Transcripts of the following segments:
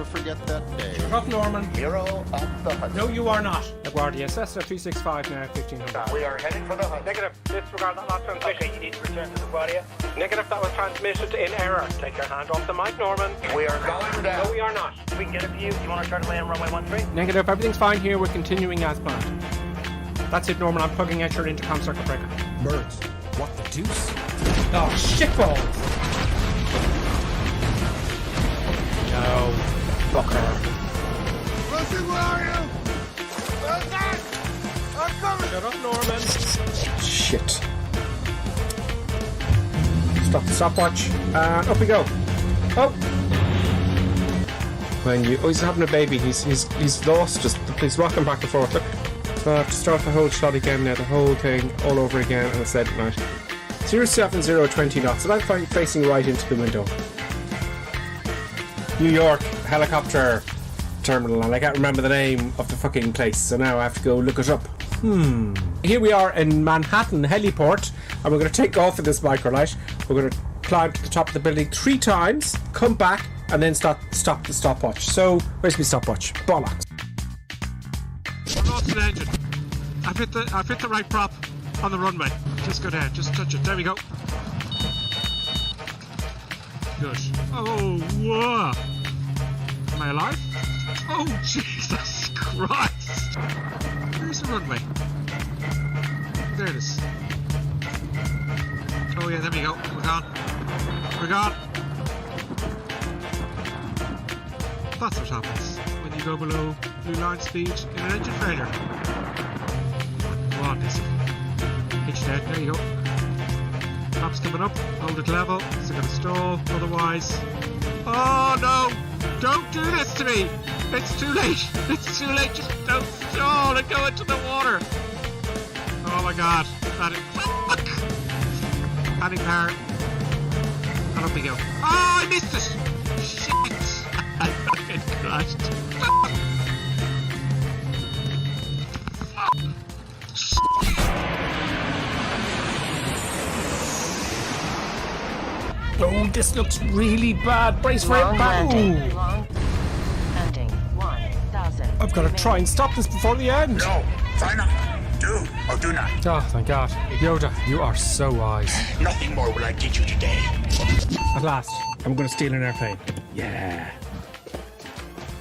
forget that day. Up Norman. Hero of the hunt. No, you are not. LaGuardia, Cessna 365 now, 1500. We are heading for the hunt. Negative. Disregard that last transmission. Okay, you need to return to LaGuardia. Negative, that was transmitted in error. Take your hand off the mic, Norman. We are going down. No, we are not. We can get a view. You want to try to land runway 13? Negative, everything's fine here. We're continuing as planned. That's it, Norman. I'm plugging out your intercom circuit breaker. Birds. What the deuce? Oh, shitballs! No. Fucker. Lucy, where are you? I'm coming! Shut up, Norman. Shit. Stop the stopwatch. And up we go. Oh! When you... Oh, he's having a baby. He's lost. He's rocking back and forth. Look. So I have to start the whole shot again now. The whole thing all over again. And it's set at night. 07020 knots. And I'm facing right into the window. New York helicopter terminal, and I can't remember the name of the fucking place, so now I have to go look it up. Here we are in Manhattan Heliport, and we're going to take off in this microlight. We're going to climb to the top of the building 3 times, come back, and then stop the stopwatch. So, where's my stopwatch? Bollocks. I've lost an engine. I've hit the right prop on the runway. Just go down, just touch it. There we go. Good. Oh, whoa. Am I alive? Oh, Jesus Christ. Where's the runway? There it is. Oh, yeah, there we go. We're gone. We're gone. That's what happens when you go below blue line speed in an engine failure. Come on, Dizzy. Hitch down. There you go. Flaps coming up, hold it level, so gonna stall, otherwise... Oh no! Don't do this to me! It's too late! It's too late! Just don't stall and go into the water! Oh my god! Fuck! Adding power. And up we go. Oh, I missed it! Shit! I fucking crashed. Fuck! Oh, this looks really bad. Brace for impact. Landing 1000. I've got to try and stop this before the end. No, try not. Do or do not. Oh, thank God. Yoda, you are so wise. Nothing more will I teach you today. At last, I'm going to steal an airplane. Yeah.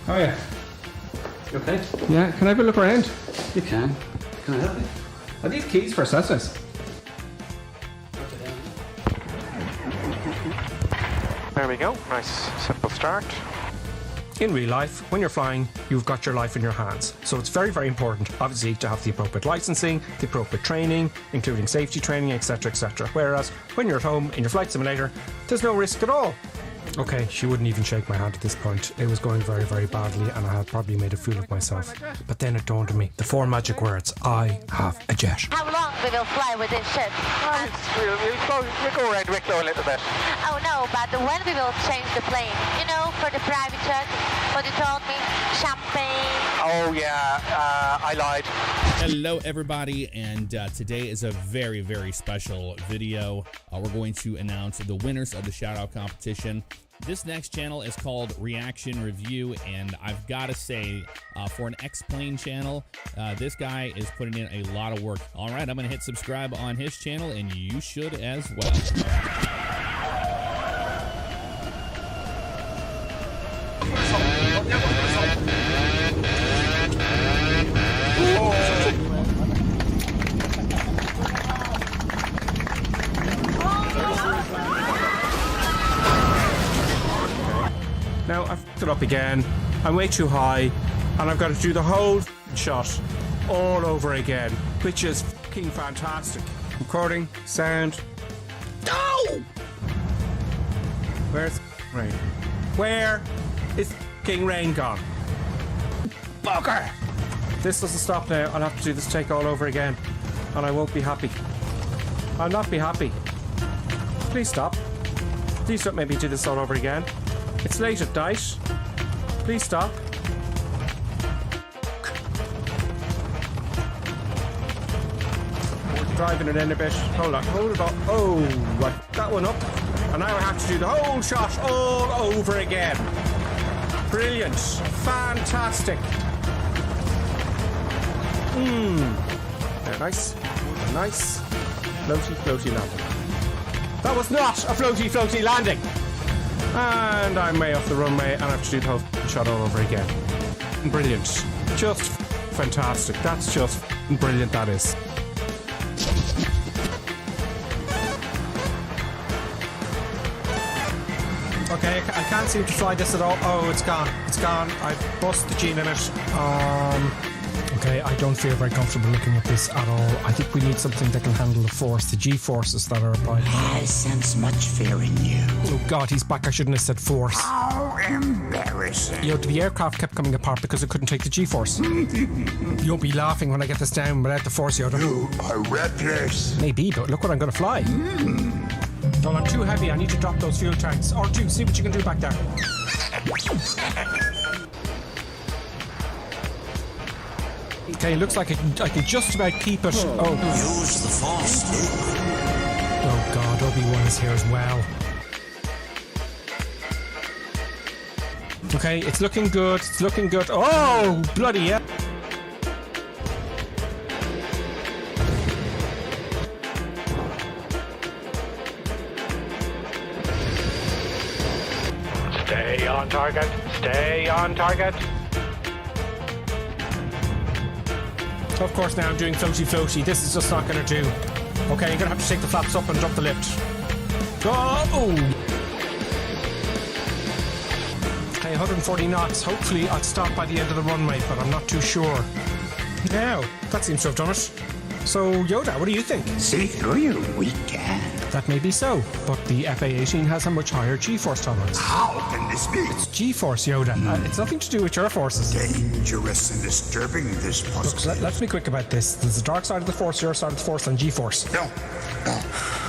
Oh, yeah. You okay? Yeah, can I have a look around? You can. Can I help you? Are these keys for Cessnas? There we go. Nice, simple start. In real life, when you're flying, you've got your life in your hands. So it's very, very important, obviously, to have the appropriate licensing, the appropriate training, including safety training, etc., etc. Whereas when you're at home in your flight simulator, there's no risk at all. Okay, she wouldn't even shake my hand at this point. It was going very, very badly, and I had probably made a fool of myself. But then it dawned on me, the 4 magic words: I have a jet. How long will you fly with this ship? We'll go around Wicklow a little bit. Oh no, but when we will change the plane? You know, for the private jet, what you told me? Champagne. Oh yeah, I lied. Hello everybody, and today is a very, very special video. We're going to announce the winners of the shout-out competition. This next channel is called Reaction Review, and I've got to say, for an X-Plane channel, this guy is putting in a lot of work. All right, I'm going to hit subscribe on his channel, and you should as well. Now I've fucked it up again. I'm way too high, and I've got to do the whole shot all over again, which is fucking fantastic. Recording, sound. No! Where's rain? Where is fucking rain gone? Bugger! This doesn't stop now. I'll have to do this take all over again, and I won't be happy. I'll not be happy. Please stop. Please don't make me do this all over again. It's late at night. Please stop. We're driving it in a bit. Hold on, hold it up. Oh, right. That one up. And now I have to do the whole shot all over again. Brilliant. Fantastic. Very nice. Very nice. Floaty, floaty landing. That was not a floaty, floaty landing. And I'm way off the runway and I have to do the whole shot all over again. Brilliant. Just fantastic. That's just brilliant, that is. Okay, I can't seem to fly this at all. Oh, it's gone. It's gone. I've bust the G limit. Okay, I don't feel very comfortable looking at this at all. I think we need something that can handle the force, the G-forces that are applied. I sense much fear in you. Oh God, he's back. I shouldn't have said force. How embarrassing. You know, the aircraft kept coming apart because it couldn't take the G-force. You won't be laughing when I get this down without the force, Yoda. You are reckless. Maybe, but look what I'm going to fly. Well, I'm too heavy. I need to drop those fuel tanks. R2, see what you can do back there. Okay, looks like I can just about keep it. Oh. Use the force, Luke. Oh God, Obi-Wan is here as well. Okay, it's looking good. It's looking good. Oh, bloody yeah. Stay on target. Stay on target. Of course, now I'm doing floaty-floaty. This is just not going to do. Okay, you're going to have to take the flaps up and drop the lift. Oh! Okay, 140 knots. Hopefully, I'll stop by the end of the runway, but I'm not too sure. Now, that seems to have done it. So, Yoda, what do you think? See through you, we can. That may be so, but the FA-18 has a much higher G-force tolerance. How can this be? It's G-force, Yoda. It's nothing to do with your forces. Dangerous and disturbing, this puzzle. Look, let's be quick about this. There's the dark side of the force, your side of the force, and G-force. No.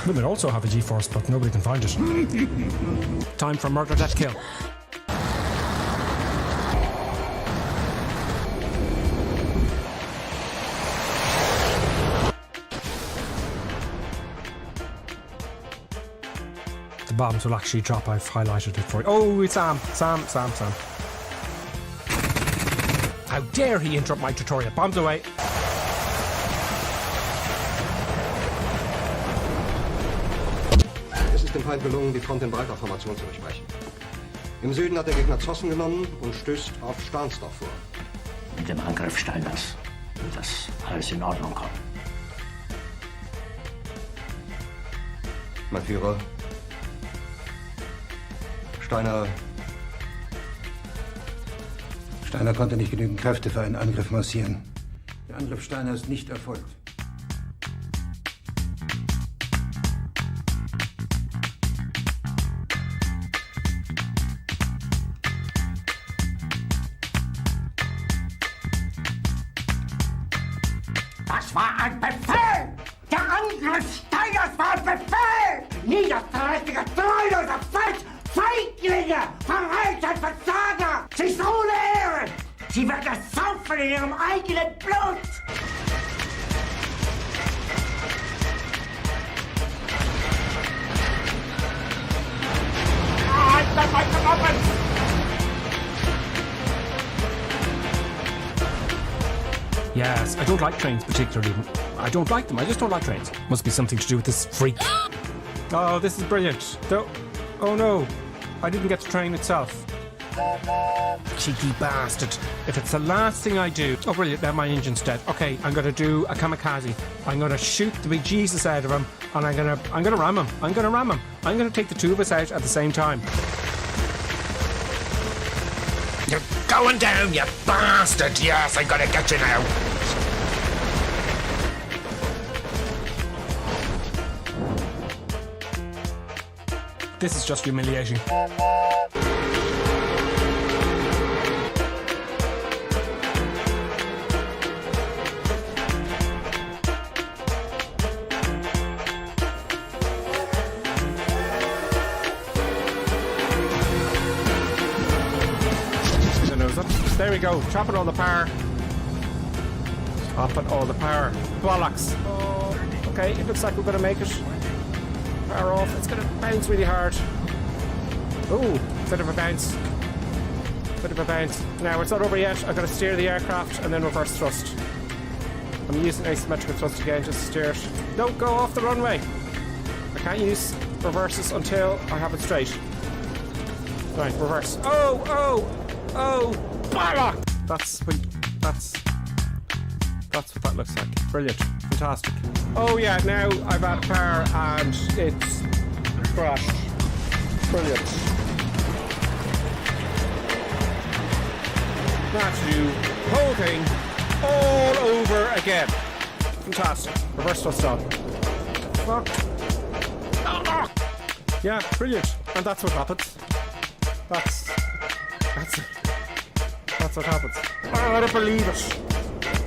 Women also have a G-force, but nobody can find it. Time for murder, death, kill. The bombs will actually drop. I've highlighted it for you. Oh, it's Sam. Sam. How dare he interrupt my tutorial? Bombs away. Es ist dem Feind gelungen, die Front in breiter Formation zu durchbrechen. Im Süden hat der Gegner Zossen genommen und stößt auf Stahnsdorf vor. Mit dem Angriff Steiners wird das alles in Ordnung kommen. Mein Führer, Steiner konnte nicht genügend Kräfte für einen Angriff massieren. Der Angriff Steiner ist nicht erfolgt. Das war ein Befehl! Der Angriff Steiners war ein Befehl! Niederträchtiger, treuloser Feind! Feiglinge! Verräter, Versager! Sie ist ohne Ehre! Sie wird ersaufen in ihrem eigenen Blut! Yes, I don't like trains particularly. I don't like them. I just don't like trains. Must be something to do with this freak. Oh, this is brilliant. Oh no, I didn't get the train itself. Cheeky bastard. If it's the last thing I do... Oh, brilliant, now my engine's dead. Okay, I'm going to do a kamikaze. I'm going to shoot the big Jesus out of him, and I'm going to ram him. I'm going to take the two of us out at the same time. You're going down, you bastard! Yes, I'm gonna get you now! This is just humiliating. There we go, chopping all the power. Chopping all the power. Bollocks. Oh, okay, it looks like we're gonna make it. Power off, it's gonna bounce really hard. Ooh, bit of a bounce. Bit of a bounce. Now, it's not over yet. I've got to steer the aircraft and then reverse thrust. I'm using asymmetrical thrust again just to steer it. Don't go off the runway. I can't use reverses until I have it straight. Right, reverse. Oh! Bollock! That's what that looks like. Brilliant. Fantastic. Oh yeah, now I've had power and it's crashed. Brilliant. Now to do the whole thing all over again. Fantastic. Reverse thrust on. Fuck. Yeah, brilliant. And that's what happens. That's what happens. Oh, I don't believe it.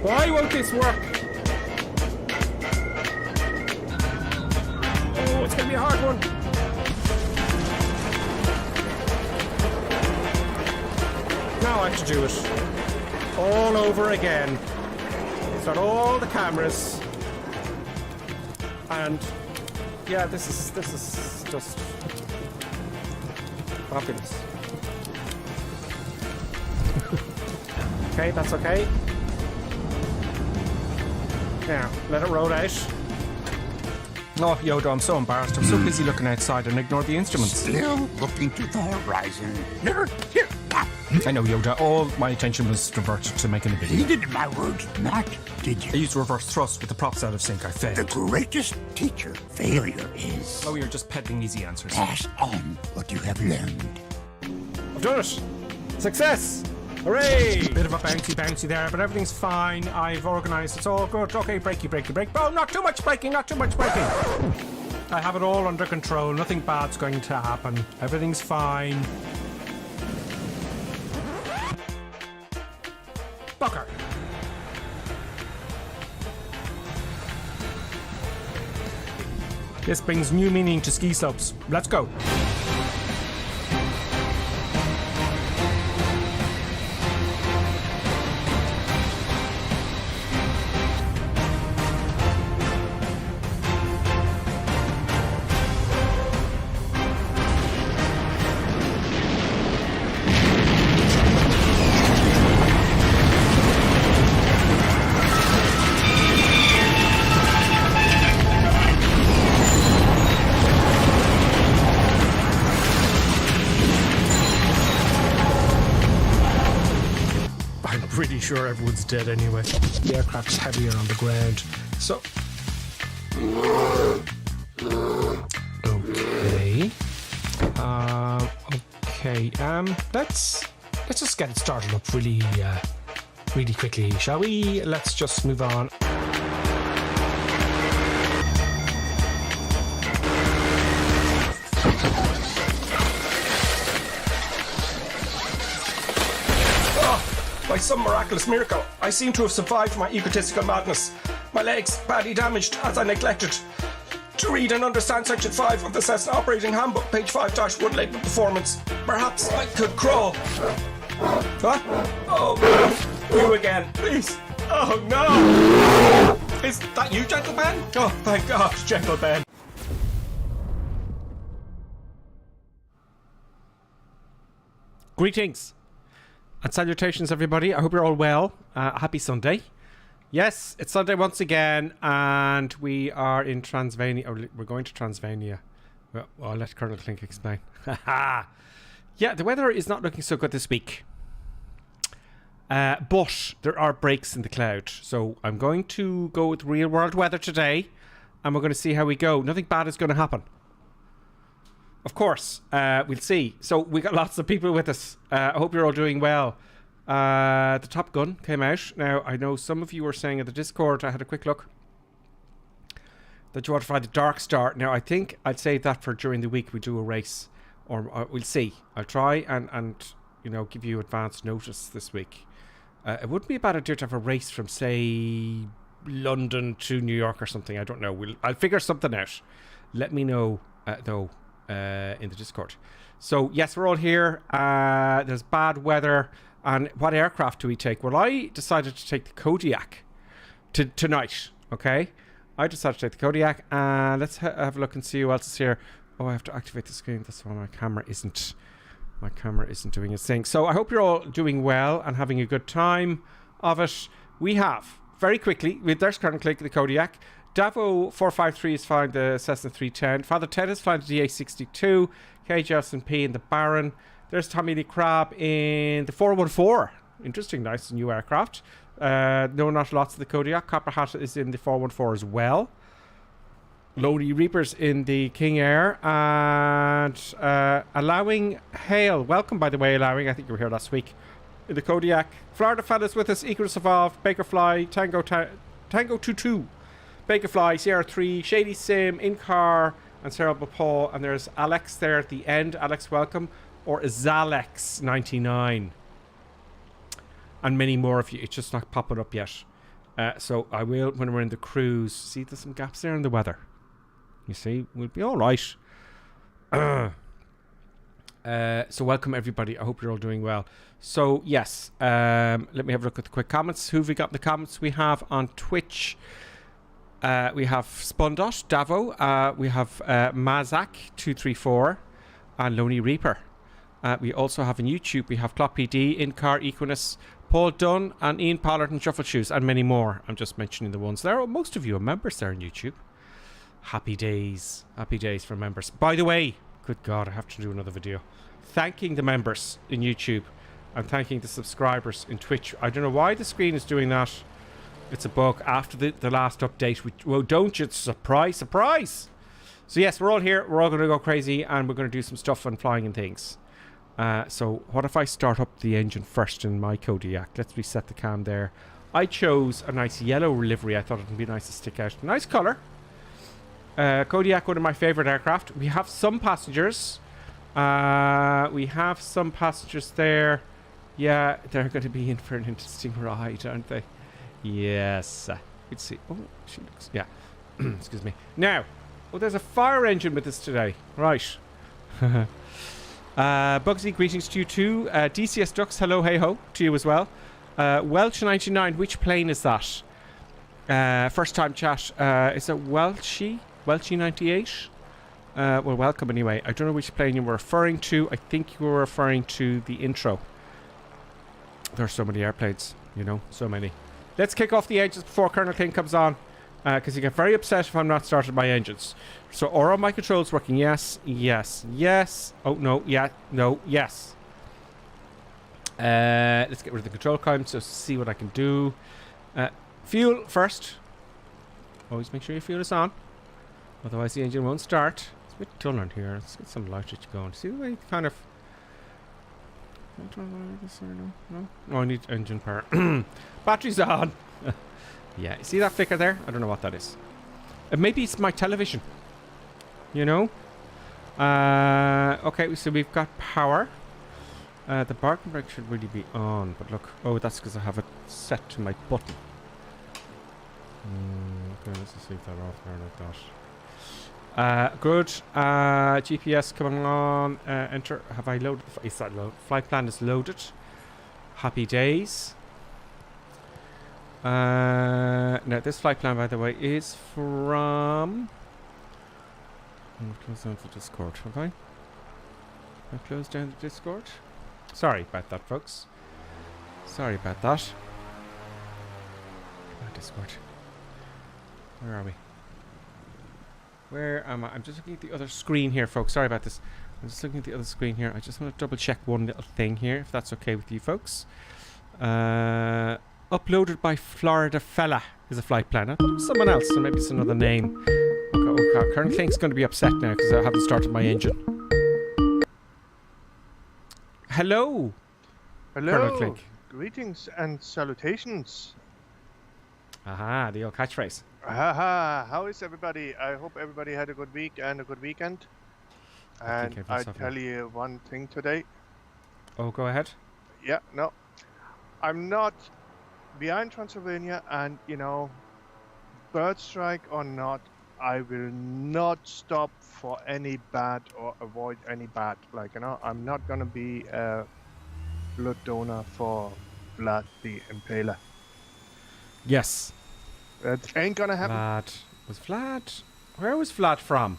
Why won't this work? Oh, it's gonna be a hard one. Now I have to do it all over again. Start all the cameras. And yeah, this is just fabulous. Okay, that's okay. Now, let it roll out. Oh, Yoda, I'm so embarrassed. I'm so busy looking outside and ignore the instruments. Still looking to the horizon. Never here. I know, Yoda. All my attention was diverted to making the video. Heeded my words not, did I you? used reverse thrust with the props out of sync. I failed. The greatest teacher failure is Oh, you're just peddling easy answers. pass on what you have learned. I've done it! Success! Hooray! Bit of a bouncy there, but everything's fine. I've organised. It's all good. Okay, brakey. Oh, not too much braking. I have it all under control. Nothing bad's going to happen. Everything's fine. Bucker. This brings new meaning to ski slopes. Let's go. Pretty sure everyone's dead anyway. The aircraft's heavier on the ground, so let's just get it started up really quickly, shall we? Let's just move on. By some miraculous miracle, I seem to have survived my egotistical madness. My legs badly damaged as I neglected to read and understand Section 5 of the Cessna Operating Handbook, page 5-1, labeled Performance. Perhaps I could crawl. What? Oh, you again, please. Oh, no. Is that you, Gentle Ben? Oh, thank God, Gentle Ben. Greetings. And salutations, everybody. I hope you're all well. Happy Sunday. Yes, it's Sunday once again, and we are in Transylvania. Oh, we're going to Transylvania. Well, I'll let Colonel Clink explain. Yeah, the weather is not looking so good this week. But there are breaks in the cloud. So I'm going to go with real world weather today, and we're going to see how we go. Nothing bad is going to happen. Of course, we'll see. So we got lots of people with us. I hope you're all doing well. The Top Gun came out. Now, I know some of you were saying in the Discord, I had a quick look, that you want to find the Dark Star. Now, I think I'd save that for during the week we do a race. Or we'll see. I'll try and you know, give you advance notice this week. It wouldn't be a bad idea to have a race from, say, London to New York or something. I don't know. I'll figure something out. Let me know, though. In the Discord. So yes, we're all here. There's bad weather. And what aircraft do we take? Well, I decided to take the Kodiaq tonight. Okay, I decided to take the Kodiaq, and let's have a look and see who else is here. Oh, I have to activate the screen. That's why my camera isn't My camera isn't doing its thing. So I hope you're all doing well and having a good time of it. We have, very quickly, there's Colonel Click, the Kodiaq. Davo 453 is flying the Cessna 310. Father Ted is flying the DA62. KJS&P in the Baron. There's Tommy Lee Crab in the 414. Interesting, nice new aircraft. No, not lots of the Kodiaq. Copper Hat is in the 414 as well. Lonely Reapers in the King Air. And Allowing Hail. Welcome, by the way, Allowing. I think you were here last week. In the Kodiaq. Florida Fella's with us. Equus Evolved. Bakerfly. Tango 22. Bakerfly. Sierra 3. Shady Sim. In-Car. And Sarah Paul. And there's Alex there at the end. Alex, welcome. Or Zalex 99. And many more of you. It's just not popping up yet. So I will, when we're in the cruise. See, there's some gaps there in the weather. You see, we'll be all right. So welcome everybody. I hope you're all doing well. So yes, let me have a look at the quick comments. Who have we got in the comments? We have on Twitch. We have Spundot, Davo. We have Mazak234 and Lonely Reaper. We also have on YouTube. We have Clock PD, In-Car, Equinus, Paul Dunn, and Ian Pollard and Shuffle Shoes, and many more. I'm just mentioning the ones there. Most of you are members there on YouTube. Happy days for members. By the way, good God, I have to do another video thanking the members in YouTube and thanking the subscribers in Twitch. I don't know why the screen is doing that. It's a bug after the last update. Well, don't you? Surprise. So yes, we're all here. We're all going to go crazy and we're going to do some stuff on flying and things. So what if I start up the engine first in my Kodiaq? Let's reset the cam there. I chose a nice yellow livery. I thought it would be nice to stick out. Nice colour. Kodiaq, one of my favourite aircraft. We have some passengers. We have some passengers there. Yeah, they're going to be in for an interesting ride, aren't they? Yes. Let's see. Oh, she looks... Yeah. Excuse me. Now, there's a fire engine with us today. Right. Bugsy, greetings to you too. DCS Ducks, hello, hey ho to you as well. Welch99, which plane is that? First time chat. Is it Welchy98? Well, welcome anyway. I don't know which plane you were referring to. I think you were referring to the intro. There are so many airplanes, you know, so many. Let's kick off the engines before Colonel King comes on, because you get very upset if I'm not starting my engines. So, are all my controls working? Yes, yes, yes. Oh, no, yeah, no, yes. Let's get rid of the control column so see what I can do. Fuel first. Always make sure your fuel is on. Otherwise the engine won't start. It's a bit dull on here. Let's get some light going. See the way it kind of... No? Oh, I need engine power. Battery's on. Yeah, you see that flicker there? I don't know what that is. Maybe it's my television. You know? Okay, so we've got power. The parking brake should really be on, but look. Oh, that's because I have it set to my button. Okay, let's just leave that off there like that. Good. GPS coming on. Enter. Have I loaded? Is that load? Flight plan is loaded. Happy days. Now this flight plan, by the way, is from... close down the Discord, have I? Close down the Discord? Sorry about that, folks. Sorry about that. Discord. Where are we? Where am I? I'm just looking at the other screen here, folks. Sorry about this. I'm just looking at the other screen here. I just want to double check one little thing here, if that's okay with you folks. Uploaded by Florida Fella is a flight plan. I thought it was someone else, so maybe it's another name. Okay, Colonel Clink's going to be upset now because I haven't started my engine. Hello. Hello. Colonel Clink. Greetings and salutations. Aha, the old catchphrase. Haha, how is everybody? I hope everybody had a good week and a good weekend. And I tell you one thing today. Oh, go ahead. Yeah, no. I'm not behind Transylvania, and you know, bird strike or not, I will not stop for any bad or avoid any bad. Like, you know, I'm not gonna be a blood donor for Vlad the Impaler. Yes. That ain't gonna happen. Vlad. Was Vlad... Where was Vlad from?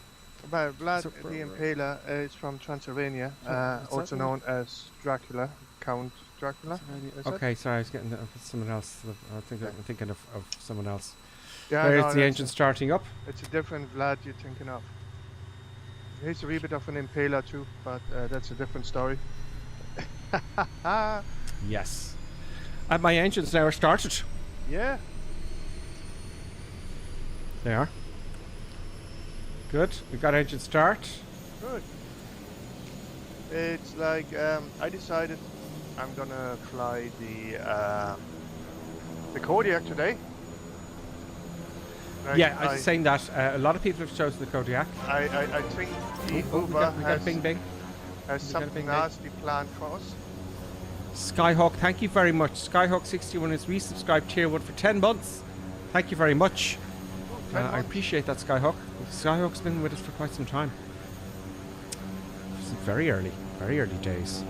Vlad So, the Impaler is from Transylvania, also known as Dracula, Count Dracula. Is it? Okay, sorry, I was getting someone else. I'm thinking of someone else. Yeah, There's no, the that's engine starting up. It's a different Vlad you're thinking of. He's a wee bit of an impaler too, but that's a different story. Yes. And my engines now are started. Yeah. They are. Good. We've got engine start. Good. It's like I decided I'm gonna fly the Kodiaq today. Like Yeah, I was saying that a lot of people have chosen the Kodiaq. I think the We got a bing bing. has something nasty planned for us. Skyhawk, thank you very much. Skyhawk61 is resubscribed tier 1 for 10 months. Thank you very much. I appreciate that, Skyhawk. Skyhawk's been with us for quite some time. It's very early days.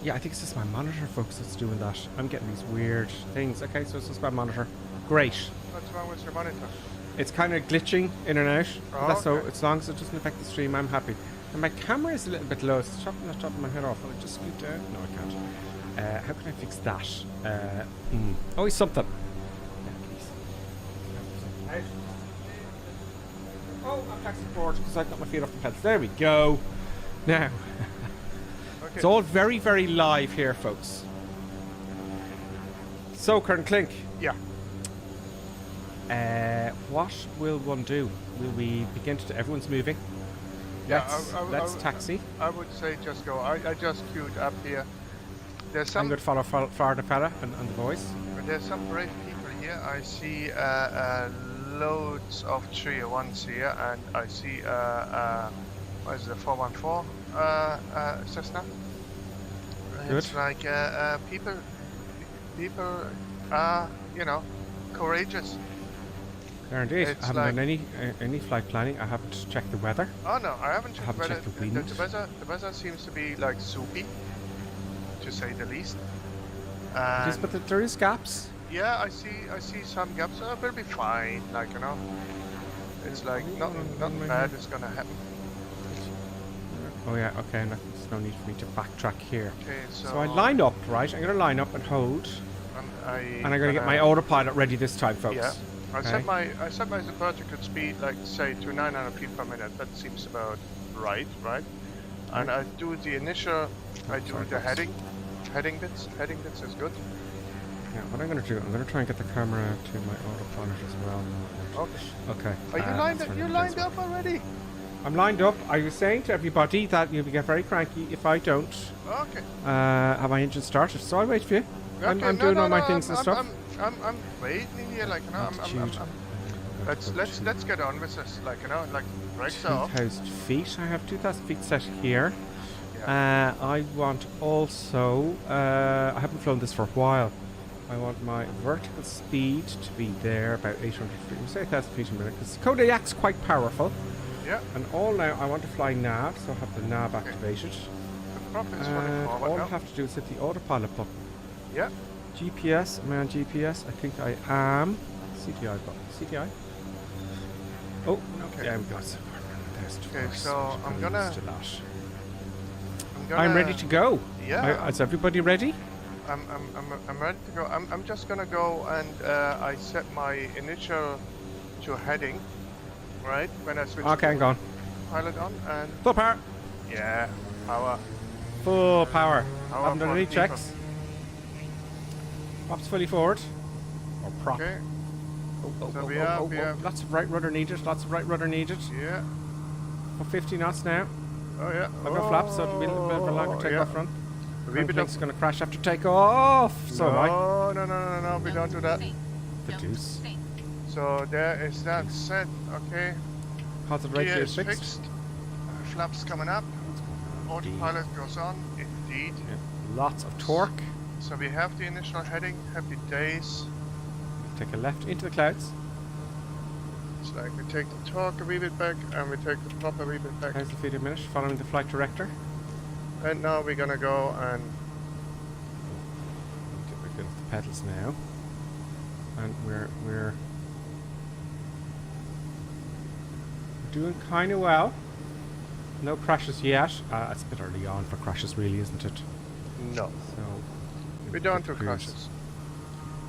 Yeah, I think it's just my monitor, folks, that's doing that. I'm getting these weird things. Okay, so it's just my monitor. Great. What's wrong with your monitor? It's kind of glitching in and out. Oh, That's so, okay. as long as it doesn't affect the stream, I'm happy. And my camera is a little bit low. It's chopping my head off. Will I just scoot down? No, I can't. How can I fix that? Always something. Yeah, please. Oh, I'm taxing forward because I've got my feet off the pedals. There we go. Now, Okay. it's all very, very live here, folks. So, Kern Clink. Yeah. What will one do? Will we begin to... Everyone's moving. Yeah, Let's taxi. I would say just go. I just queued up here. There's I'm some going to follow the fella and the boys. there's some brave people here. I see loads of 301s here, and I see what is it, 414 Cessna. Good. It's like people are, you know, courageous. There indeed. It's I haven't like- done any flight planning. I haven't checked the weather. Oh no, I haven't checked haven't checked the wind. The weather seems to be like soupy, to say the least. It is, And but there is gaps. yeah, I see some gaps. We'll be fine. Like, you know, it's like nothing bad is gonna happen. Oh yeah, okay. There's no need for me to backtrack here. Okay, So I line up, right? I'm going to line up and hold, and and I'm going to get my autopilot ready this time, folks. Yeah. I Okay. set my vertical speed, like say, to 900 feet per minute. That seems about right? And I do the initial, I do the heading bits. Heading bits is good. Yeah, what I'm going to do, I'm going to try and get the camera to my autopilot as well. Okay. Are you lined up already? I'm lined up. I was saying to everybody that you'll get very cranky if I don't Okay. have my engine started. So I'll wait for you. I'm doing all my things and stuff. I'm waiting here, like, you know, let's get on with this, like, you know, like, brakes off. 2,000 feet. I have 2,000 feet set here. Yeah. I want also, I haven't flown this for a while. I want my vertical speed to be there about 800 feet. We say 1,000 feet a minute because the Kodiaq's quite powerful. Yeah. And all now, I want to fly nav, so I have the nav activated. The prop is fully And forward all I now. have to do is hit the autopilot button. Yeah. GPS, am I on GPS? I think I am. CDI button. CDI? Oh, Okay. yeah, we got it. There's Okay, divorce. so I'm Just gonna- use the lot. I'm I'm ready to go. Yeah. Is everybody ready? I'm ready to go. I'm just gonna go and I set my initial to heading, right? When I switch Okay, I'm gone. pilot on and Full power. yeah, power. Full power. Power Haven't done for any people. checks. Props fully forward. Or prop. Okay. Oh, So we have- Lots of right rudder needed. Lots of right rudder needed. Yeah. For 50 knots now. Oh yeah. I've got flaps, so it'll be a little bit of a longer takeoff yeah. run. A wee bit of- It's going to crash after takeoff. So am I. No, we don't do that. The deuce. So there is that set. Okay. How's it right Gear here is fixed? fixed. Flaps coming up. Autopilot goes on. Indeed. Yeah. Lots of torque. So we have the initial heading. Happy days. Take a left into the clouds. It's like we take the torque a wee bit back and we take the prop a wee bit back. 1,000 feet a minute, following the flight director. And now we're gonna go and Get rid of the pedals now. And we're doing kind of well. No crashes yet. It's a bit early on for crashes, really, isn't it? No. So We don't do crashes.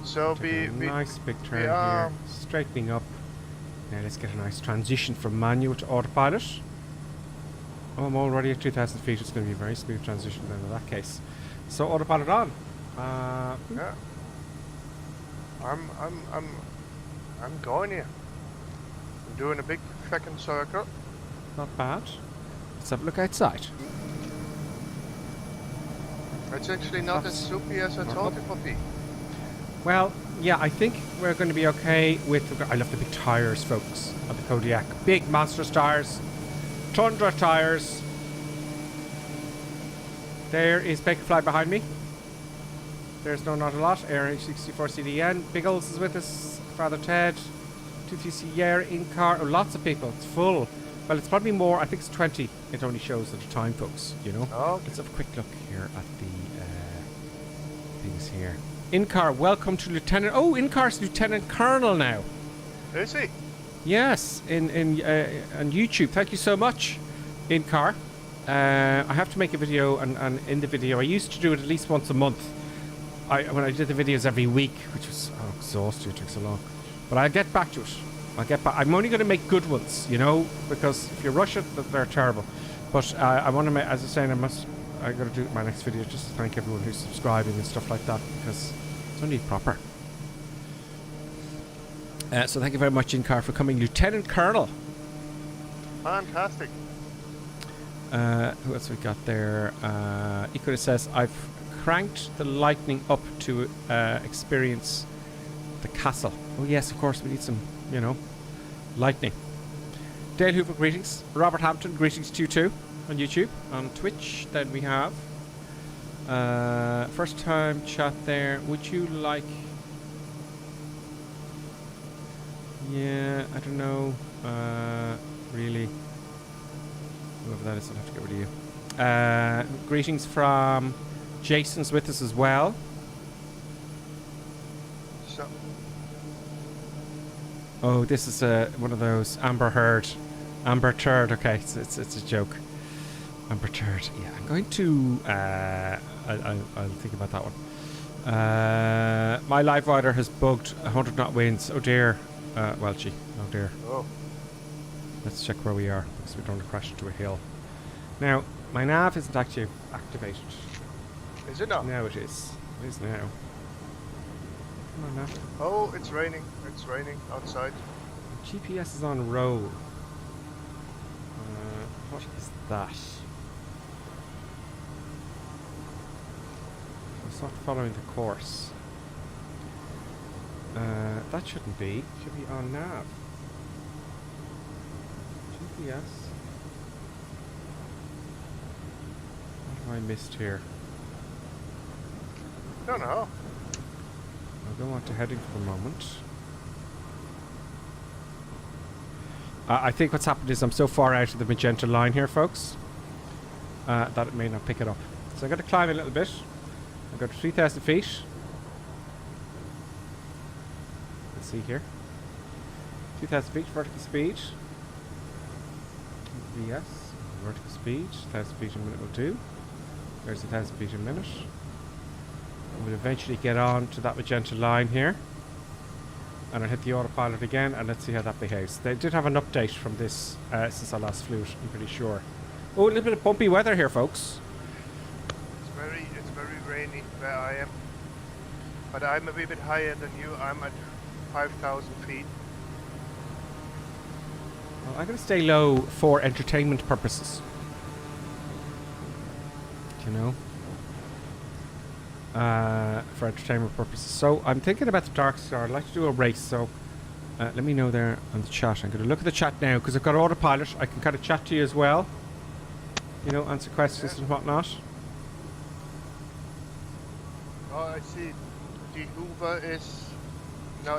So we nice big turn here, straightening up. Now let's get a nice transition from manual to autopilot. Oh, I'm already at 2,000 feet. It's going to be a very smooth transition then in that case. So autopilot on. Yeah. I'm going here. I'm doing a big fucking circle. Not bad. Let's have a look outside. It's actually not as soupy as I thought it would be. Well, yeah, I think we're going to be okay with... I love the big tyres, folks, of the Kodiaq. Big, monstrous tyres. Tundra tyres. There is Bakerfly behind me. There's Not a Lot. Air 64 CDN. Biggles is with us. Father Ted. 2TC Yer in car. Oh, lots of people. It's full. Well, it's probably more. I think it's 20. It only shows at a time, folks, you know. Okay. Let's have a quick look here at the things here. In-car, welcome to Lieutenant... Oh, in-car's Lieutenant Colonel now. Is he? Yes, on YouTube. Thank you so much, in-car. I have to make a video, and in the video, I used to do it at least once a month. When I did the videos every week, which was exhausting, it took so long. But I'll get back to it. I'll get back. I'm only going to make good ones, you know, because if you rush it, they're terrible. But I want to make, as I was saying, I got to do my next video just to thank everyone who's subscribing and stuff like that, because it's only proper. So thank you very much, in-car, for coming, Lieutenant Colonel. Fantastic. Who else we got there? Equally says, I've cranked the lightning up to experience the castle. Oh yes, of course, we need some, you know, lightning. Dale Hoover, greetings. Robert Hampton, greetings to you too, on YouTube. On Twitch, then we have first time chat there. Would you like... Yeah, I don't know, really. Whoever that is, I'll have to get rid of you. Greetings from... Jason's with us as well. So. Oh, this is one of those Amber Turd. Okay, it's a joke. Amber Turd. Yeah, I'm going to... I'll think about that one. My live rider has bugged 100 knot winds. Oh dear. Well, gee. Oh dear. Oh. Let's check where we are, because we don't want to crash into a hill. Now, my nav isn't actually activated. Is it not? Now it is. It is now. Come on now. Oh, it's raining. It's raining outside. GPS is on roll. What is that? It's not following the course. That shouldn't be. It should be on nav. GPS. What have I missed here? Don't know. I'll go on to heading for a moment. I think what's happened is I'm so far out of the magenta line here, folks, that it may not pick it up. So I'm going to climb a little bit. I've got 3,000 feet. Let's see here. 2,000 feet, vertical speed. VS, vertical speed. 1,000 feet a minute will do. There's 1,000 feet a minute. We'll eventually get on to that magenta line here, and I'll hit the autopilot again, and let's see how that behaves. They did have an update from this since I last flew it, I'm pretty sure. Oh, a little bit of bumpy weather here, folks. It's very rainy where I am, but I'm a wee bit higher than you. I'm at 5,000 feet. Well, I'm going to stay low for entertainment purposes. You know? For entertainment purposes. So I'm thinking about the Dark Star. I'd like to do a race, so let me know there on the chat. I'm going to look at the chat now because I've got autopilot. I can kind of chat to you as well, you know, answer questions and whatnot. Oh, I see. The Hoover is no,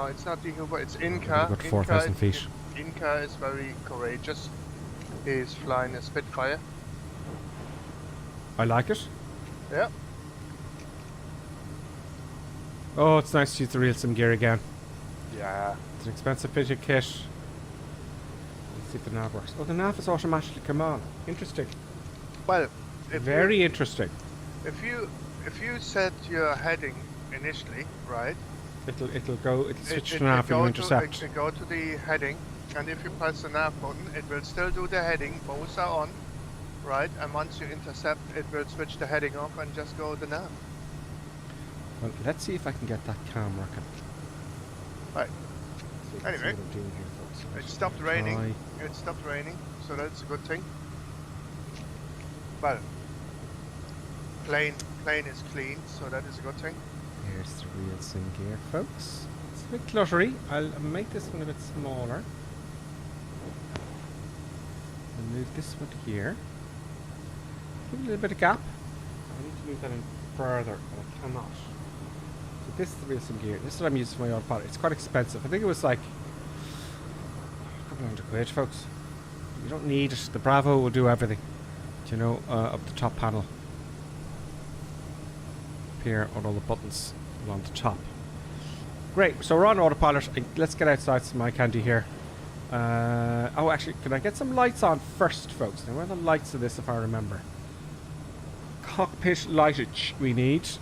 it's not the Hoover. It's Inca. Got 4,000 feet. Inca is very courageous. He's flying a Spitfire. I like it. Yeah. Oh, it's nice to use the real sim gear again. Yeah. It's an expensive bit of kit. See if the nav works. Oh, the nav is automatically come on. Interesting. Well, very interesting. If you set your heading initially, right? It'll switch to nav when you intercept. It'll go to the heading, and if you press the nav button, it will still do the heading. Both are on, right? And once you intercept, it will switch the heading off and just go the nav. Well, let's see if I can get that cam working. Right. Anyway, it stopped raining. It stopped raining, so that's a good thing. Well, plane is clean, so that is a good thing. Here's the real sim gear, folks. It's a bit cluttery. I'll make this one a bit smaller. I'll move this one here. Give it a little bit of gap. I need to move that in further, but I cannot. So this is the real sim gear. This is what I'm using for my autopilot. It's quite expensive. I think it was like a couple £100, folks. You don't need it. The Bravo will do everything. You know, up the top panel. Here on all the buttons along the top. Great, so we're on autopilot. Let's get outside some eye candy here. Oh, actually, can I get some lights on first, folks? Now, where are the lights of this, if I remember? Cockpit lightage we need. Is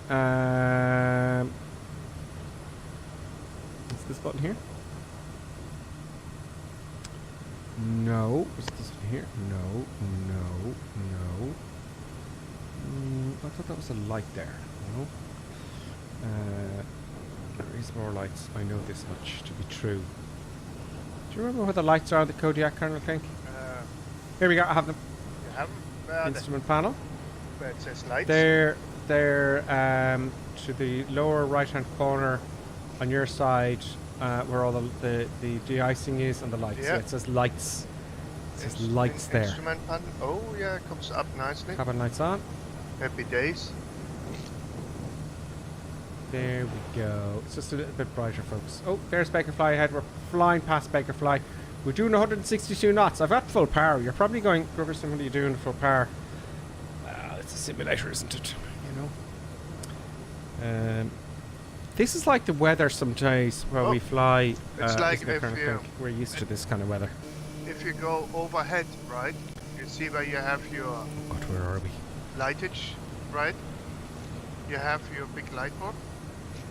this button here? No. Is this one here? No. I thought that was a light there. No. There is more lights. I know this much to be true. Do you remember where the lights are on the Kodiaq, Colonel Klink? Here we go. I have them. You have them? Instrument panel. Where it says lights. They're to the lower right-hand corner on your side, where all the de-icing is, and the lights. Yeah. It says lights. It says lights there. Instrument panel. Oh yeah, it comes up nicely. Cabin lights on. Happy days. There we go. It's just a little bit brighter, folks. Oh, there's Bakerfly ahead. We're flying past Bakerfly. We're doing 162 knots. I've got full power. You're probably going, Griverson, what are you doing full power? It's a simulator, isn't it? You know. This is like the weather some days where we fly. It's like if we're used to this kind of weather. If you go overhead, right? You see where you have your. Oh God, where are we? Lightage, right? You have your big light bulb,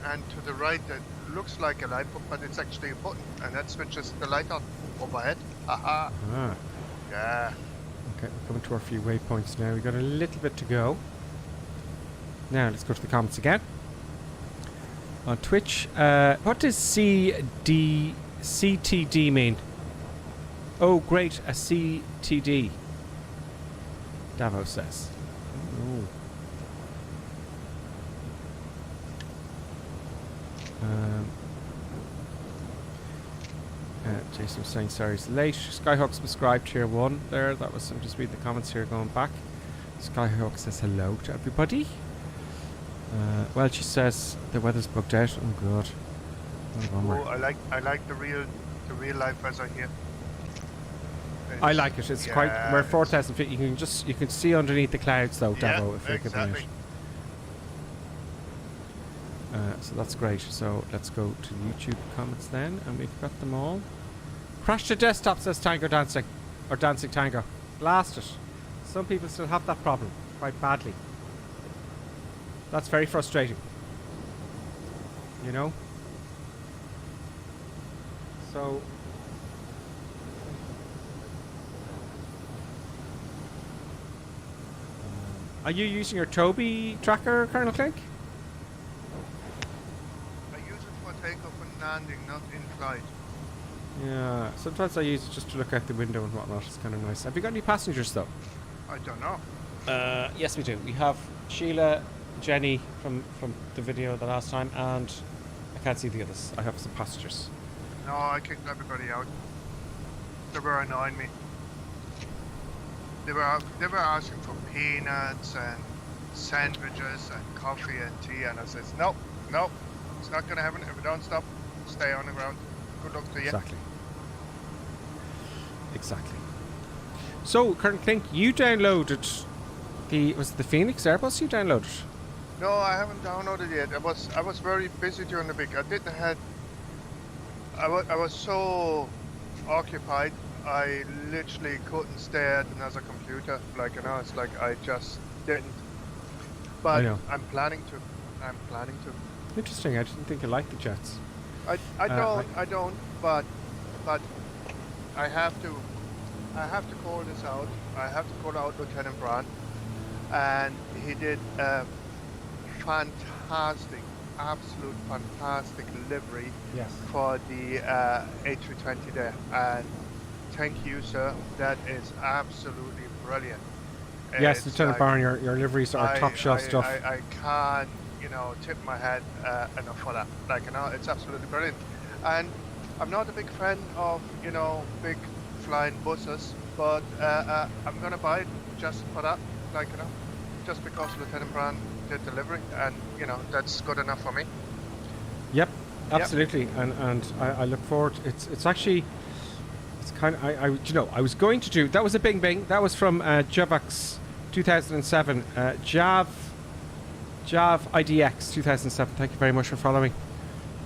and to the right that looks like a light bulb, but it's actually a button, and that switches the light on overhead. Haha. Ah. Yeah. Okay, we're coming to our few waypoints now. We've got a little bit to go. Now let's go to the comments again. On Twitch, what does CTD mean? Oh, great, a CTD. Davos says. Oh. Jason was saying sorry it's late. Skyhawk subscribed tier 1 there. That was, I'm just reading the comments here going back. Skyhawk says hello to everybody. Well, she says the weather's booked out. Oh god. What a bummer. Oh, I like the real life weather here. I like it. It's quite. We're 4,000 feet. You can see underneath the clouds though, Davo. If exactly. you could so that's great. So let's go to YouTube comments then, and we've got them all. Crash to desktop, says Tango Dancing, or Dancing Tango. Blast it. Some people still have that problem quite badly. That's very frustrating. You know? So are you using your Toby tracker, Colonel Klink? I use it for takeoff and landing, not in flight. Yeah, sometimes I use it just to look out the window and whatnot. It's kind of nice. Have you got any passengers though? I don't know. Yes, we do. We have Sheila, Jenny from the video the last time, and I can't see the others. I have some passengers. No, I kicked everybody out. They were annoying me. They were asking for peanuts and sandwiches and coffee and tea, and I says no, it's not gonna happen if we don't stop. Stay on the ground. Good luck to you. Exactly. So, Colonel Klink, you downloaded was it the Phoenix Airbus you downloaded? No, I haven't downloaded it yet. I was very busy during the week. I was so occupied I literally couldn't stare at another computer. Like, you know, it's like I just didn't. But I know. I'm planning to. Interesting. I didn't think you liked the jets. I don't. But I have to call this out. I have to call out Lieutenant Bran, and he did a fantastic, absolute fantastic livery for the A320 there. And thank you, sir. That is absolutely brilliant. Yes, Lieutenant Bran, your liveries are top shelf stuff. I can't, you know, tip my head enough for that. Like, you know, it's absolutely brilliant. And I'm not a big fan of, you know, big flying buses, but I'm gonna buy it just for that. Like, you know, just because Lieutenant Bran did delivery, and you know, that's good enough for me. Yep, absolutely. Yep. And I look forward. It's actually, it's kind of, you know, I was going to do, that was a Bing Bing. That was from Javax 2007. Jav IDX 2007. Thank you very much for following.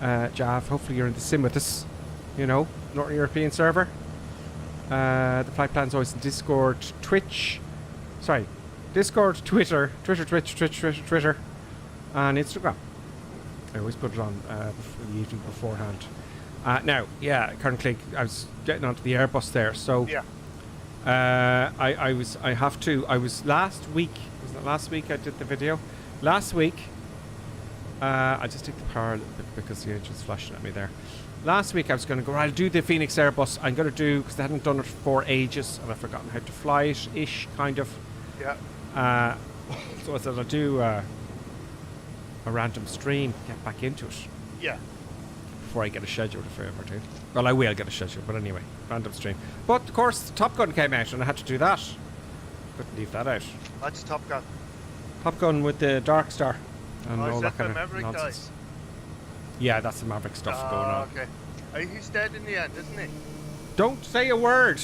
Jav, hopefully you're in the sim with us. You know, Northern European server. The flight plan's always in Discord, Twitch. Sorry, Discord, Twitter, Twitter, and Instagram. I always put it on the evening beforehand. Now, yeah, currently I was getting onto the Airbus there, so yeah. I was last week. Wasn't it last week I did the video? Last week, I just take the power a little bit because the engine's flashing at me there. Last week I was going to go, I'll do the Phoenix Airbus. I'm going to do, because they hadn't done it for ages, and I've forgotten how to fly it-ish, kind of. Yeah. So I said I'll do a random stream, get back into it. Yeah. Before I get a schedule if I ever do. Well, I will get a schedule, but anyway, random stream. But of course, Top Gun came out, and I had to do that. Couldn't leave that out. What's Top Gun? Top Gun with the Dark Star and all that kind of Maverick nonsense. Dice? Yeah, that's the Maverick stuff going on. Okay. He's dead in the end, isn't he? Don't say a word.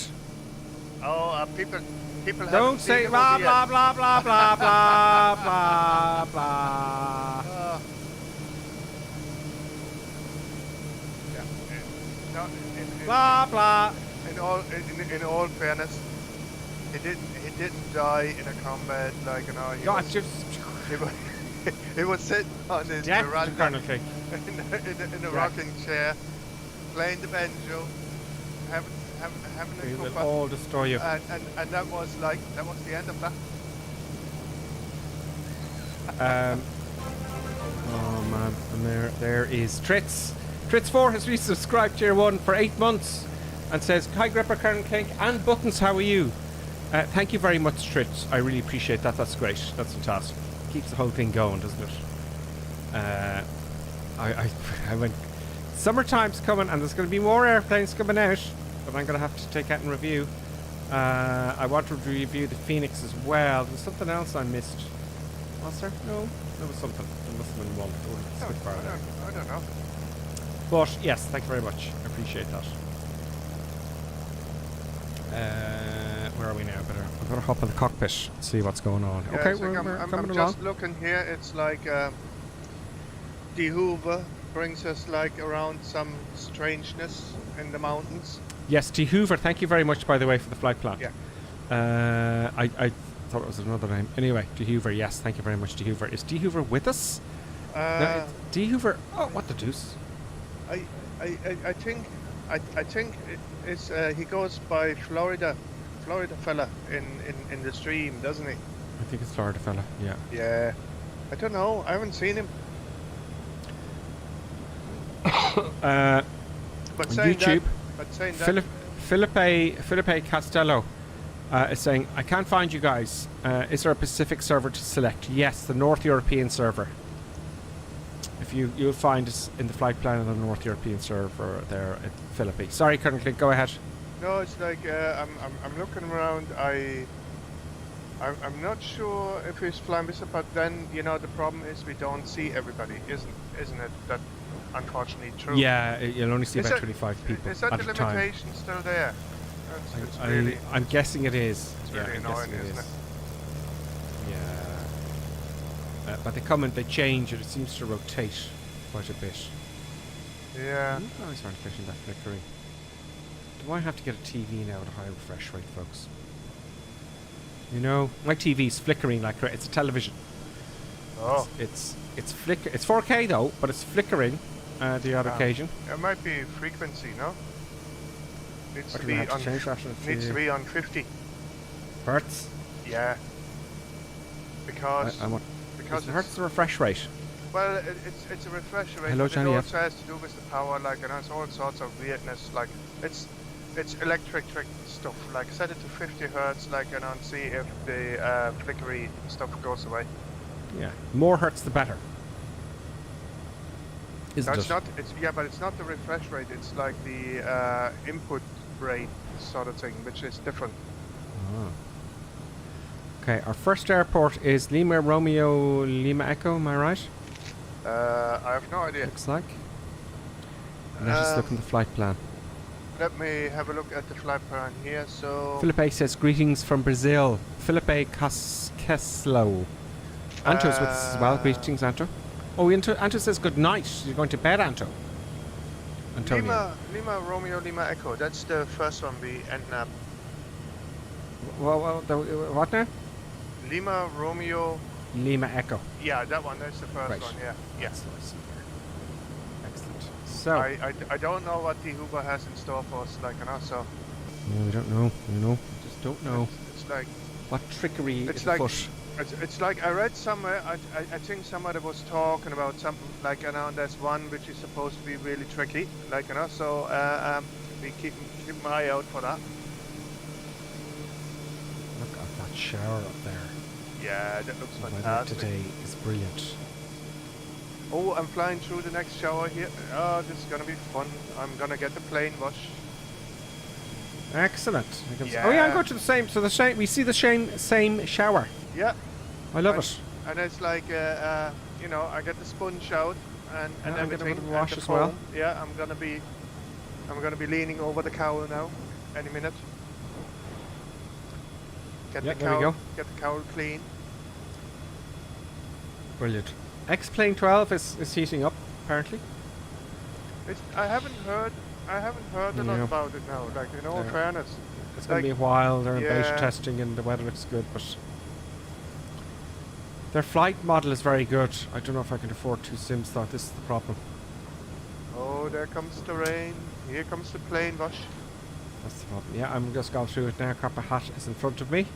Oh, people. Don't say blah blah blah blah blah blah blah blah. No, blah blah. In all fairness, he didn't die in a combat, like, you know. He was sitting on his veranda in a rocking chair, playing the banjo, having a We cuppa. will all destroy you. And that was the end of that. Oh man, and there is Tritz. Tritz4 has resubscribed tier 1 for 8 months and says, hi Gripper, Karen Klink and Buttons, how are you? Thank you very much, Tritz. I really appreciate that. That's great. That's fantastic. Keeps the whole thing going, doesn't it? I went, summertime's coming and there's going to be more airplanes coming out, but I'm going to have to take out and review. I want to review the Phoenix as well. There was something else I missed. Was there? No, there was something. There must have been one. I don't know. But yes, thank you very much. I appreciate that. Where are we now? I better hop in the cockpit and see what's going on. Yeah, okay, it's like we're I'm coming just along. looking here. It's like the Hoover brings us like around some strangeness in the mountains. Yes, T. Hoover. Thank you very much, by the way, for the flight plan. Yeah. I thought it was another name. Anyway, D. Hoover. Yes, thank you very much, D. Hoover. Is D. Hoover with us? No, D. Hoover. Oh, what the deuce? I think it's he goes by Florida fella in the stream, doesn't he? I think it's Florida fella. Yeah. Yeah. I don't know. I haven't seen him. On YouTube, Felipe Castello is saying, I can't find you guys. Is there a Pacific server to select? Yes, the North European server. If you'll find us in the flight plan on the North European server there at Philippi. Sorry, currently, go ahead. No, it's like I'm looking around. I'm not sure if it's flying this, but then you know the problem is we don't see everybody, isn't it? That unfortunately true. Yeah, you'll only see about 25 people is that at the a time. limitation still there? I'm guessing it is. It's really annoying, isn't it? Yeah. But they come and they change it. It seems to rotate quite a bit. Yeah. I always find catching that flickering. Do I have to get a TV now at a high refresh rate, folks? You know, my TV's flickering like it's a television. Oh. It's flicker. It's 4K though, but it's flickering the odd occasion. It might be frequency, no? Needs What to do we be have to on. change that? Needs to be on 50. Hertz. Yeah. Because Is the hertz the refresh rate? well, it's a refresh rate. Hello, but Johnny it F. also has to do with the power, like, and it's all sorts of weirdness. Like, it's electric stuff. Like, set it to 50 hertz, like, and see if the flickery stuff goes away. Yeah. More hertz, the better. Isn't No, it's it? not. But it's not the refresh rate. It's like the input rate sort of thing, which is different. Oh. Okay, our first airport is Lima Romeo Lima Echo. Am I right? I have no idea. Looks like. Let us look in the flight plan. Let me have a look at the flight plan here. So Felipe says greetings from Brazil. Felipe Caslo. Anto's with us as well. Greetings, Anto. Oh, Anto says good night. You're going to bed, Anto. Antonio. Lima Romeo Lima Echo. That's the first one we end up. What now? Lima Romeo. Lima Echo. Yeah, that one. That's the first Right. one. Yeah. Yeah. Excellent. So. I don't know what the Uber has in store for us, like, so. No, we don't know. We just don't know. It's like what trickery it's is like afoot. it's like I read somewhere. I think somebody was talking about something like, there's one which is supposed to be really tricky, like, so we keep my eye out for that. Look at that shower up there. Yeah, that looks The weather fantastic. today is brilliant. Oh, I'm flying through the next shower here. Oh, this is gonna be fun. I'm gonna get the plane wash. Excellent. Yeah. Oh yeah, I'm going to the same. So we see the same shower. Yeah. I love it. And it's like, I get the sponge out and Yeah, I get a everything. bit of wash and the as well. foam. Yeah, I'm gonna be leaning over the cowl now, any minute. Get Yeah, the there we cowl. go. Get the cowl clean. Brilliant. X-Plane 12 is heating up, apparently. I haven't heard a lot Yeah. about it now. Like, in all fairness, It's going to be a while. They're in beta Yeah. testing and the weather looks good, but their flight model is very good. I don't know if I can afford 2 sims though. This is the problem. Oh, there comes the rain. Here comes the plane wash. That's the problem. Yeah, I'm just going through it now. Copper Hat is in front of me.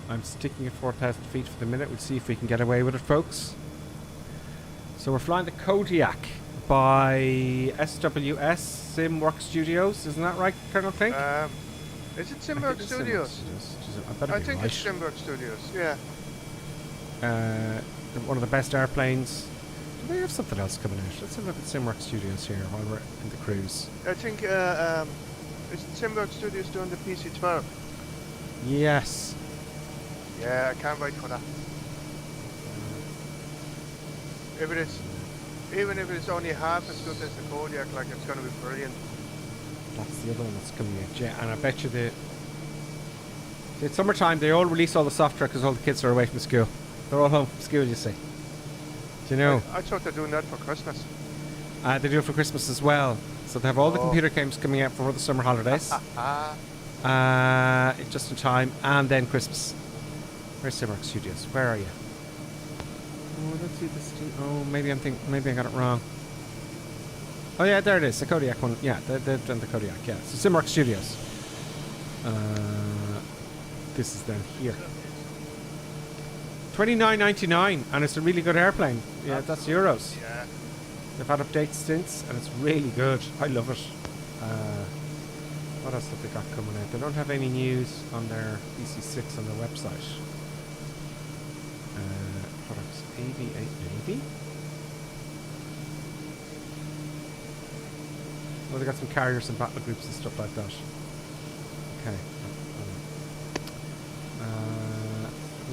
I'm sticking at 4,000 feet for the minute. We'll see if we can get away with it, folks. So we're flying the Kodiaq by SWS Simwork Studios. Isn't that right, Colonel Klink? Is it Simwork Studios? I think it's Simwork Studios. Yeah. One of the best airplanes. Do they have something else coming out? Let's have a look at Simwork Studios here while we're in the cruise. I think is Simwork Studios doing the PC-12? Yes. Yeah, I can't wait for that. Even if it's only half as good as the Kodiaq, like, it's going to be brilliant. That's the other one that's coming out, yeah. And I bet you it's summertime. They all release all the software because all the kids are away from school. They're all home from school, you see. Do you know? I thought they're doing that for Christmas. They do it for Christmas as well. So they have all the computer games coming out for the summer holidays. Just in time, and then Christmas. Where's Simwork Studios? Where are you? Oh, let's see this. Oh, maybe I got it wrong. Oh yeah, there it is. The Kodiaq one. Yeah, they've done the Kodiaq. Yeah, so Simwork Studios. This is down here. $29.99, and it's a really good airplane. Yeah, that's euros. Yeah. They've had updates since, and it's really good. I love it. What else have they got coming out? They don't have any news on their EC6 on their website. Products AV8 Navy. Oh, they got some carriers and battle groups and stuff like that. Okay.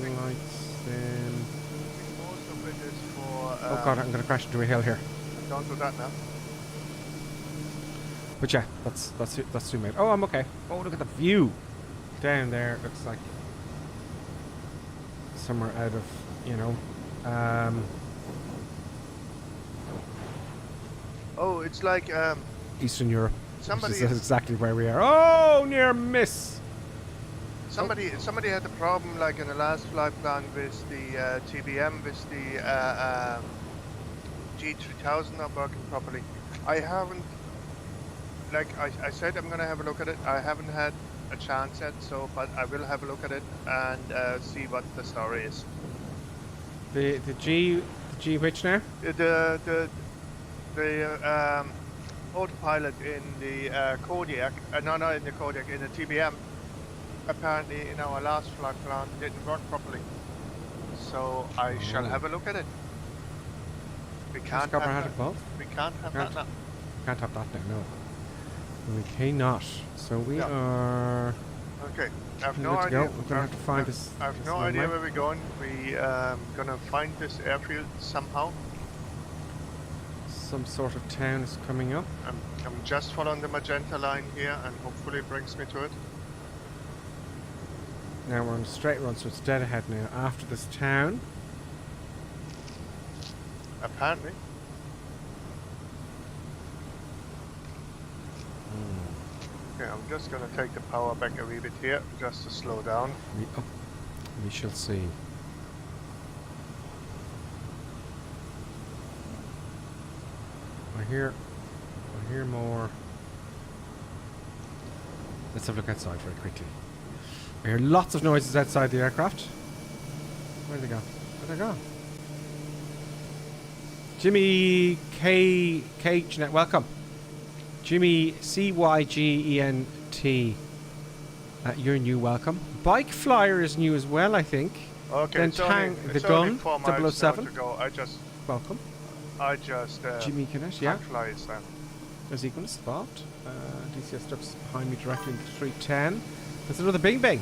Lights then. Most of it is for. Oh god, I'm going to crash into a hill here. Don't do that now. But yeah, that's zoom out. Oh, I'm okay. Oh, look at the view down there. It looks like somewhere out of, Oh, it's like Eastern Europe. somebody This is exactly where we are. Oh, near miss. Somebody had a problem like in the last flight plan with the TBM, with the G3000 not working properly. I haven't, like I said, I'm gonna have a look at it. I haven't had a chance yet, so but I will have a look at it and see what the story is. The G which now? The autopilot in the Kodiaq, no, not in the Kodiaq, in the TBM. Apparently in our last flight plan didn't work properly, so I shall have a look at it. We can't have that. We can't have that now. Can't have that now, no. We cannot. So we are... Okay, I have no idea. We're gonna have to find this. I have no idea where we're going. We gonna find this airfield somehow. Some sort of town is coming up. I'm just following the magenta line here, and hopefully it brings me to it. Now we're on a straight run, so it's dead ahead now. After this town. Apparently. Okay, I'm just gonna take the power back a wee bit here, just to slow down. We shall see. I hear more. Let's have a look outside very quickly. I hear lots of noises outside the aircraft. Where'd they go? Where'd they go? Jimmy Cage, welcome. Jimmy CYGENT. You're new, welcome. Bike Flyer is new as well, I think. Okay, then it's only, the gun 007. To go. Welcome. I just Jimmy Kinnett, yeah. Fly is there. There's Equal spot. DCS strips behind me directly into 310. There's another Bing Bang.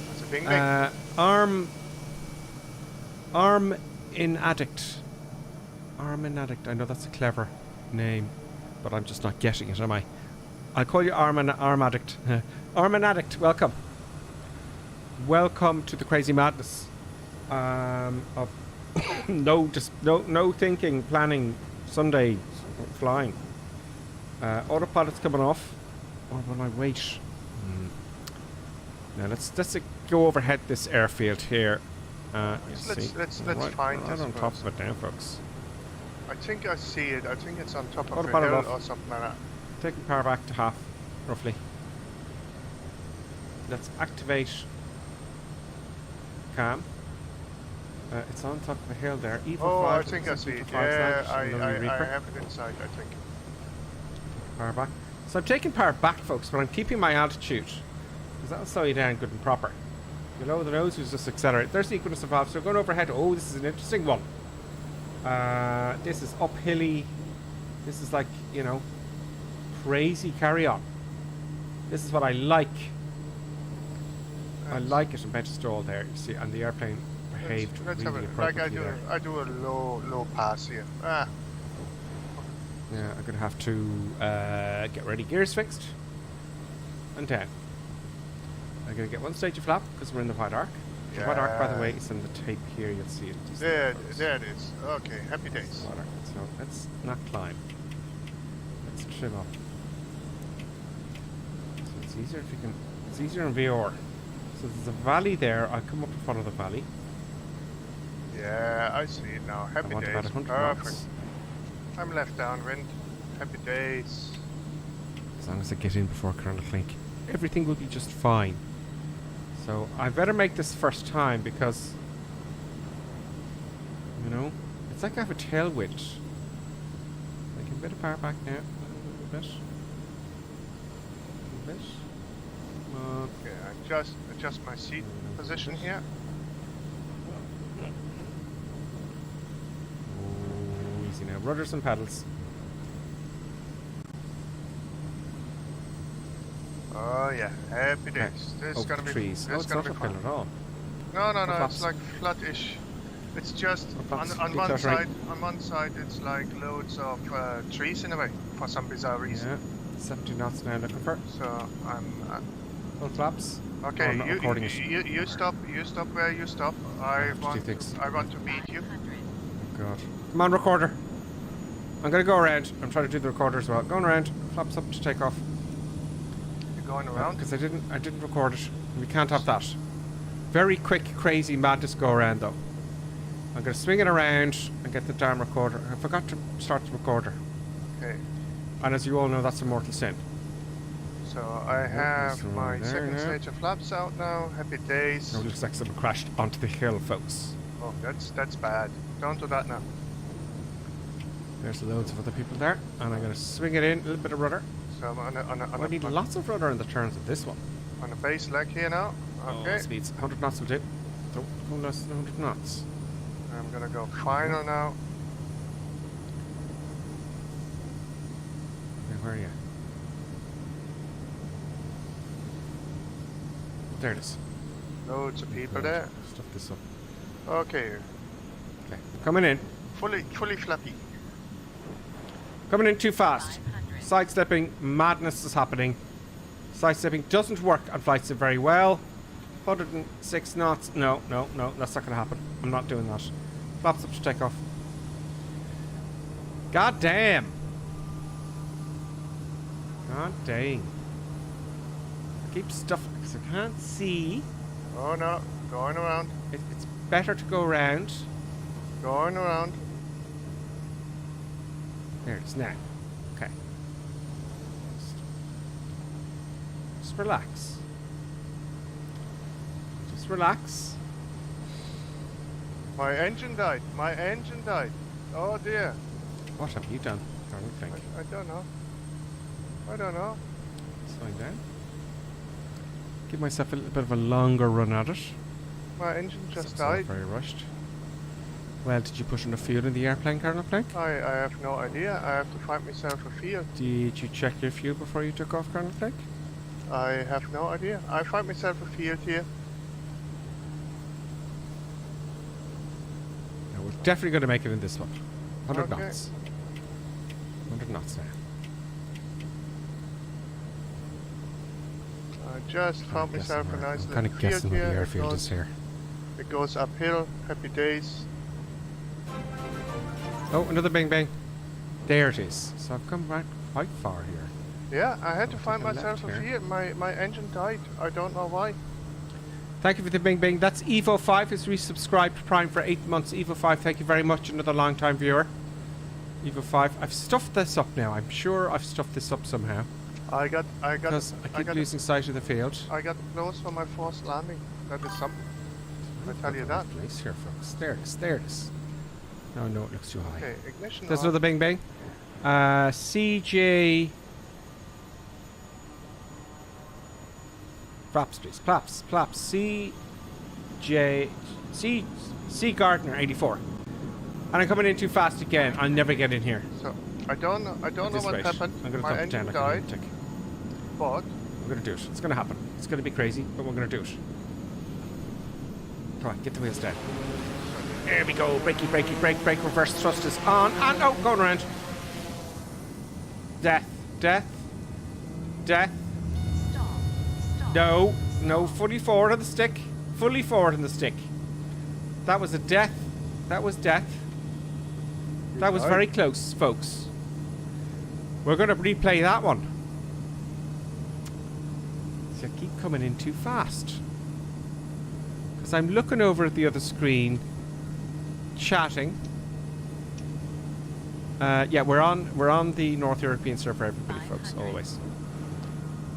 That's a Bing Bang. Arm in Addict. Arm in Addict. I know that's a clever name, but I'm just not getting it, am I? I'll call you Arm Addict. Arm and Addict, welcome. Welcome to the crazy madness of no thinking, planning, Sunday flying. Autopilot's coming off. Or will I wait? Now let's go overhead this airfield here. Let's find right on top of it now, folks. I think I see it. I think it's on top of Autopilot a hill off. or something like that. Taking power back to half, roughly. Let's activate cam. It's on top of a hill there. I think I see it. Yeah, I have it inside, I think. Power back. So I'm taking power back, folks, but I'm keeping my altitude, because that'll slow you down good and proper. You lower the nose, you just accelerate. There's the equinox valve, so we're going overhead. Oh, this is an interesting one. This is uphilly. This is like, crazy carry on. This is what I like. I like it. I'm about to stall there, you see, and the airplane behaved really appropriately. Like I do a low pass here. Yeah, I'm gonna have to get ready. Gears fixed and down. I'm gonna get one stage of flap because we're in the White Arc. The White Arc, by the way, is in the tape here. You'll see it. There it is. Okay, happy days. So let's not climb. Let's trim up. So it's easier if you can. It's easier in VR. So there's a valley there. I'll come up in front of the valley. Yeah, I see it now. Happy days. About 100 Perfect. knots. I'm left downwind. Happy days. As long as I get in before Colonel Clink, everything will be just fine. So I better make this first time because, it's like I have a tailwind. I can bit of power back now. A little bit. Okay, I adjust my seat position here. Oh, easy now. Rudders and paddles. Oh yeah, happy days. This is gonna be trees. This is gonna be fun. At all. No, it's like flat-ish. It's just on one side. On one side, it's like loads of trees in a way for some bizarre reason. Yeah, 70 knots now looking for. So I'm. Full flaps. Okay, you stop. You stop where you stop. I want to beat you. Oh God! Come on, recorder. I'm going to go around. I'm trying to do the recorder as well. Going around. Flaps up to take off. You're going around? Because I didn't record it. We can't have that. Very quick, crazy madness go around though. I'm going to swing it around and get the damn recorder. I forgot to start the recorder. Okay. And as you all know, that's a mortal sin. So I have my second now. stage of flaps out now. Happy days. No, it looks like someone crashed onto the hill, folks. Oh, that's bad. Don't do that now. There's loads of other people there, and I'm going to swing it in, a little bit of rudder. So I'm I need lots of rudder in the turns of this one. On a base leg here now. Okay. Oh, speeds 100 knots will do. Don't go less than 100 knots. I'm gonna go final now. Where are you? There it is. Loads of people there. Stuff this up. Okay. Okay, coming in. Fully flappy. Coming in too fast. Sidestepping, madness is happening. Sidestepping doesn't work on flight sim very well. 106 knots. No, that's not going to happen. I'm not doing that. Flaps up to take off. God damn. God dang. I keep stuff because I can't see. Oh no, going around. It's better to go around. Going around. There it is now. Okay. Just relax. Just relax. My engine died. Oh dear. What have you done? I don't know. Slowing down. Give myself a little bit of a longer run at it. My engine just It's died. Very rushed. Well, did you push enough fuel in the airplane, Colonel Plank? I have no idea. I have to find myself a field. Did you check your fuel before you took off, Colonel Plank? I have no idea. I find myself a field here. No, we're definitely going to make it in this one. 100 Okay. knots. 100 knots now. I just found myself a nice I'm kind little of field guessing where the here. airfield is here. It goes uphill. Happy days. Oh, another bang bang. There it is. So I've come back quite far here. Yeah, I had to I'll find take a myself a left here. field. My engine died. I don't know why. Thank you for the bing bing. That's Evo5 who's resubscribed to Prime for 8 months. Evo5, thank you very much. Another long time viewer. Evo5. I've stuffed this up now. I'm sure I've stuffed this up somehow. Because I keep losing sight of the field. I got close for my forced landing. That is something. I tell you that. Place here, folks. There it is. There it is. No, it looks too high. Okay, ignition There's on. another bing bang. CJ. Flaps, please. Flaps. CJ. C Gardner 84. And I'm coming in too fast again. I'll never get in here. So I don't know what happened. I'm going to My dump it engine down like died. a lunatic. But We're going to do it. It's going to happen. It's going to be crazy, but we're going to do it. Come on, get the wheels down. There we go. Brakey, brakey, brake, brake. Reverse thrust is on. And oh, going around. Death. Death. Death. No. No. Fully forward on the stick. Fully forward on the stick. That was a death. That was death. That was very close, folks. We're going to replay that one. See, I keep coming in too fast. Because I'm looking over at the other screen, chatting. Yeah, we're on the North European server, everybody, folks, always.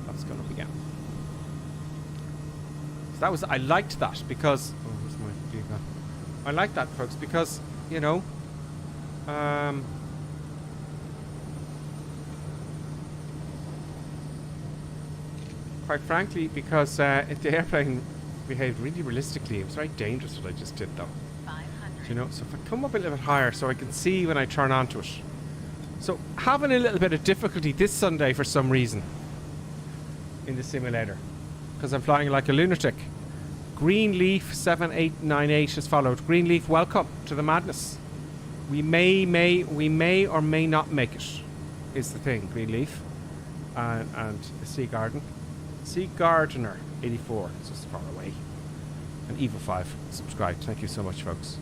That's going up again. So that was, I liked that because, oh, where's my vehicle? I like that, folks, because, you know, quite frankly, because if the airplane behaved really realistically, it was very dangerous what I just did, though. You know, so if I come up a little bit higher so I can see when I turn onto it. So having a little bit of difficulty this Sunday for some reason in the simulator, because I'm flying like a lunatic. Greenleaf 7898 has followed. Greenleaf, welcome to the madness. We may or may not make it, is the thing. Greenleaf and the Sea Garden. Sea Gardener 84, it's just far away. And Evo 5 subscribed. Thank you so much, folks.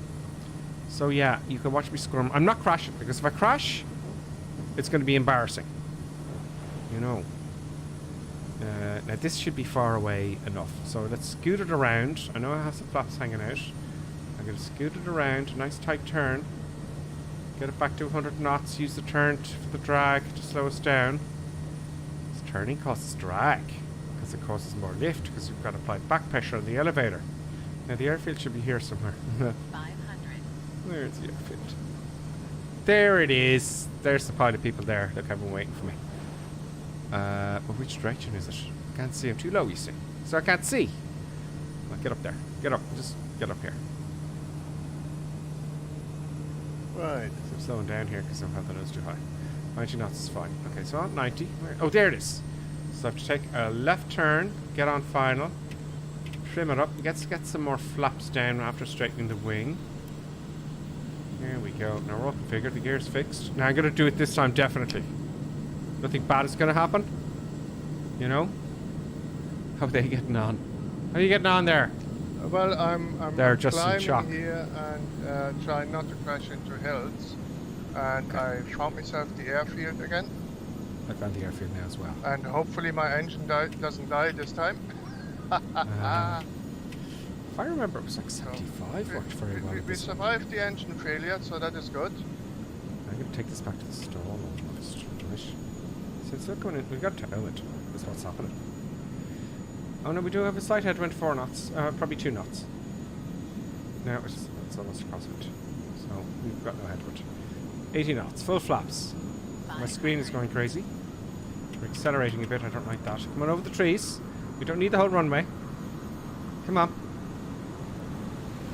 So yeah, you can watch me squirm. I'm not crashing, because if I crash, it's going to be embarrassing. You know. Now this should be far away enough. So let's scoot it around. I know I have some flaps hanging out. I'm going to scoot it around. A nice tight turn. Get it back to 100 knots. Use the turn for the drag to slow us down. This turning causes drag because it causes more lift because you've got to apply back pressure on the elevator. Now the airfield should be here somewhere. 500. Where's the airfield? There it is. There's the pile of people there. Look, I've been waiting for me. But which direction is it? Can't see. I'm too low, you see. So I can't see. Well, get up there. Get up. Just get up here. Right. So I'm slowing down here because I've had the nose too high. 90 knots is fine. Okay, so on 90. Oh, there it is. So I have to take a left turn, get on final, trim it up, get some more flaps down after straightening the wing. There we go. Now we're all configured. The gear's fixed. Now I'm going to do it this time, definitely. Nothing bad is going to happen. You know? How are they getting on? How are you getting on there? Well, I'm They're just in shock. climbing here and trying not to crash into hills. And I found myself the airfield again. I found the airfield now as well. And hopefully my engine doesn't die this time. If I remember, it was like 75. Worked very well. We survived the engine failure, so that is good. I'm going to take this back to the stall almost. Right. Since we're going in, we've got to owe it. That's what's happening. Oh no, we do have a slight headwind, 4 knots. Probably 2 knots. No, it's almost across it. So we've got no headwind. 80 knots, full flaps. My screen is going crazy. We're accelerating a bit, I don't like that. Come on over the trees. We don't need the whole runway. Come on.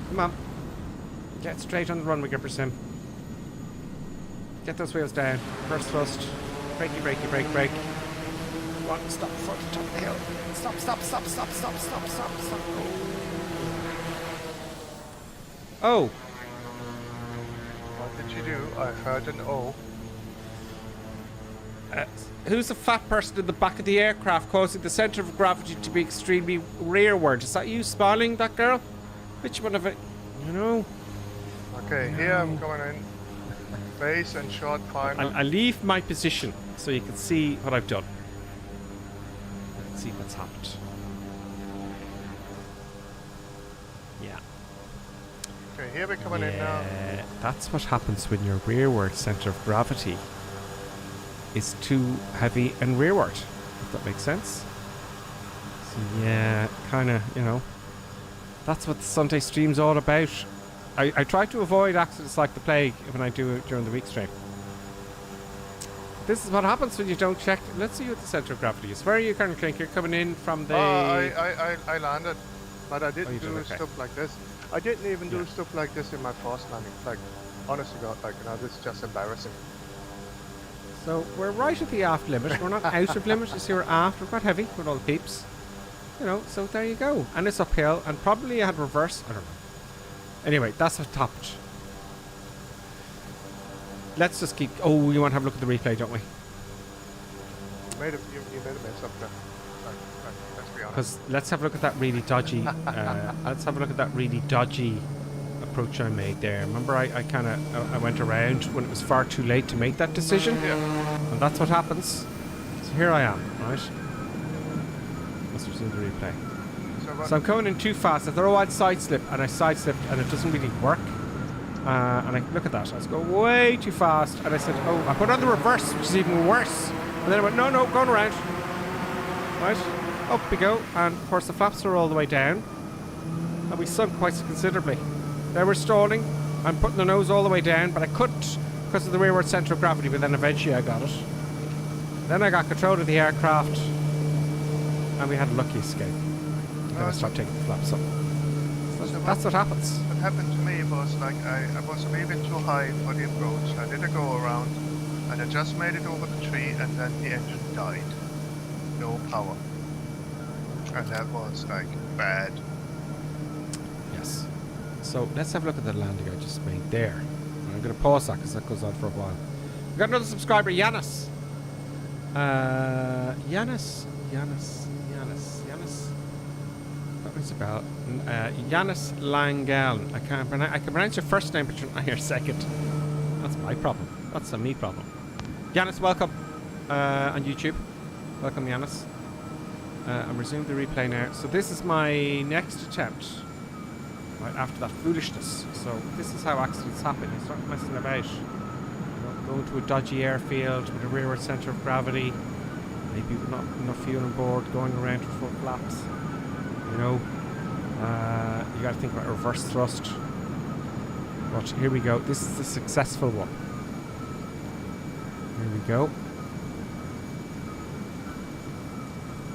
Come on. Get straight on the runway, Gipper Sim. Get those wheels down. First thrust. Brakey, brakey, brake, brake. One, stop before the top of the hill. Stop, stop, stop, stop, stop, stop, stop, stop. Oh. What did you do? I heard an O. Who's the fat person in the back of the aircraft causing the centre of gravity to be extremely rearward? Is that you smiling, that girl? Which one of it? You know? Okay, here I'm going in. Base and short final. I'll leave my position so you can see what I've done. Let's see what's happened. Yeah. Okay, here we're coming in now. That's what happens when your rearward centre of gravity is too heavy and rearward, if that makes sense. So yeah, kind of, you know, that's what the Sunday stream's all about. I try to avoid accidents like the plague when I do it during the week stream. This is what happens when you don't check. Let's see what the centre of gravity is. Where are you, Colonel Clink? You're coming in from the... I landed, but I didn't do okay. stuff like this. I didn't even do stuff like this in my first landing. Like, honestly, God, like, you know, this is just embarrassing. So we're right at the aft limit. We're not out of limit. You see, we're aft. We're quite heavy with all the peeps. You know, so there you go. And it's uphill, and probably I had reverse. I don't know. Anyway, that's what topped. Let's just keep... Oh, you want to have a look at the replay, don't we? You made a mess up there. Let's be honest. Because let's have a look at that really dodgy... let's have a look at that really dodgy approach I made there. Remember, I kind of... I went around when it was far too late to make that decision? Yeah. And that's what happens. So here I am, right? Must have seen the replay. So I'm coming in too fast. I throw out side slip, and I side slipped, and it doesn't really work. And I look at that. I was going way too fast, and I said, "Oh!" I put on the reverse, which is even worse. And then I went, "No, no, going around." Right, up we go, and of course the flaps are all the way down, and we sunk quite considerably. There we're stalling. I'm putting the nose all the way down, but I couldn't because of the rearward centre of gravity. But then eventually I got it. Then I got control of the aircraft, and we had a lucky escape. Then I stopped taking the flaps up. So that's what happens. What happened to me was like I was a little bit too high for the approach. I did a go around, and I just made it over the tree, and then the engine died. No power. And that was like bad. Yes. So let's have a look at the landing I just made there. And I'm going to pause that because that goes on for a while. We've got another subscriber, Yanis. Yanis. That rings a bell. Yanis Langel. I can pronounce your first name, but you're not your second. That's my problem. That's a me problem. Yanis, welcome on YouTube. Welcome, Yanis. I'm resuming the replay now. So this is my next attempt, right after that foolishness. So this is how accidents happen. You start messing about. Going to a dodgy airfield with a rearward centre of gravity, maybe with not enough fuel on board, going around with full flaps. You know, you got to think about reverse thrust. But here we go. This is the successful one. Here we go.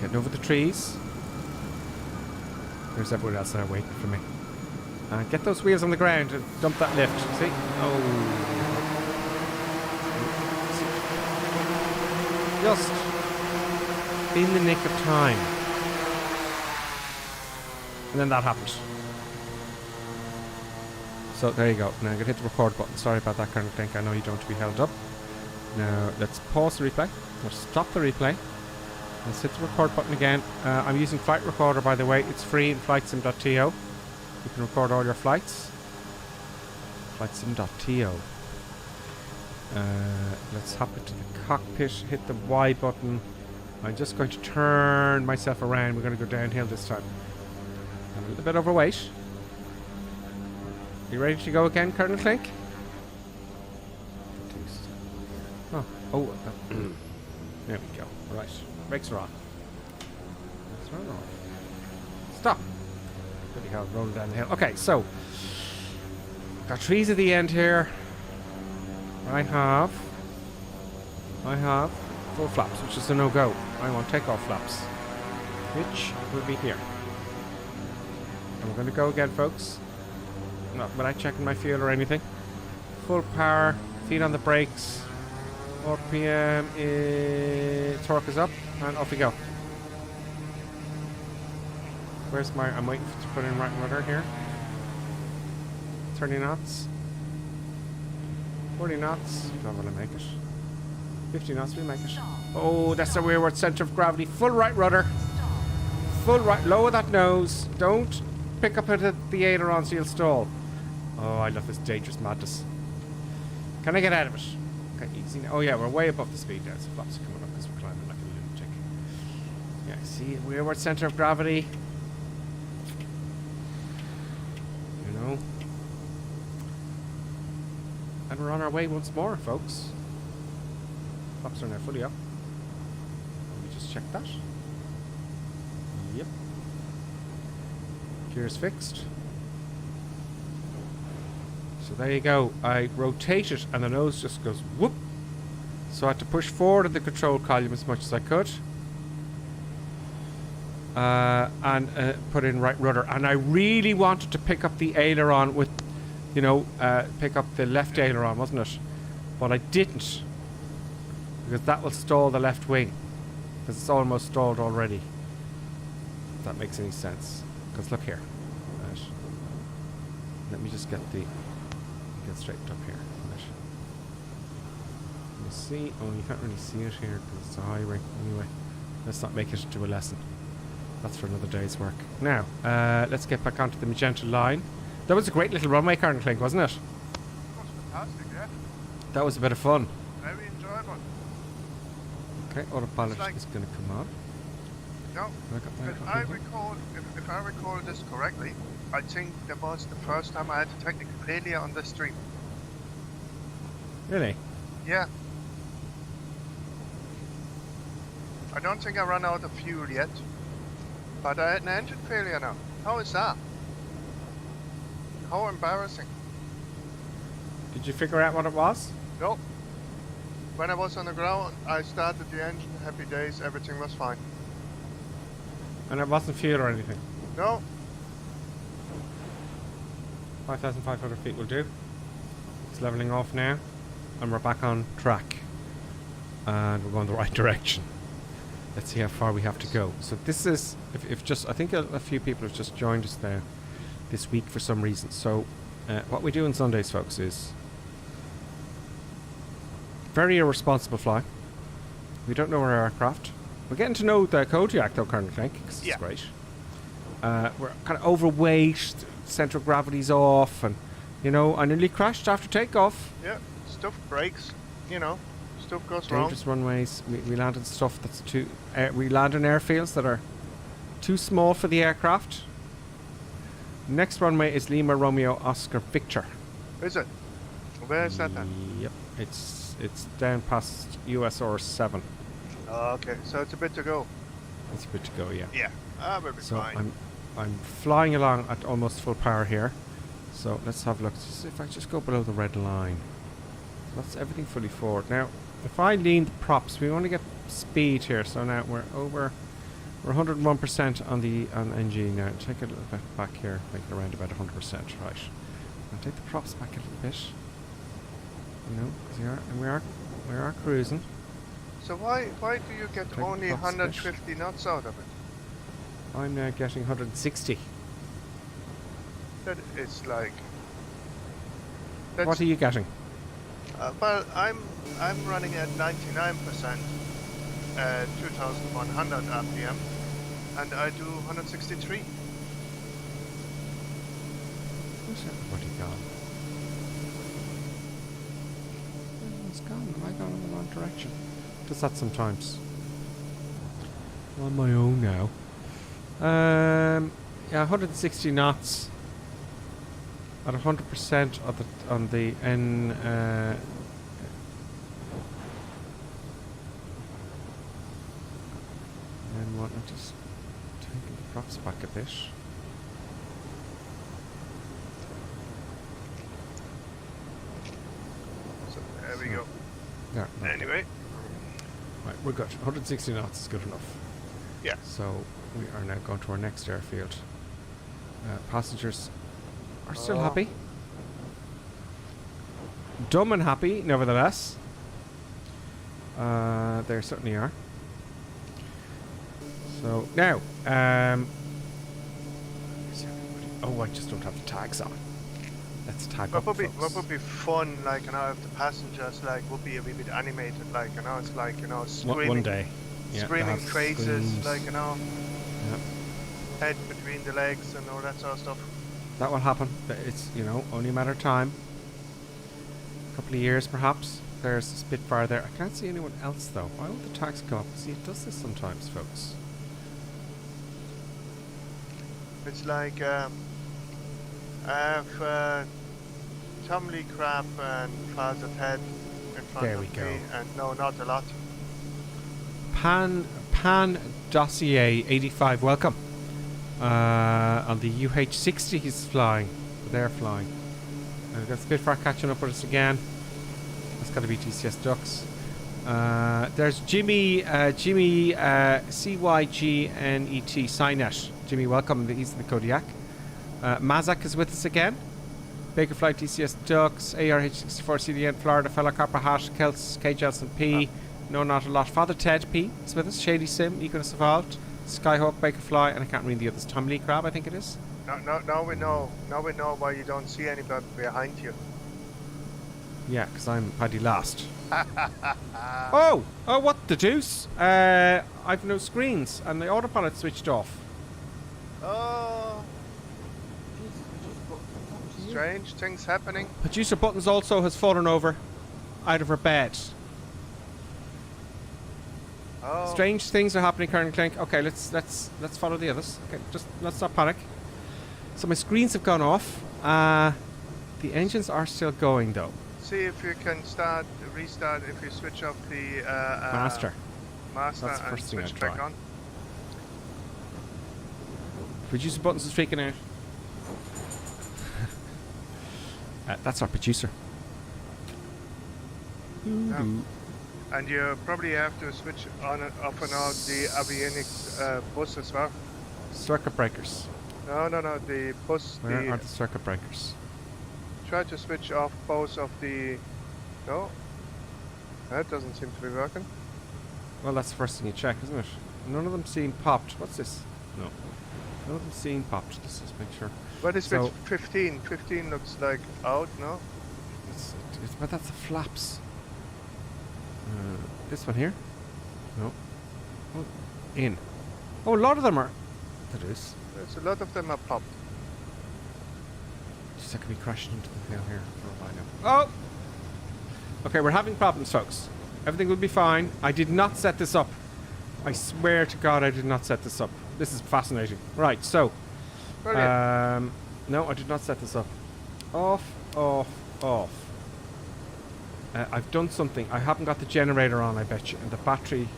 Getting over the trees. There's everyone else there waiting for me. Get those wheels on the ground and dump that lift. See? Oh. Just in the nick of time. And then that happened. So there you go. Now I'm going to hit the record button. Sorry about that, Colonel Klink. I know you don't want to be held up. Now let's pause the replay. Or stop the replay. Let's hit the record button again. I'm using Flight Recorder, by the way. It's free in flightsim.to. You can record all your flights. Flightsim.to. Let's hop into the cockpit, hit the Y button. I'm just going to turn myself around. We're going to go downhill this time. I'm a little bit overweight. You ready to go again, Colonel Klink? Oh, there we go. Right, brakes are on. Brakes are on. Stop. Bloody hell, rolling down the hill. Okay, so got trees at the end here. I have full flaps, which is a no-go. I want takeoff flaps, which will be here. And we're going to go again, folks. Not without checking my fuel or anything. Full power, feet on the brakes. RPM torque is up, and off we go. Where's my? I'm waiting to put in right rudder here. 30 knots. 40 knots. Don't want to make it. 50 knots. We make it. Oh, that's the rearward centre of gravity. Full right rudder. Full right. Lower that nose. Don't pick up at the aileron so you'll stall. Oh, I love this dangerous madness. Can I get out of it? Okay, easy. Oh yeah, we're way above the speed now. So flaps are coming up because we're climbing like a lunatic. Yeah, see, rearward centre of gravity. You know. And we're on our way once more, folks. Flaps are now fully up. Let me just check that. Yep. Gears fixed. So there you go. I rotate it and the nose just goes whoop. So I had to push forward at the control column as much as I could. And put in right rudder. And I really wanted to pick up the aileron with, you know, pick up the left aileron, wasn't it? But I didn't. Because that will stall the left wing. Because it's almost stalled already. If that makes any sense. Because look here. Right. Let me just get straightened up here. Right. You see? Oh, you can't really see it here because it's a highway. Anyway, let's not make it into a lesson. That's for another day's work. Now, let's get back onto the magenta line. That was a great little runway, Colonel Klink, wasn't it? That was fantastic, yeah. That was a bit of fun. Very enjoyable. Okay, autopilot is going to come on. No, if I recall this correctly, I think that was the first time I had a technical failure on this stream. Really? Yeah. I don't think I ran out of fuel yet, but I had an engine failure now. How is that? How embarrassing. Did you figure out what it was? Nope. When I was on the ground, I started the engine, happy days, everything was fine. And it wasn't fuel or anything? No. 5,500 feet will do. It's leveling off now. And we're back on track. And we're going the right direction. Let's see how far we have to go. So this is, if just, I think a few people have just joined us there this week for some reason. So what we do on Sundays, folks, is very irresponsible fly. We don't know our aircraft. We're getting to know the Kodiaq though, Colonel Klink, because it's great. We're kind of overweight, central gravity's off, and you know, I nearly crashed after takeoff. Yeah, stuff breaks, you know, Stuff goes wrong. Dangerous runways. We land on stuff that's too... we land on airfields that are too small for the aircraft. Next runway is Lima Romeo Oscar Victor. Is it? Where is that then? Yep. It's down past USR 7. Oh, okay. So it's a bit to go. It's a bit to go, yeah. Yeah. We'll be So fine. I'm flying along at almost full power here. So let's have a look. See if I just go below the red line. That's everything fully forward. Now, if I lean the props, we want to get speed here. So now we're 101% on the NG now. Take it a little bit back here, make it around about 100%, right? I'll take the props back a little bit. You know, because we are cruising. So why do you get Take the only props a bit. 150 knots out of it? I'm now getting 160. That is like. What are you getting? Well, I'm running at 99%, 2,100 RPM, and I do 163. Where's everybody gone? Everyone's gone. Am I going in the wrong direction? Does that sometimes? I'm on my own now. Yeah, 160 knots at 100% on the N. And what? I'm just taking the props back a bit. So there we go. Yeah. Anyway. Right, we're good. 160 knots is good enough. Yeah. So we are now going to our next airfield. Passengers are still happy. Dumb and happy, nevertheless. They certainly are. So now, oh, I just don't have the tags on. Let's tag up, What folks. would be fun, like, you know, if the passengers, like, would be a wee bit animated, like, you know, it's like, you know, screaming. One day. Yeah, screaming have phrases, screams. like, you know, Yep. head between the legs and all that sort of stuff. That will happen. But it's, you know, only a matter of time. A couple of years, perhaps. There's a Spitfire there. I can't see anyone else, though. Why won't the tags come up? See, it does this sometimes, folks. It's like, I have Tom Lee Crab and Father Ted in front There of we me, go. and no, not a lot. Pan Dossier 85, welcome. On the UH-60 he's flying. They're flying. We've got Spitfire catching up with us again. That's got to be TCS Ducks. There's Jimmy CYGNET Cynet. Jimmy, welcome. He's in the Kodiaq. Mazak is with us again. Bakerfly TCS Ducks, ARH64 CDN, Florida Fella, Copper Hash, Kelts, K. Jelson P. No, not a lot. Father Ted P is with us. Shady Sim, Eagerness Evolved, Skyhawk, Bakerfly, and I can't read the others. Tom Lee Crab, I think it is. Now we know. Now we know why you don't see anybody behind you. Yeah, because I'm Paddy last. Oh, what the deuce? I've no screens, and the autopilot switched off. Oh. Strange things happening. Producer Buttons also has fallen over out of her bed. Oh. Strange things are happening, Colonel Clink. Okay, let's follow the others. Okay, just let's not panic. So my screens have gone off. The engines are still going though. See if you can restart if you switch off the Master. That's the first and thing switch I'd back try. on. Producer Buttons is freaking out. That's our producer. And you probably have to switch on and off and on the avionics bus as well. Circuit breakers. No, the bus. Where are the circuit breakers? Try to switch off both of the. No, that doesn't seem to be working. Well, that's the first thing you check, isn't it? None of them seem popped. What's this? No. None of them seem popped. Let's just make sure. What is with 15? 15 looks like out, no? But that's the flaps. This one here? No. Oh, in. Oh, a lot of them are. That is. There's a lot of them are popped. Just second, be crashing into the hill here for a while now. Oh! Okay, we're having problems, folks. Everything will be fine. I did not set this up. I swear to God I did not set this up. This is fascinating. Right, so. Brilliant. No, I did not set this up. Off, off, off. I've done something. I haven't got the generator on, I bet you. And the battery...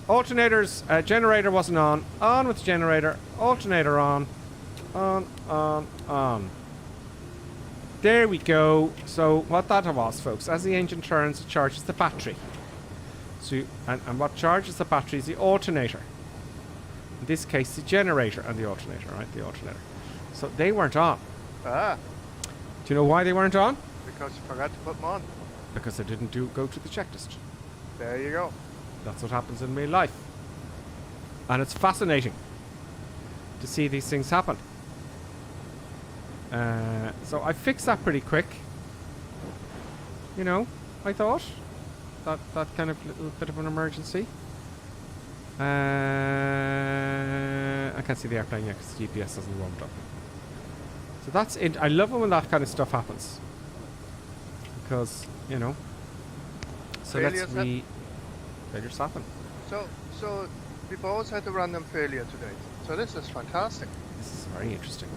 Alternators. Generator wasn't on. On with the generator. Alternator on. On. There we go. So what that was, folks, as the engine turns, it charges the battery. So and what charges the battery is the alternator. In this case, the generator and the alternator, right? The alternator. So they weren't on. Ah. Do you know why they weren't on? Because you forgot to put them on. Because I didn't go to the checklist. There you go. That's what happens in real life. And it's fascinating to see these things happen. So I fixed that pretty quick. You know, I thought. That kind of little bit of an emergency. I can't see the airplane yet because the GPS hasn't warmed up. So that's it. I love it when that kind of stuff happens. Because, you know. So failures happen. So we both had a random failure today. So this is fantastic. This is very interesting.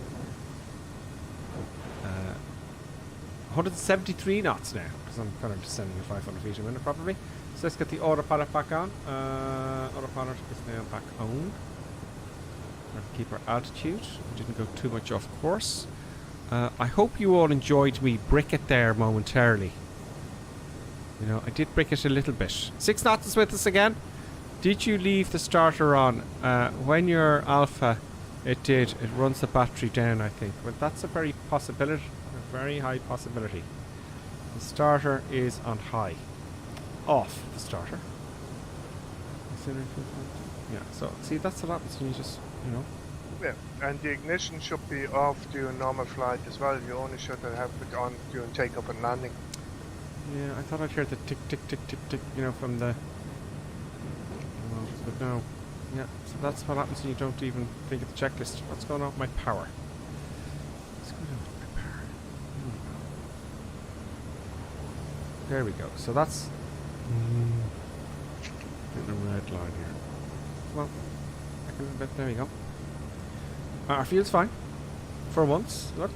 173 knots now, because I'm kind of descending at 500 feet a minute probably. So let's get the autopilot back on. Autopilot is now back on. Keep our altitude. We didn't go too much off course. I hope you all enjoyed me brick it there momentarily. You know, I did brick it a little bit. 6 knots is with us again. Did you leave the starter on? When you're alpha, it did. It runs the battery down, I think. But that's a very possibility. A very high possibility. The starter is on high. Off the starter. Yeah, so see, that's what happens when you just, you know. Yeah, and the ignition should be off during normal flight as well. You only should have it on during takeoff and landing. Yeah, I thought I'd hear the tick, tick, tick, tick, tick, you know, from the... But no. Yeah, so that's what happens when you don't even think of the checklist. What's going on with my power? What's going on with my power? There we go. So that's... Getting a red line here. Well, back a little bit. There we go. Our field's fine. For once. Look.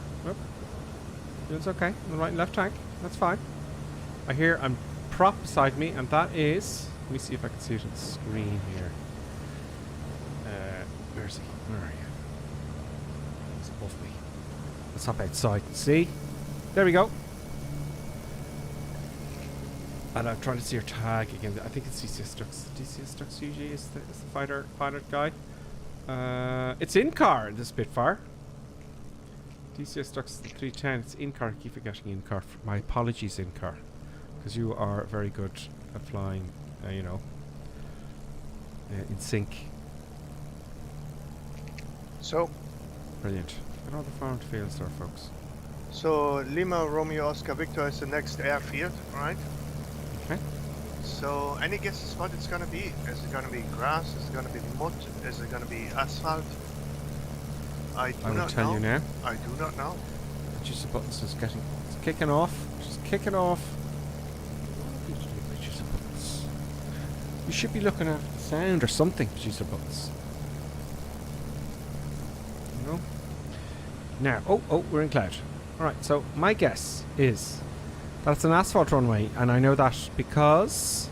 Field's okay. On the right and left tank. That's fine. I hear I'm propped beside me, and that is... Let me see if I can see it on the screen here. Where's he? Where are you? He's above me. Let's hop outside and see. There we go. And I'm trying to see your tag again. I think it's DCS Ducks. DCS Ducks usually is the fighter pilot guy. It's in-car, the Spitfire. DCS Ducks 310. It's in-car. I keep forgetting in-car. My apologies, in-car. Because you are very good at flying, you know, in sync. So, brilliant. Look at all the farmed fields there, folks. So, Lima Romeo Oscar Victor is the next airfield, right? Okay. So, any guesses what it's gonna be? Is it gonna be grass? Is it gonna be mud? Is it gonna be asphalt? I will tell you now. I do not know. Just the buttons is getting... It's kicking off. Just kicking off. You should be looking at the sound or something, producer buttons. You know? Now, oh, we're in cloud. Alright, so my guess is that it's an asphalt runway, and I know that because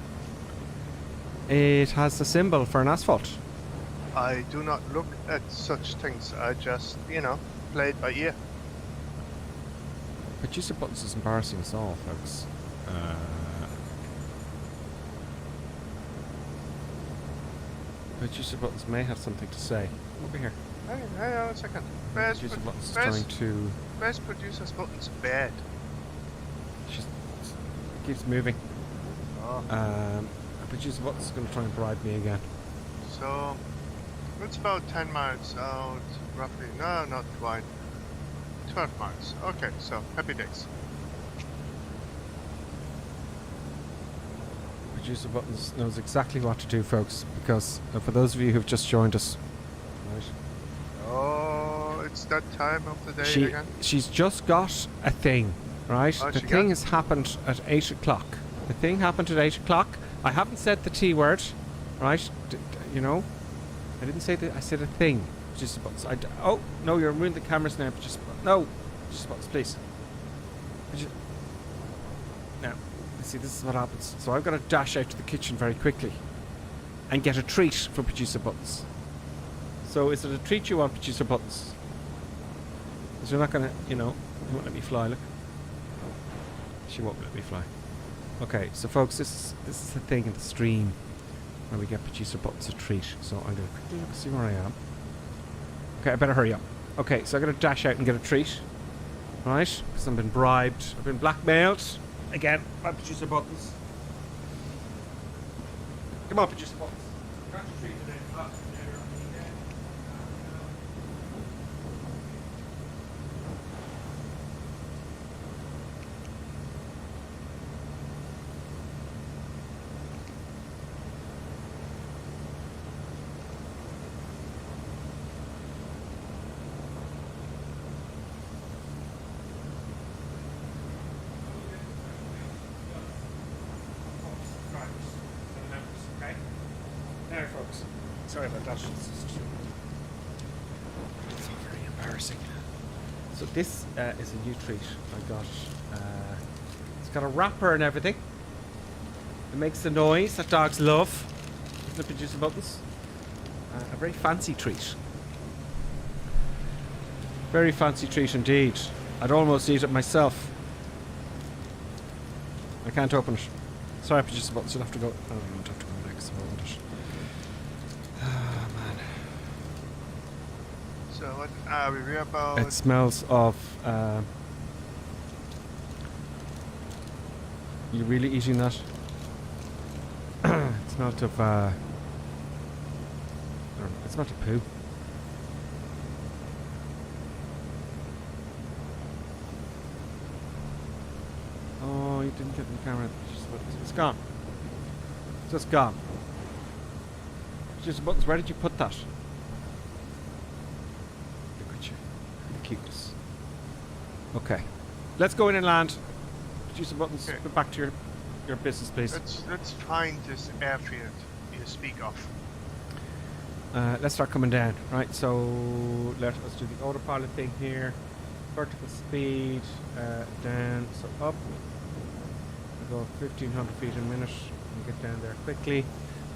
it has the symbol for an asphalt. I do not look at such things. I just, you know, play it by ear. Producer buttons is embarrassing us all, folks. Producer buttons may have something to say. Over here. Hang on a second. Producer buttons is trying to... Where's producer's buttons bed? She keeps moving. Oh. Producer buttons is going to try and bribe me again. So, it's about 10 miles out, roughly. No, not quite. 12 miles. Okay, so happy days. Producer buttons knows exactly what to do, folks, because for those of you who've just joined us, right? Oh, it's that time of the day again. She's just got a thing, right? Oh, the thing has happened at 8 o'clock. The thing happened at 8 o'clock. I haven't said the T word, right? You know, I didn't say that. I said a thing. Just oh no, you're ruining the cameras now. Just no, just please. Now, see, this is what happens. So I've got to dash out to the kitchen very quickly and get a treat for producer Buttons. So is it a treat you want, producer Buttons? Because you're not gonna, you know, you won't let me fly. Look, she won't let me fly. Okay, so folks, this is the thing in the stream where we get producer Buttons a treat. So I'm gonna quickly look and see where I am. Okay, I better hurry up. Okay, so I'm gonna dash out and get a treat, right? Because I've been bribed, I've been blackmailed again by producer Buttons. Come on, producer Buttons. Got your treat today. Sorry about that. It's all very embarrassing. So this is a new treat I got. It's got a wrapper and everything. It makes the noise that dogs love. The producer Buttons. A very fancy treat. Very fancy treat indeed. I'd almost eat it myself. I can't open it. Sorry, producer Buttons. You'll have to go. Oh, you won't have to go next. I won't it. So what are we about? It smells of. You really eating that? It smelled of. It smelled of poo. Oh, you didn't get the camera. It's gone. It's just gone. Just Buttons. Where did you put that? Cuteness. Okay, let's go in and land. Producer Buttons, okay. Go back to your business, please. Let's find this airfield you speak of. Let's start coming down. Right, so let us do the autopilot thing here. Vertical speed down, so up. We'll go 1,500 feet a minute and get down there quickly.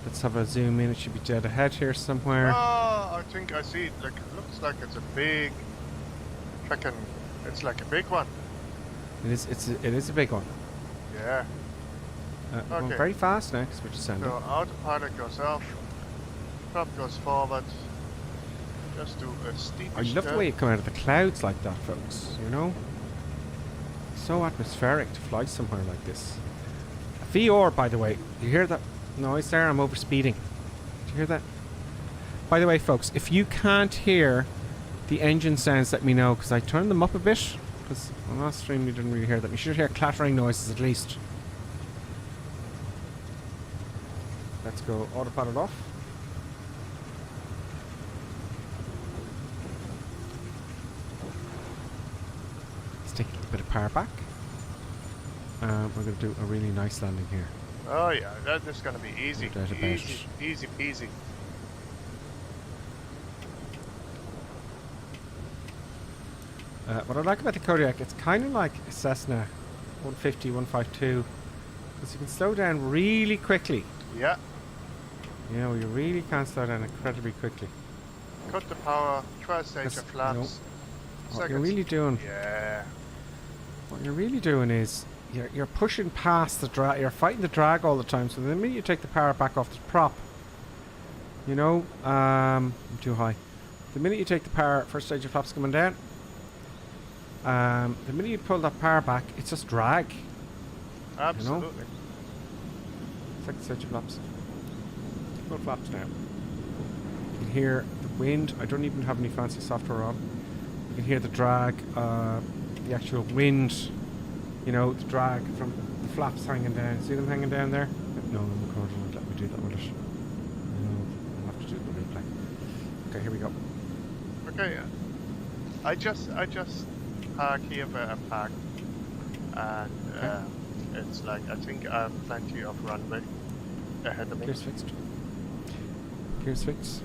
Let's have a zoom in. It should be dead ahead here somewhere. Oh, I think I see it. Like, it looks like it's a big. It's like a big one. It is a big one. Yeah. We're going very fast now because we're descending. So autopilot goes off, prop goes forward. Just do a steep. I love the way you come out of the clouds like that, folks. You know, so atmospheric to fly somewhere like this. A VR, by the way. You hear that noise there? I'm over speeding. Do you hear that? By the way, folks, if you can't hear the engine sounds, let me know, because I turned them up a bit, because on last stream you didn't really hear them. You should hear clattering noises at least. Let's go autopilot off. Let's take a little bit of power back. We're going to do a really nice landing here. Oh yeah, that is going to be easy. Easy peasy. What I like about the Kodiaq, it's kind of like a Cessna 150, 152, because you can slow down really quickly. Yeah. You know, you really can slow down incredibly quickly. Cut the power, try to stage your flaps. What you're really doing, what you're really doing is you're pushing past the drag. You're fighting the drag all the time. So the minute you take the power back off the prop, you know, I'm too high. The minute you take the power, first stage of flaps coming down. The minute you pull that power back, it's just drag. Absolutely. You know? It's like the stage of flaps. Full flaps now. You can hear the wind. I don't even have any fancy software on. You can hear the drag, the actual wind. You know, the drag from the flaps hanging down. See them hanging down there? No, the recorder won't let me do that, will it? No, I'll have to do the replay. Okay, here we go. Okay, I just park here where I park, and it's like, I think I have plenty of runway ahead of me. Gears fixed. Gears fixed.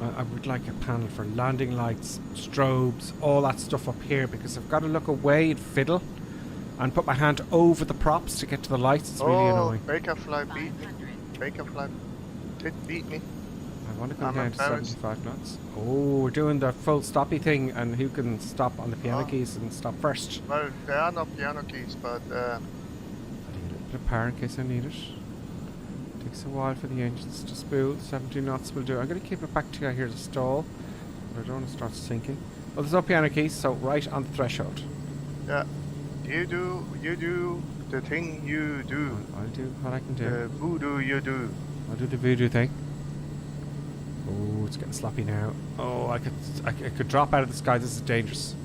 I would like a panel for landing lights, strobes, all that stuff up here, because I've got to look away and fiddle and put my hand over the props to get to the lights. It's really annoying. Baker fly beat me. Baker fly did beat me. I want to go down to 75 knots. Oh, we're doing the full stoppy thing, and who can stop on the piano keys and stop first? Well, there are no piano keys, but I need a little bit of power in case I need it. Takes a while for the engines to spool. 70 knots will do. I'm going to keep it back to here to stall, but I don't want to start sinking. Well, there's no piano keys, so right on the threshold. Yeah, you do the thing you do. I'll do what I can do. The voodoo you do. I'll do the voodoo thing. Oh, it's getting sloppy now. Oh, I could drop out of the sky. This is dangerous.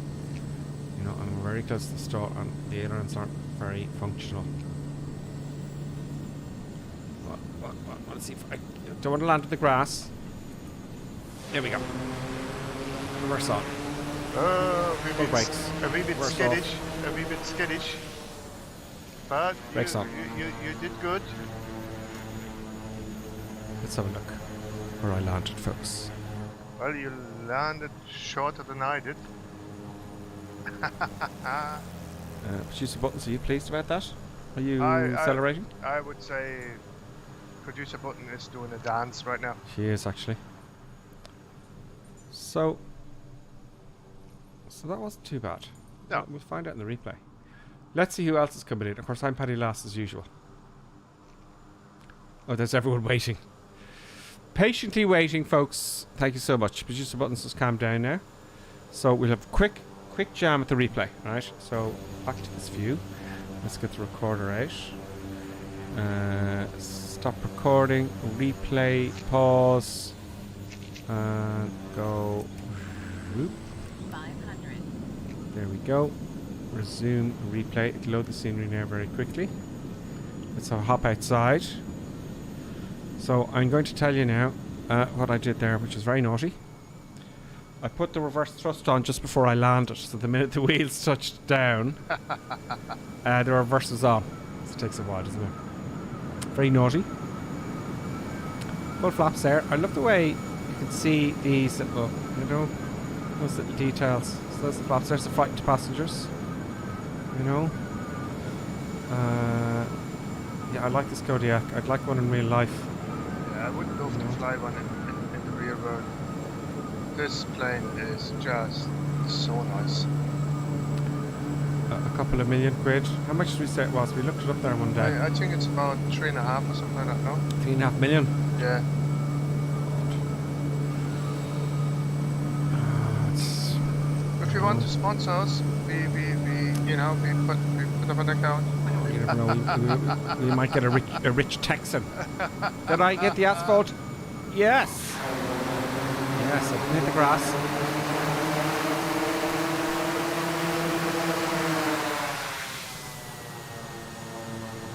You know, I'm very close to the stall, and the ailerons aren't very functional. Let's see if I don't want to land on the grass. There we go. Reverse on. A wee bit skittish. A wee bit skittish. But brakes on. You did good. Let's have a look where I landed, folks. Well, you landed shorter than I did. Producer Buttons, are you pleased about that? Are you accelerating? I would say Producer Button is doing a dance right now. She is, actually. So that wasn't too bad. No. We'll find out in the replay. Let's see who else is coming in. Of course, I'm Paddy last as usual. Oh, there's everyone waiting. Patiently waiting, folks. Thank you so much. Producer Buttons has calmed down now. So we'll have quick jam at the replay. Alright, so back to this view. Let's get the recorder out. Stop recording, replay, pause, and go. Whoop. 500. There we go. Resume replay. It'll load the scenery now very quickly. Let's have a hop outside. So I'm going to tell you now what I did there, which is very naughty. I put the reverse thrust on just before I landed, so the minute the wheels touched down, the reverse was on. This takes a while, doesn't it? Very naughty. Full flaps there. I love the way you can see these little, you know, those little details. So those are the flaps. There's the frightened passengers. You know. Yeah, I like this Kodiaq. I'd like one in real life. Yeah, I would love to fly one in the real world. This plane is just so nice. A couple of million quid. How much did we say it was? We looked it up there one day. I think it's about 3.5 or something like that, no? 3.5 million? Yeah. If you want to sponsor us, we put up an account. You never know, we might get a rich Texan. Did I get the asphalt? Yes! Yes, I can hit the grass.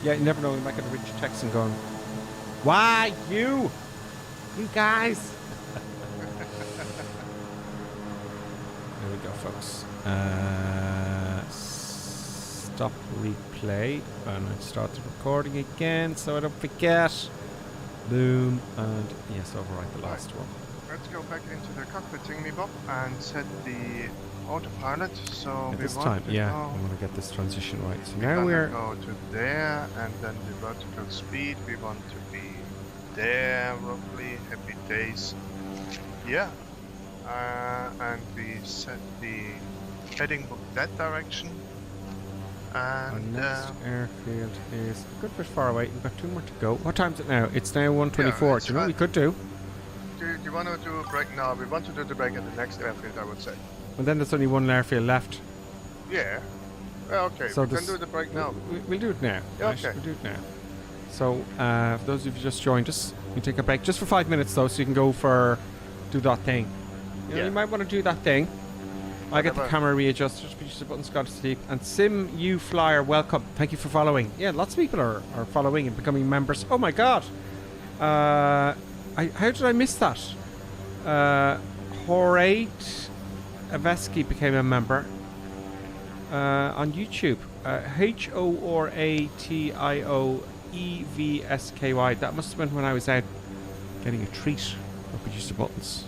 Yeah, you never know, we might get a rich Texan going, why, you guys? There we go, folks. Stop replay, and I start the recording again so I don't forget. Boom, and yes, overwrite the last one. Let's go back into the cockpit thingy bob and set the autopilot. So at this time, yeah, I want to get this transition right. So now we're go to there, and then the vertical speed. We want to be there roughly. Happy days. Yeah, and we set the heading book that direction. And our next airfield is a good bit far away. We've got 2 more to go. What time is it now? It's now 1:24. Do you know what we could do? Do you want to do a break now? We want to do the break at the next airfield, I would say. Well, then there's only 1 airfield left. Yeah. Okay, so we can do the break now. We'll do it now. Yeah, right? okay. We'll do it now. So, for those of you who just joined us, we take a break just for 5 minutes, though, so you can go do that thing. You know, you might want to do that thing. I get the camera readjusted, Producer Button's gone to sleep. And Sim U Flyer, welcome. Thank you for following. Yeah, lots of people are following and becoming members. Oh my god. How did I miss that? Horate Aveski became a member on YouTube. HORATIOEVSKY. That must have been when I was out getting a treat or producer buttons.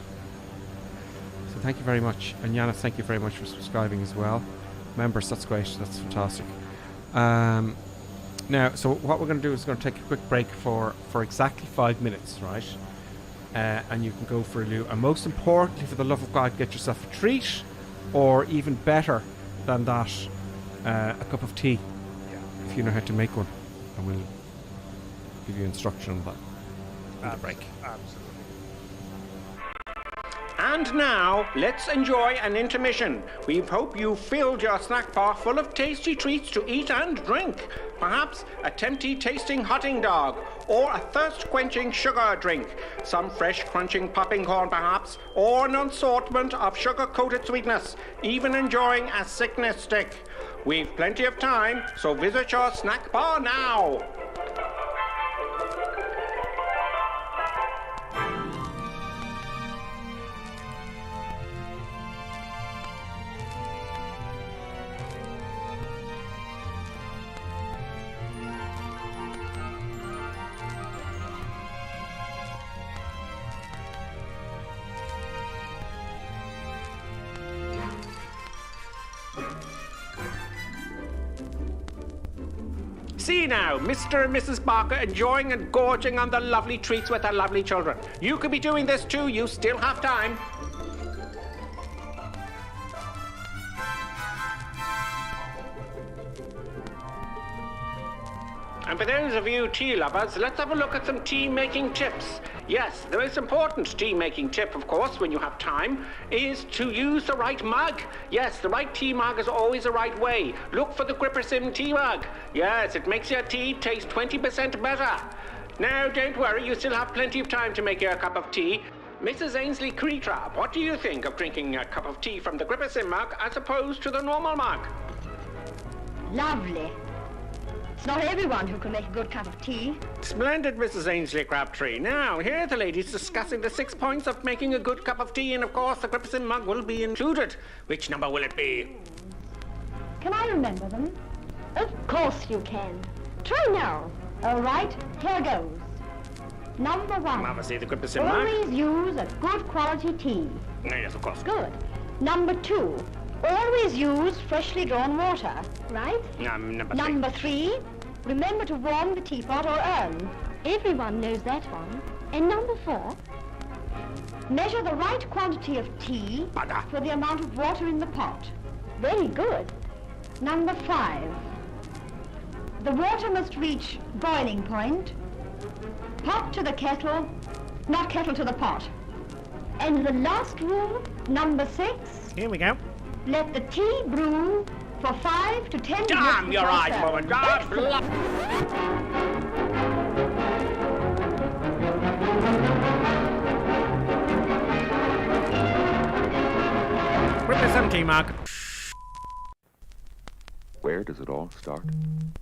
So thank you very much. And Yana, thank you very much for subscribing as well. Members, that's great. That's fantastic. Now, so what we're going to do is going to take a quick break for exactly 5 minutes, right? And you can go for a loo. And most importantly, for the love of God, get yourself a treat, or even better than that, a cup of tea, if you know how to make one. And we'll give you instruction on that in the break. Absolutely. And now, let's enjoy an intermission. We hope you filled your snack bar full of tasty treats to eat and drink. Perhaps a tempting tasting hotting dog, or a thirst-quenching sugar drink. Some fresh crunching popping corn perhaps, or an assortment of sugar-coated sweetness. Even enjoying a sickness stick. We've plenty of time, so visit your snack bar now. See now, Mr. and Mrs. Barker enjoying and gorging on the lovely treats with their lovely children. You could be doing this too, you still have time. And for those of you tea lovers, let's have a look at some tea-making tips. Yes, the most important tea-making tip, of course, when you have time, is to use the right mug. Yes, the right tea mug is always the right way. Look for the Grippersim tea mug. Yes, it makes your tea taste 20% better. Now, don't worry, you still have plenty of time to make your cup of tea. Mrs. Ainsley Creetrap, what do you think of drinking a cup of tea from the Grippersim mug as opposed to the normal mug? Lovely. It's not everyone who can make a good cup of tea. Splendid, Mrs. Ainsley Crabtree. Now, here are the ladies discussing the 6 points of making a good cup of tea, and of course, the Grippersim mug will be included. Which number will it be? Can I remember them? Of course you can. Try now. All right, here goes. Number 1. Obviously, the Grippersim mug. Always use a good quality tea. Yes, of course. Good. Number 2. Always use freshly drawn water, right? Number 3, remember to warm the teapot or urn. Everyone knows that one. And number 4, measure the right quantity of tea for the amount of water in the pot. Very good. Number 5, the water must reach boiling point. Pot to the kettle, not kettle to the pot. And the last rule, number 6. Here we go. Let the tea brew for 5 to 10 minutes. Damn your eyes, woman! God bless. Grippersim tea mug. Where does it all start?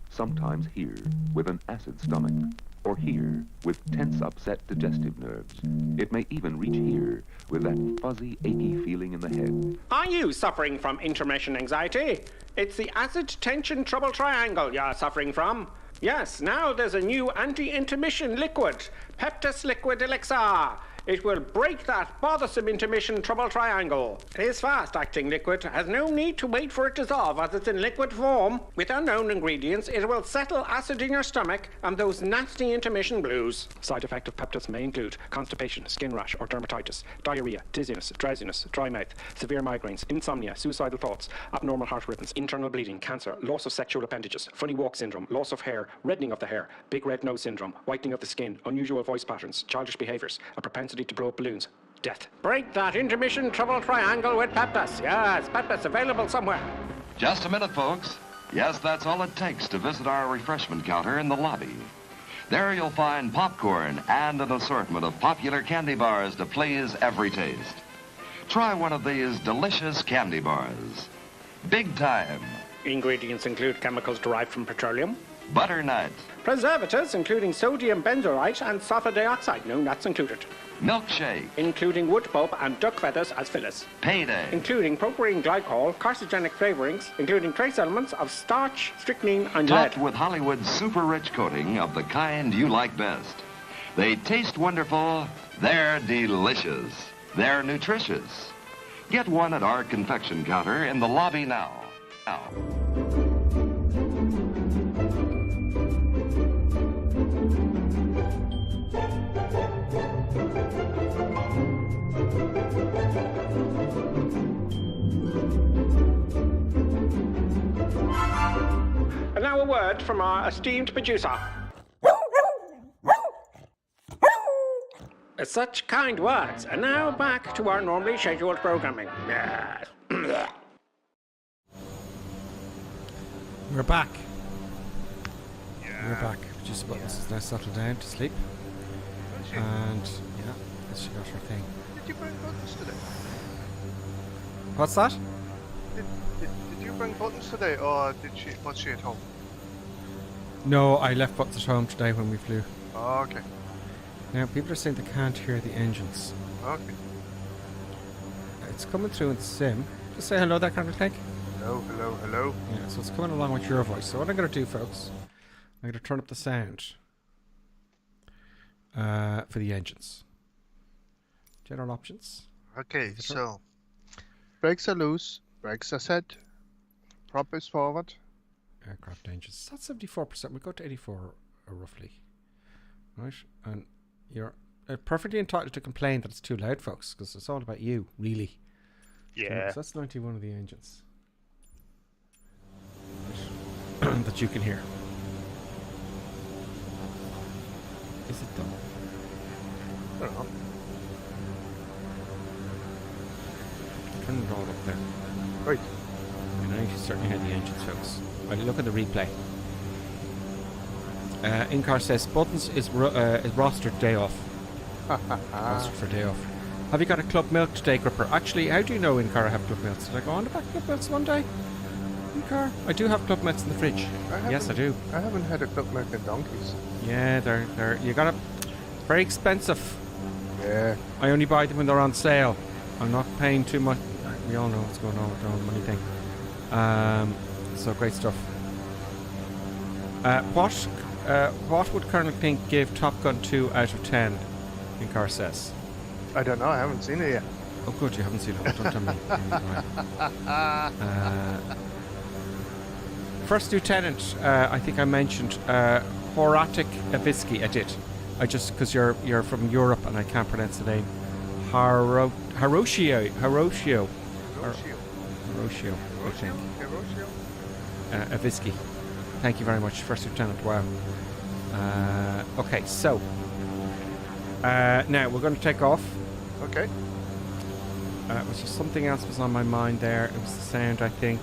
Sometimes here, with an acid stomach, or here, with tense, upset digestive nerves. It may even reach here, with that fuzzy, achy feeling in the head. Are you suffering from intermission anxiety? It's the acid tension trouble triangle you're suffering from. Yes, now there's a new anti-intermission liquid, Peptus Liquid Elixir. It will break that bothersome intermission trouble triangle. This fast-acting liquid has no need to wait for it to dissolve as it's in liquid form. With unknown ingredients, it will settle acid in your stomach and those nasty intermission blues. Side effect of Peptus may include constipation, skin rash or dermatitis, diarrhea, dizziness, drowsiness, dry mouth, severe migraines, insomnia, suicidal thoughts, abnormal heart rhythms, internal bleeding, cancer, loss of sexual appendages, funny walk syndrome, loss of hair, reddening of the hair, big red nose syndrome, whitening of the skin, unusual voice patterns, childish behaviors, a propensity to blow up balloons, death. Break that intermission trouble triangle with Peptus. Yes, Peptus available somewhere. Just a minute, folks. Yes, that's all it takes to visit our refreshment counter in the lobby. There you'll find popcorn and an assortment of popular candy bars to please every taste. Try one of these delicious candy bars. Big time. Ingredients include chemicals derived from petroleum, butternut, Preservatives, including sodium benzoate and sulfur dioxide. No nuts included. milkshake, Including wood pulp and duck feathers as fillers. payday, Including propylene glycol, carcinogenic flavorings, including trace elements of starch, strychnine, and lead. topped with Hollywood's super-rich coating of the kind you like best. They taste wonderful, they're delicious, they're nutritious. Get one at our confection counter in the lobby now. And now a word from our esteemed producer. Such kind words. And now back to our normally scheduled programming. We're back. We're back. Just about this is now settled down to sleep. And yeah, she got her thing. Did you bring buttons today? What's that? Did you bring buttons today, or was she at home? No, I left buttons at home today when we flew. Oh, okay. Now people are saying they can't hear the engines. Okay. It's coming through in the sim. Just say hello there, Colonel Clegg. Hello, hello, hello. Yeah, so it's coming along with your voice. So what I'm going to do, folks, I'm going to turn up the sound for the engines. General options. Okay, so brakes are loose, brakes are set, prop is forward. Aircraft engines. That's 74%. We go to 84 roughly. Right? And you're perfectly entitled to complain that it's too loud, folks, because it's all about you, really. Yeah. So that's 91 of the engines that you can hear. Is it done? I don't know. Turn it all up there. Right. You know, you can certainly hear the engines, folks. Well, look at the replay. In-car says buttons is rostered day off. Rostered for day off. Have you got a club milk today, Gripper? Actually, how do you know in-car I have club milks? Did I go on to back club milks one day? In-car? I do have club milks in the fridge. Yes, I do. I haven't had a club milk in donkeys. Yeah, they're you gotta. Very expensive. Yeah. I only buy them when they're on sale. I'm not paying too much. We all know what's going on with the own money thing. So great stuff. What would Colonel Pink give Top Gun 2 out of 10? In-car says. I don't know. I haven't seen it yet. Oh, good. You haven't seen it. Don't tell me. First Lieutenant, I think I mentioned Horatic Avisky. I did. I just because you're from Europe and I can't pronounce the name. Hiroshio. I think. Avisky. Thank you very much, First Lieutenant. Wow. Okay, so now we're going to take off. Okay. Was there something else was on my mind there? It was the sound, I think.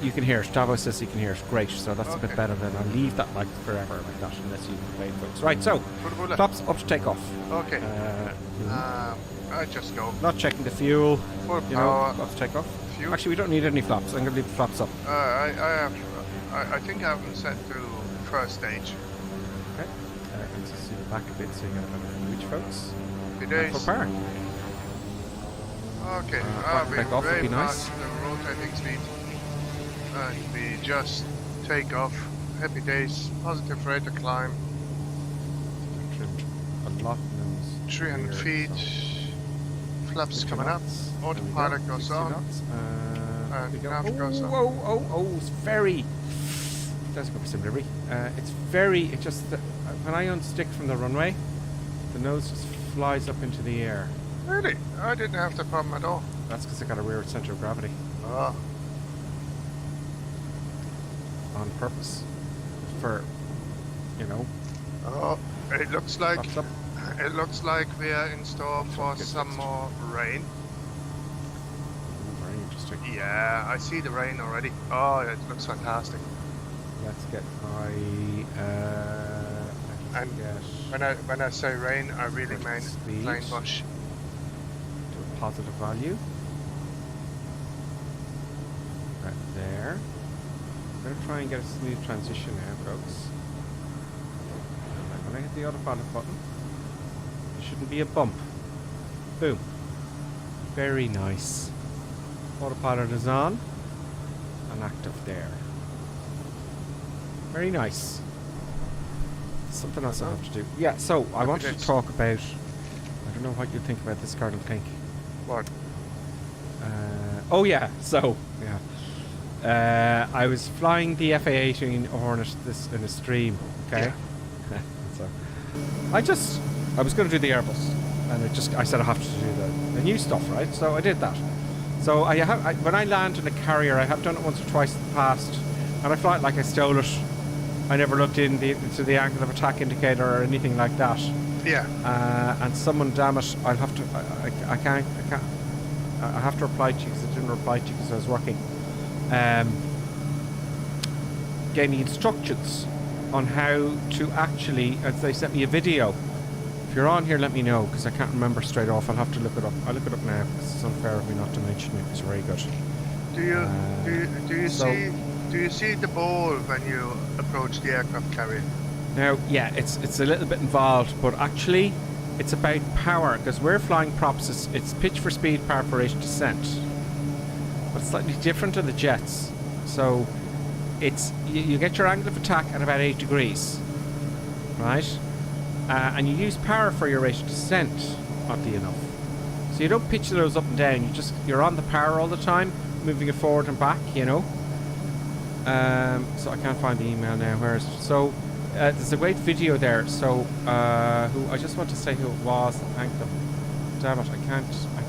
You can hear it. Davos says you can hear it. Great. So that's a bit better than I'll leave that like forever like that unless you wait, folks. Right. So flaps up to take off. Okay. I just go. Not checking the fuel. Full you power. know, up to take off. Fuel. Actually, we don't need any flaps. I'm going to leave the flaps up. I think I haven't set to first stage. Okay. Let's just see the back a bit so you get a better reach, folks. Good days. For power. Okay. Take off would be nice. The rotating speed. And we just take off. Happy days. Positive rate of climb. A lot of 300 feet. Flaps coming up. Autopilot goes on. And nav goes on. Oh, it's very. That's got some delivery. It's very. It just when I unstick from the runway, the nose just flies up into the air. Really? I didn't have the problem at all. That's because I got a rear center of gravity. Oh. On purpose. For, you know. Oh, it looks like we are in store for some more rain. Very interesting. Yeah, I see the rain already. Oh, it looks fantastic. Let's get my. And when I say rain, I really mean plain bush. To a positive value. Right there. going to try and get a smooth transition now, folks. And when I hit the autopilot button, there shouldn't be a bump. Boom. Very nice. Autopilot is on and active there. Very nice. Something else I have to do. Yeah, so I wanted to talk about... I don't know what you think about this Colonel Pink. What? Oh yeah, so... yeah. I was flying the FA-18 Hornet in a stream, okay? Yeah. So I was going to do the Airbus, and I said I have to do the new stuff, right? So I did that. So when I land in a carrier, I have done it once or twice in the past, and I fly it like I stole it. I never looked into the angle of attack indicator or anything like that. Yeah. And someone, damn it, I'll have to. I can't. I have to reply to you because I didn't reply to you because I was working. Gave me instructions on how to actually, as they sent me a video. If you're on here, let me know because I can't remember straight off. I'll have to look it up. I'll look it up now because it's unfair of me not to mention it. It's very good. Do you see the ball when you approach the aircraft carrier? Now, yeah, it's a little bit involved, but actually, it's about power because we're flying props. It's pitch for speed, power for rate descent. But it's slightly different to the jets. So it's you get your angle of attack at about 8 degrees, right? And you use power for your rate of descent, oddly enough. So you don't pitch those up and down. You're on the power all the time, moving it forward and back. You know. So I can't find the email now. Where is it? So there's a great video there. So who I just want to say who it was and thank them. Damn it, I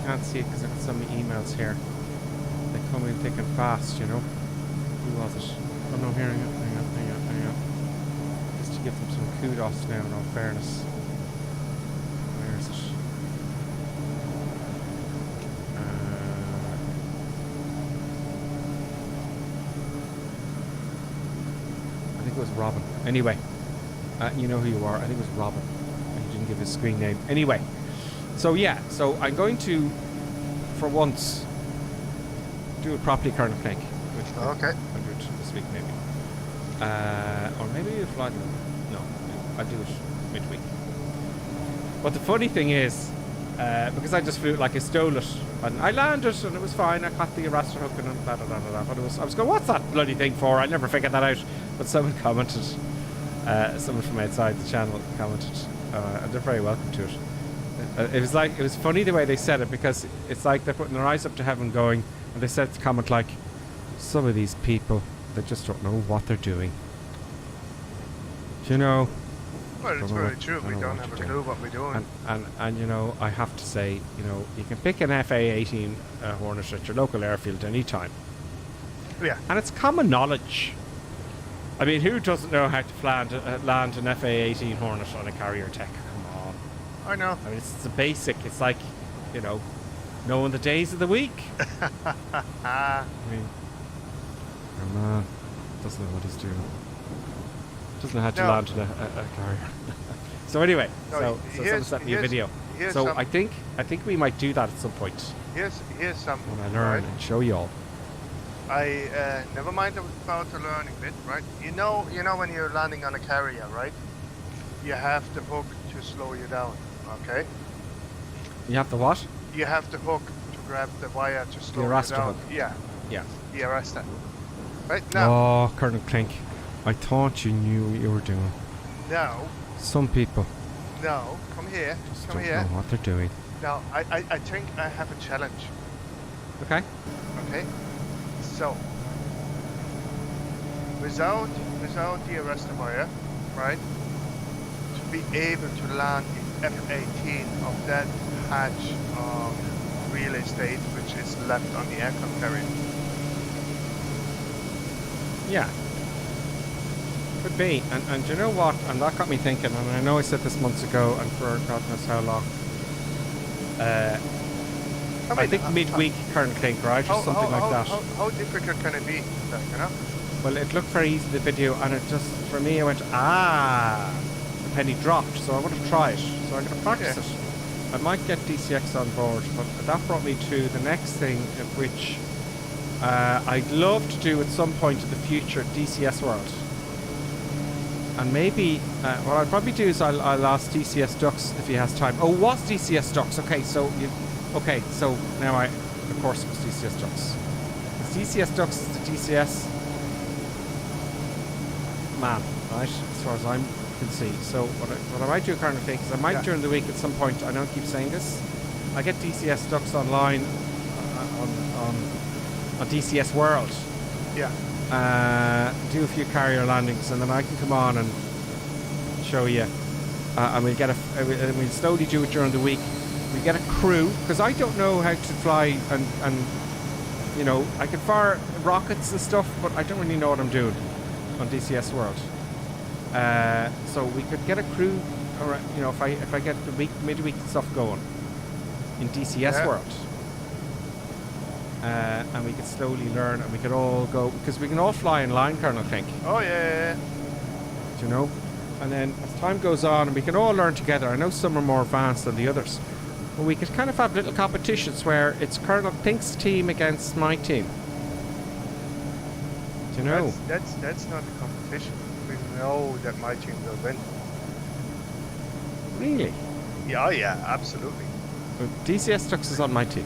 can't see it because I've got so many emails here. They come in thick and fast, you know. Who was it? Oh no, hang on. Just to give them some kudos now in all fairness. Where is it? I think it was Robin. Anyway, you know who you are. I think it was Robin. He didn't give his screen name. Anyway, so yeah, so I'm going to, for once, do it properly, Colonel Plank. Okay. I'll do it this week, maybe. Or maybe you'll fly them. No, I'll do it midweek. But the funny thing is, because I just flew it like I stole it, and I landed and it was fine. I caught the arrestor hook and da da da da. But I was going, what's that bloody thing for? I never figured that out. But someone commented, someone from outside the channel commented, and they're very welcome to it. It was funny the way they said it because it's like they're putting their eyes up to heaven, going, and they said the comment like, some of these people, they just don't know what they're doing. You know. Well, it's very true. We don't have a clue what we're doing. And you know, I have to say, you know, you can pick an FA-18 Hornet at your local airfield anytime. Yeah. And it's common knowledge. I mean, who doesn't know how to land an FA-18 Hornet on a carrier tech? Come on. I know. I mean, it's a basic. It's like, you know, knowing the days of the week. I mean, your man doesn't know what he's doing. Doesn't know how to land on a carrier. So anyway, so someone sent me a video. So I think we might do that at some point. Here's something. When I learn and show you all. I never mind about the learning bit, right? You know when you're landing on a carrier, right? You have the hook to slow you down, okay? You have the what? You have the hook to grab the wire to slow you arrestor down. hook. Yeah. Yeah. The arrestor. Right now. Oh, Colonel Clink, I thought you knew what you were doing. No. Some people. No. Come here. Just Come don't here. know what they're doing. Now, I think I have a challenge. Okay. Okay. So, without the arrestor wire, right, to be able to land in F-18 of that patch of real estate which is left on the aircraft carrier. Yeah. Could be. And you know what? And that got me thinking, and I know I said this months ago, and for God knows how long. I think midweek, Colonel Clink, right? Or something like that. How difficult can it be, you know? Well, it looked very easy, the video, and it just, for me, I went, the penny dropped, so I want to try it. So I'm going to practice it. I might get DCX on board, but that brought me to the next thing, which I'd love to do at some point in the future DCS World. And maybe, what I'll probably do is I'll ask DCS Ducks if he has time. Oh, was DCS Ducks? Okay, so now of course it was DCS Ducks. DCS Ducks is the DCS man, right? As far as I can see. So what I might do kind of thing is I might during the week at some point, I don't keep saying this, I get DCS Ducks online on DCS World. Yeah. Do a few carrier landings, and then I can come on and show you. And we'll slowly do it during the week. We get a crew, because I don't know how to fly, and you know, I can fire rockets and stuff, but I don't really know what I'm doing on DCS World. So we could get a crew, or you know, if I get the midweek stuff going in DCS World. And we could slowly learn, and we could all go, because we can all fly in line, Colonel Klink. Oh yeah. Do you know? And then as time goes on, and we can all learn together. I know some are more advanced than the others, but we could kind of have little competitions where it's Colonel Klink's team against my team. Do you know? That's not a competition. We know that my team will win. Really? Yeah, absolutely. But DCS Ducks is on my team.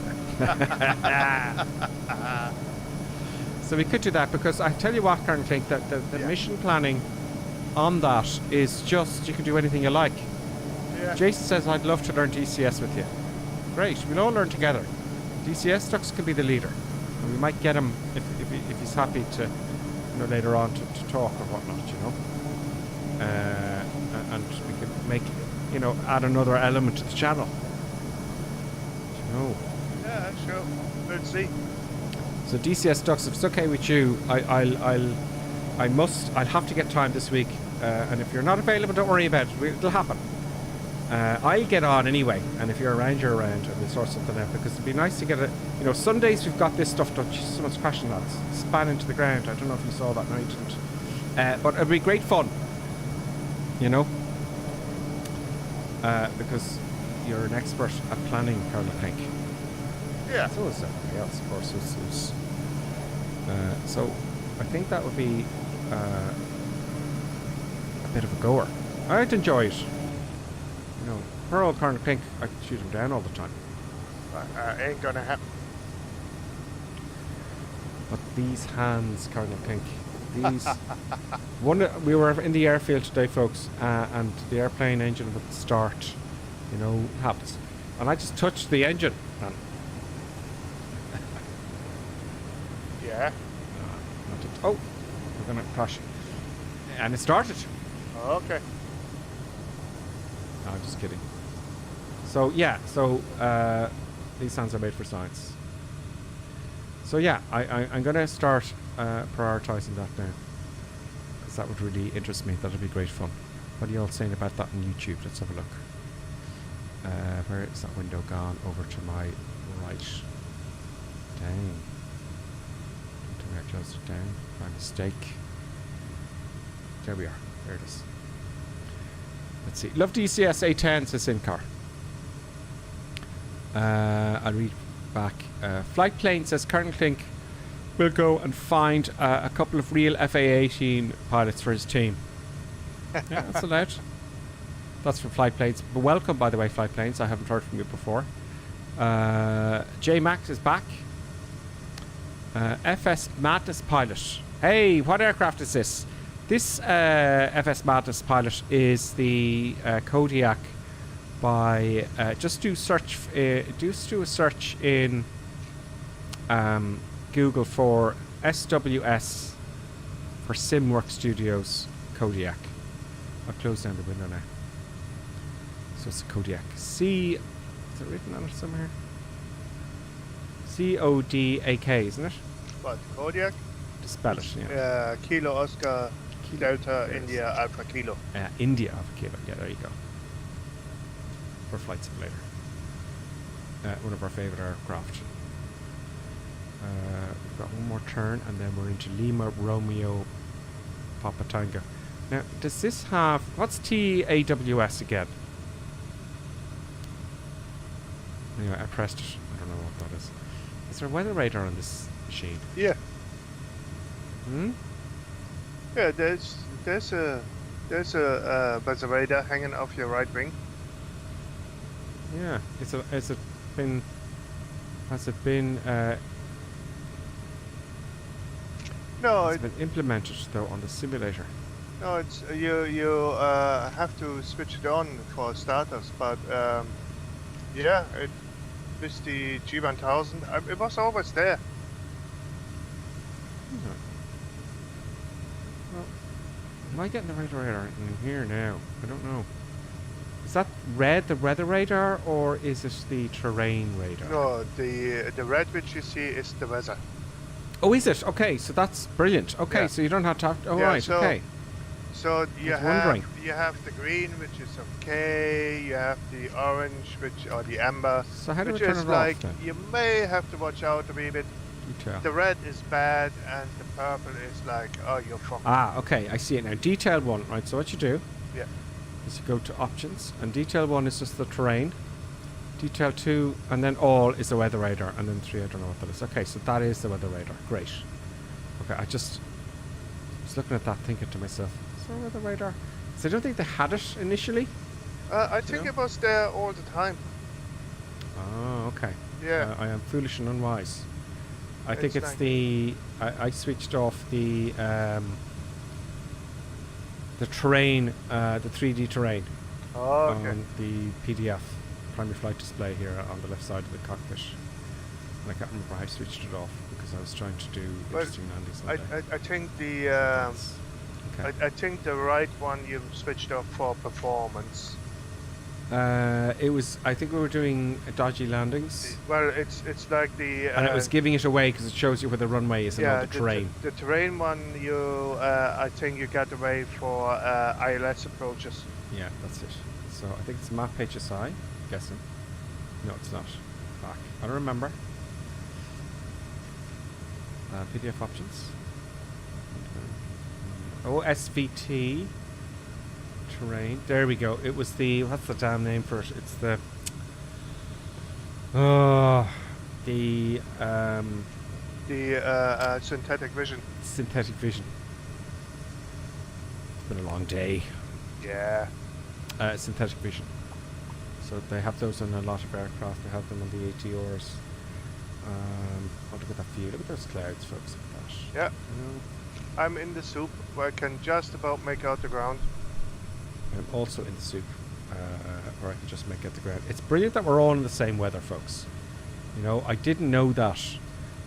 So we could do that, because I tell you what, Colonel Klink, that the mission planning on that is just, you can do anything you like. Yeah. Jason says, I'd love to learn DCS with you. Great, we'll all learn together. DCS Ducks could be the leader, and we might get him if he's happy to, you know, later on to talk or whatnot, you know. And we could make, you know, add another element to the channel. You know. Yeah, sure. Let's see. So DCS Ducks, if it's okay with you, I'll have to get time this week, and if you're not available, don't worry about it. It'll happen. I'll get on anyway, and if you're around, and we'll sort something out, because it'd be nice to get it. You know, Sundays we've got this stuff done. Jesus, someone's crashing that. Span into the ground. I don't know if you saw that night, but it'd be great fun. You know, because you're an expert at planning, Colonel Klink. Yeah. So is everybody else, of course. So I think that would be a bit of a goer. I'd enjoy it. You know, poor old Colonel Klink, I could shoot him down all the time. Ain't gonna happen. But these hands, Colonel Klink, these... we were in the airfield today, folks, and the airplane engine would start, you know, happens. And I just touched the engine, and... Yeah. Oh, we're gonna crash. And it started. Okay. No, I'm just kidding. So yeah, these hands are made for science. So yeah, I'm gonna start prioritizing that now, because that would really interest me. That'd be great fun. What are you all saying about that on YouTube? Let's have a look. Where is that window gone? Over to my right. Dang. I closed it down by mistake. There we are. There it is. Let's see. Love DCS A10, says Sincar. I'll read back. Flight Plane says Colonel Klink will go and find a couple of real FA-18 pilots for his team. Yeah, that's allowed. That's for Flight Planes. But welcome, by the way, Flight Planes. I haven't heard from you before. J Max is back. FS Madness Pilot. Hey, what aircraft is this? This FS Madness Pilot is the Kodiaq by just do a search in Google for SWS for SimWork Studios Kodiaq. I'll close down the window now. So it's a Kodiaq. Is it written on it somewhere? Kodiak, isn't it? What, Kodiaq? To spell it, yeah. Yeah, Kilo Oscar Delta India Alpha Kilo. India Alpha Kilo, yeah, there you go. For Flight Simulator. One of our favourite aircraft. We've got one more turn, and then we're into Lima Romeo Papa Tango. Now, does this have... What's TAWS again? Anyway, I pressed it. I don't know what that is. Is there a weather radar on this machine. Yeah. Hmm? Yeah, there's a radar hanging off your right wing. Yeah. Has it been No, it's been implemented though on the simulator. No, it's you have to switch it on for starters, but yeah, with the G1000, it was always there. Well, am I getting the right radar in here now? I don't know. Is that red the weather radar, or is it the terrain radar? No, the red which you see is the weather. Oh, is it? Okay, so that's brilliant. Okay, Yeah. so you don't have to. Oh, Yeah, right. so- Okay. So you wondering. have the green, which is okay. You have the orange, or the amber, So how do we which turn is it off like then? you may have to watch out a wee bit. Detail. The red is bad, and the purple is like, oh, you're fucked. Ah, okay, I see it now. Detail 1, right? So what you do Yeah. is you go to options, and detail 1 is just the terrain. Detail 2, and then all is the weather radar, and then 3, I don't know what that is. Okay, so that is the weather radar. Great. Okay, I was looking at that, thinking to myself, is there a weather radar? So I don't think they had it initially. I think it was there all the time. Oh, okay. Yeah. I am foolish and unwise. I think It's it's like- the I switched off the terrain, the 3D terrain Oh, okay. on the PDF primary flight display here on the left side of the cockpit. And I can't remember how I switched it off because I was trying to do Well, interesting landings. That day. I think the Okay. I think the right one you switched off for performance. It was. I think we were doing dodgy landings, Well, it's like the and it was giving it away because it shows you where the runway is and all the terrain. The terrain one you I think you got away for ILS approaches. Yeah, that's it. So I think it's map HSI. I'm guessing. No, it's not. Back. I don't remember. PDF options. SVT. Terrain. There we go. It was the. What's the damn name for it? It's the. The synthetic vision. Synthetic vision. It's been a long day. Yeah. Synthetic vision. So they have those on a lot of aircraft. They have them on the ATRs. Oh, look at that view. Look at those clouds, folks. Look at that. Yeah. You know? I'm in the soup where I can just about make out the ground. I'm also in the soup, where I can just make out the ground. It's brilliant that we're all in the same weather, folks. You know, I didn't know that.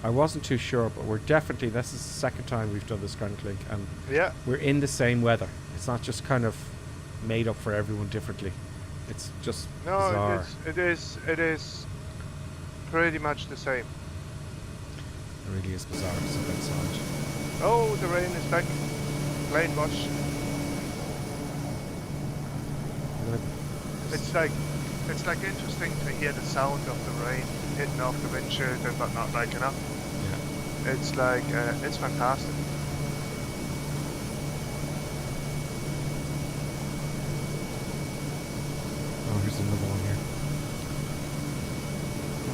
I wasn't too sure, but we're definitely, this is the second time we've done this ground link, and yeah, we're in the same weather. It's not just kind of made up for everyone differently. It's just bizarre. It is pretty much the same. It really is bizarre. It's a bit solid. Oh, the rain is back. Plane watch. It's like interesting to hear the sound of the rain hitting off the windshield, but not like enough. Yeah. It's like it's fantastic. Oh, here's another one here.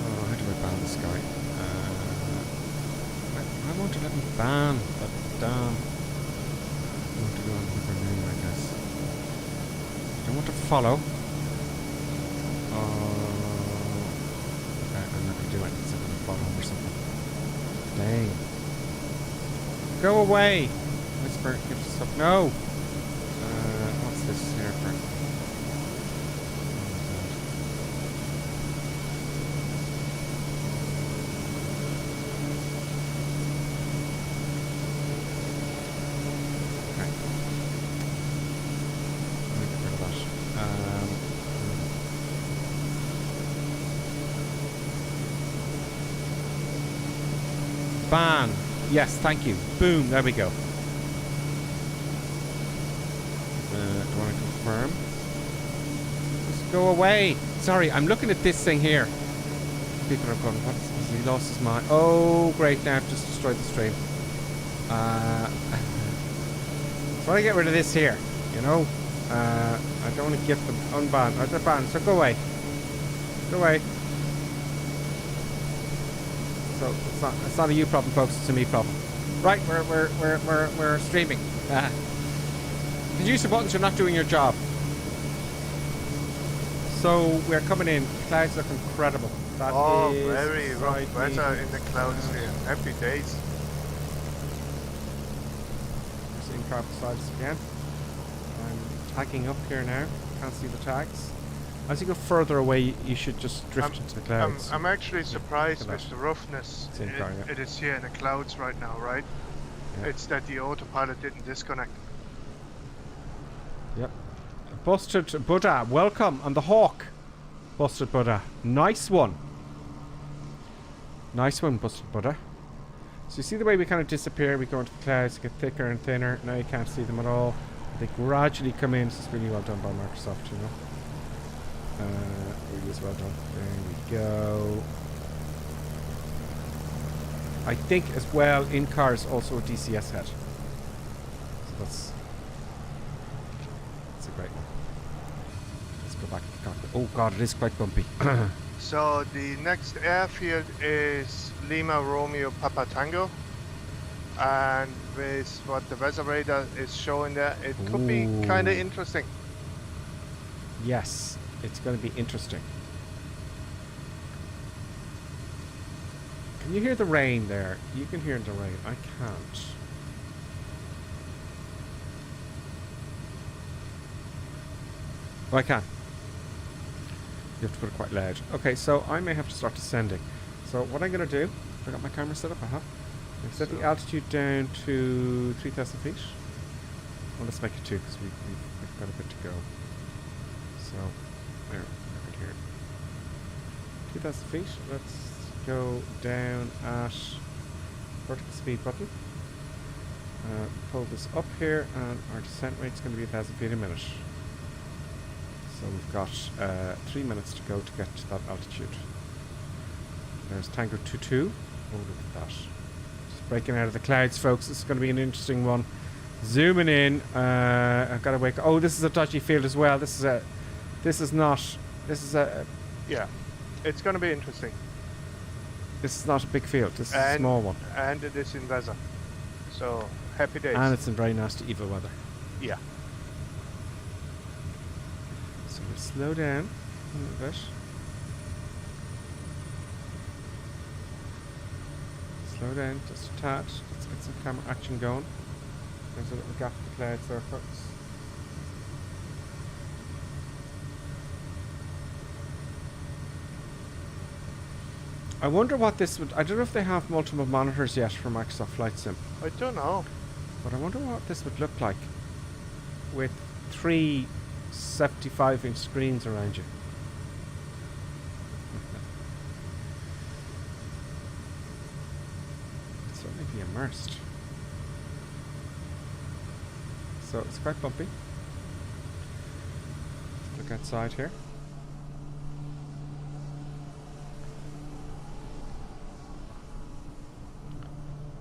Oh, how do I ban this guy? I want to let me ban that damn. I want to go on with her name, I guess. I don't want to follow. Okay, I'm not going to do anything. I'm going to follow him or something. Dang. Go away! Whisper, give us up. No! What's this here for? Ban. Yes, thank you. Boom, there we go. Do you want to confirm? Just go away. Sorry, I'm looking at this thing here. People are going, what is he lost his mind? Oh, great, now I've just destroyed the stream. So I want to get rid of this here, you know? I don't want to get them unbanned. They're banned, so go away. Go away. So it's not a you problem, folks. It's a me problem. Right, we're streaming. The use of buttons are not doing your job. So we're coming in. Clouds look incredible. That is very rough weather in the clouds here. Happy days. We're seeing Carpathian again. I'm tagging up here now. Can't see the tags. As you go further away, you should just drift into the clouds. I'm actually surprised with the roughness it is here in the clouds right now, right? Yeah. It's that the autopilot didn't disconnect. Yep. Busted Buddha, welcome on the Hawk. Busted Buddha, nice one. Nice one, Busted Buddha. So you see the way we kind of disappear, we go into the clouds, get thicker and thinner. Now you can't see them at all. They gradually come in. This is really well done by Microsoft, you know. Really is well done. There we go. I think as well in cars also a DCS head. So that's a great one. Let's go back to the cockpit. Oh god, it is quite bumpy. So the next airfield is Lima Romeo Papa Tango, and with what the weather radar is showing there, it could be kind of interesting. Yes, it's going to be interesting. Can you hear the rain there? You can hear the rain. I can't. Oh, I can. You have to put it quite loud. Okay, so I may have to start descending. So what I'm going to do, I got my camera set up, I have. I set the altitude down to 3,000 feet. Well, let's make it 2 because we've got a bit to go. So, there, right here. 2,000 feet. Let's go down at vertical speed button. Pull this up here, and our descent rate is going to be 1,000 feet a minute. So we've got 3 minutes to go to get to that altitude. There's Tango 22. Oh, look at that. Just breaking out of the clouds, folks. This is going to be an interesting one. Zooming in. I've got to wake up. Oh, this is a dodgy field as well. Yeah, it's going to be interesting. This is not a big field. This is a small one. And it is in weather. So, happy days. And it's in very nasty, evil weather. Yeah. So we'll slow down a little bit. Slow down just a tad. Let's get some camera action going. There's a little gap in the clouds there, folks. I wonder what this would... I don't know if they have multiple monitors yet for Microsoft Flight Sim. I don't know. But I wonder what this would look like with 3 75-inch screens around you. Certainly be immersed. So it's quite bumpy. Let's look outside here.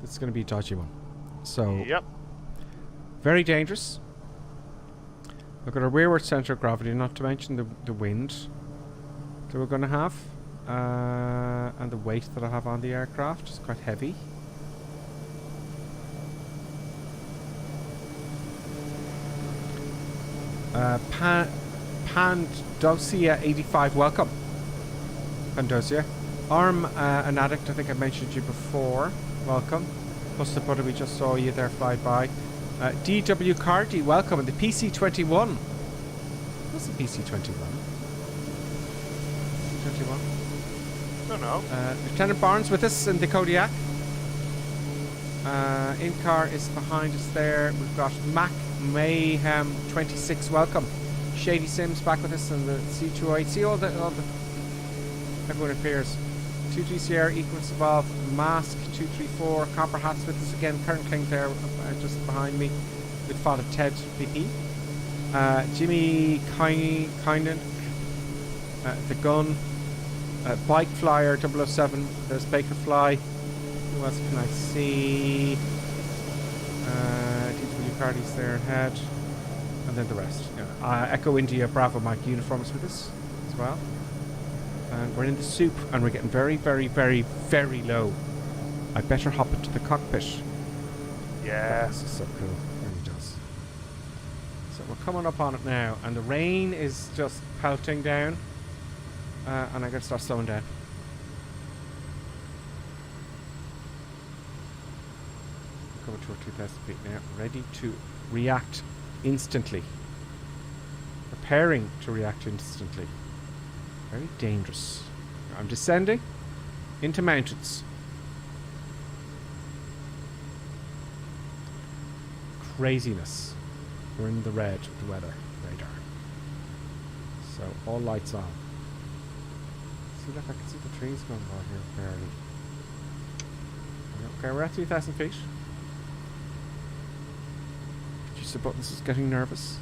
It's going to be a dodgy one. So, yep. Very dangerous. Look at our rearward centre of gravity, not to mention the wind that we're going to have. And the weight that I have on the aircraft is quite heavy. Pandosea 85, welcome. Pandosea. Arm, an addict, I think I mentioned you before. Welcome. Plus the butter, we just saw you there fly by. DW Cardi, welcome. And the PC-21. What's the PC-21? 21? Don't know. Lieutenant Barnes with us in the Kodiaq. In-car is behind us there. We've got Mac Mayhem 26, welcome. Shady Sims back with us in the C208. See all the everyone appears. 23 Sierra, Equals Evolve, Mask 234, Copper Hats with us again. Karen King there just behind me with Father Ted VP. Jimmy Kynan, The Gun, Bike Flyer 007, there's Baker Fly. Who else can I see? DW Cardi's there ahead. And then the rest. Echo India Bravo Mike uniforms with us as well. And we're in the soup, and we're getting very, very, very, very low I better hop into the cockpit. Yeah. This is so cool. It really does. So we're coming up on it now, and the rain is just pelting down. And I gotta start slowing down. Coming to 2,000 feet now. Ready to react instantly. Preparing to react instantly. Very dangerous. I'm descending into mountains. Craziness. We're in the red, the weather radar. So all lights on. See, look, I can see the trees going by here barely. Okay, we're at 2,000 feet. Just the buttons is getting nervous.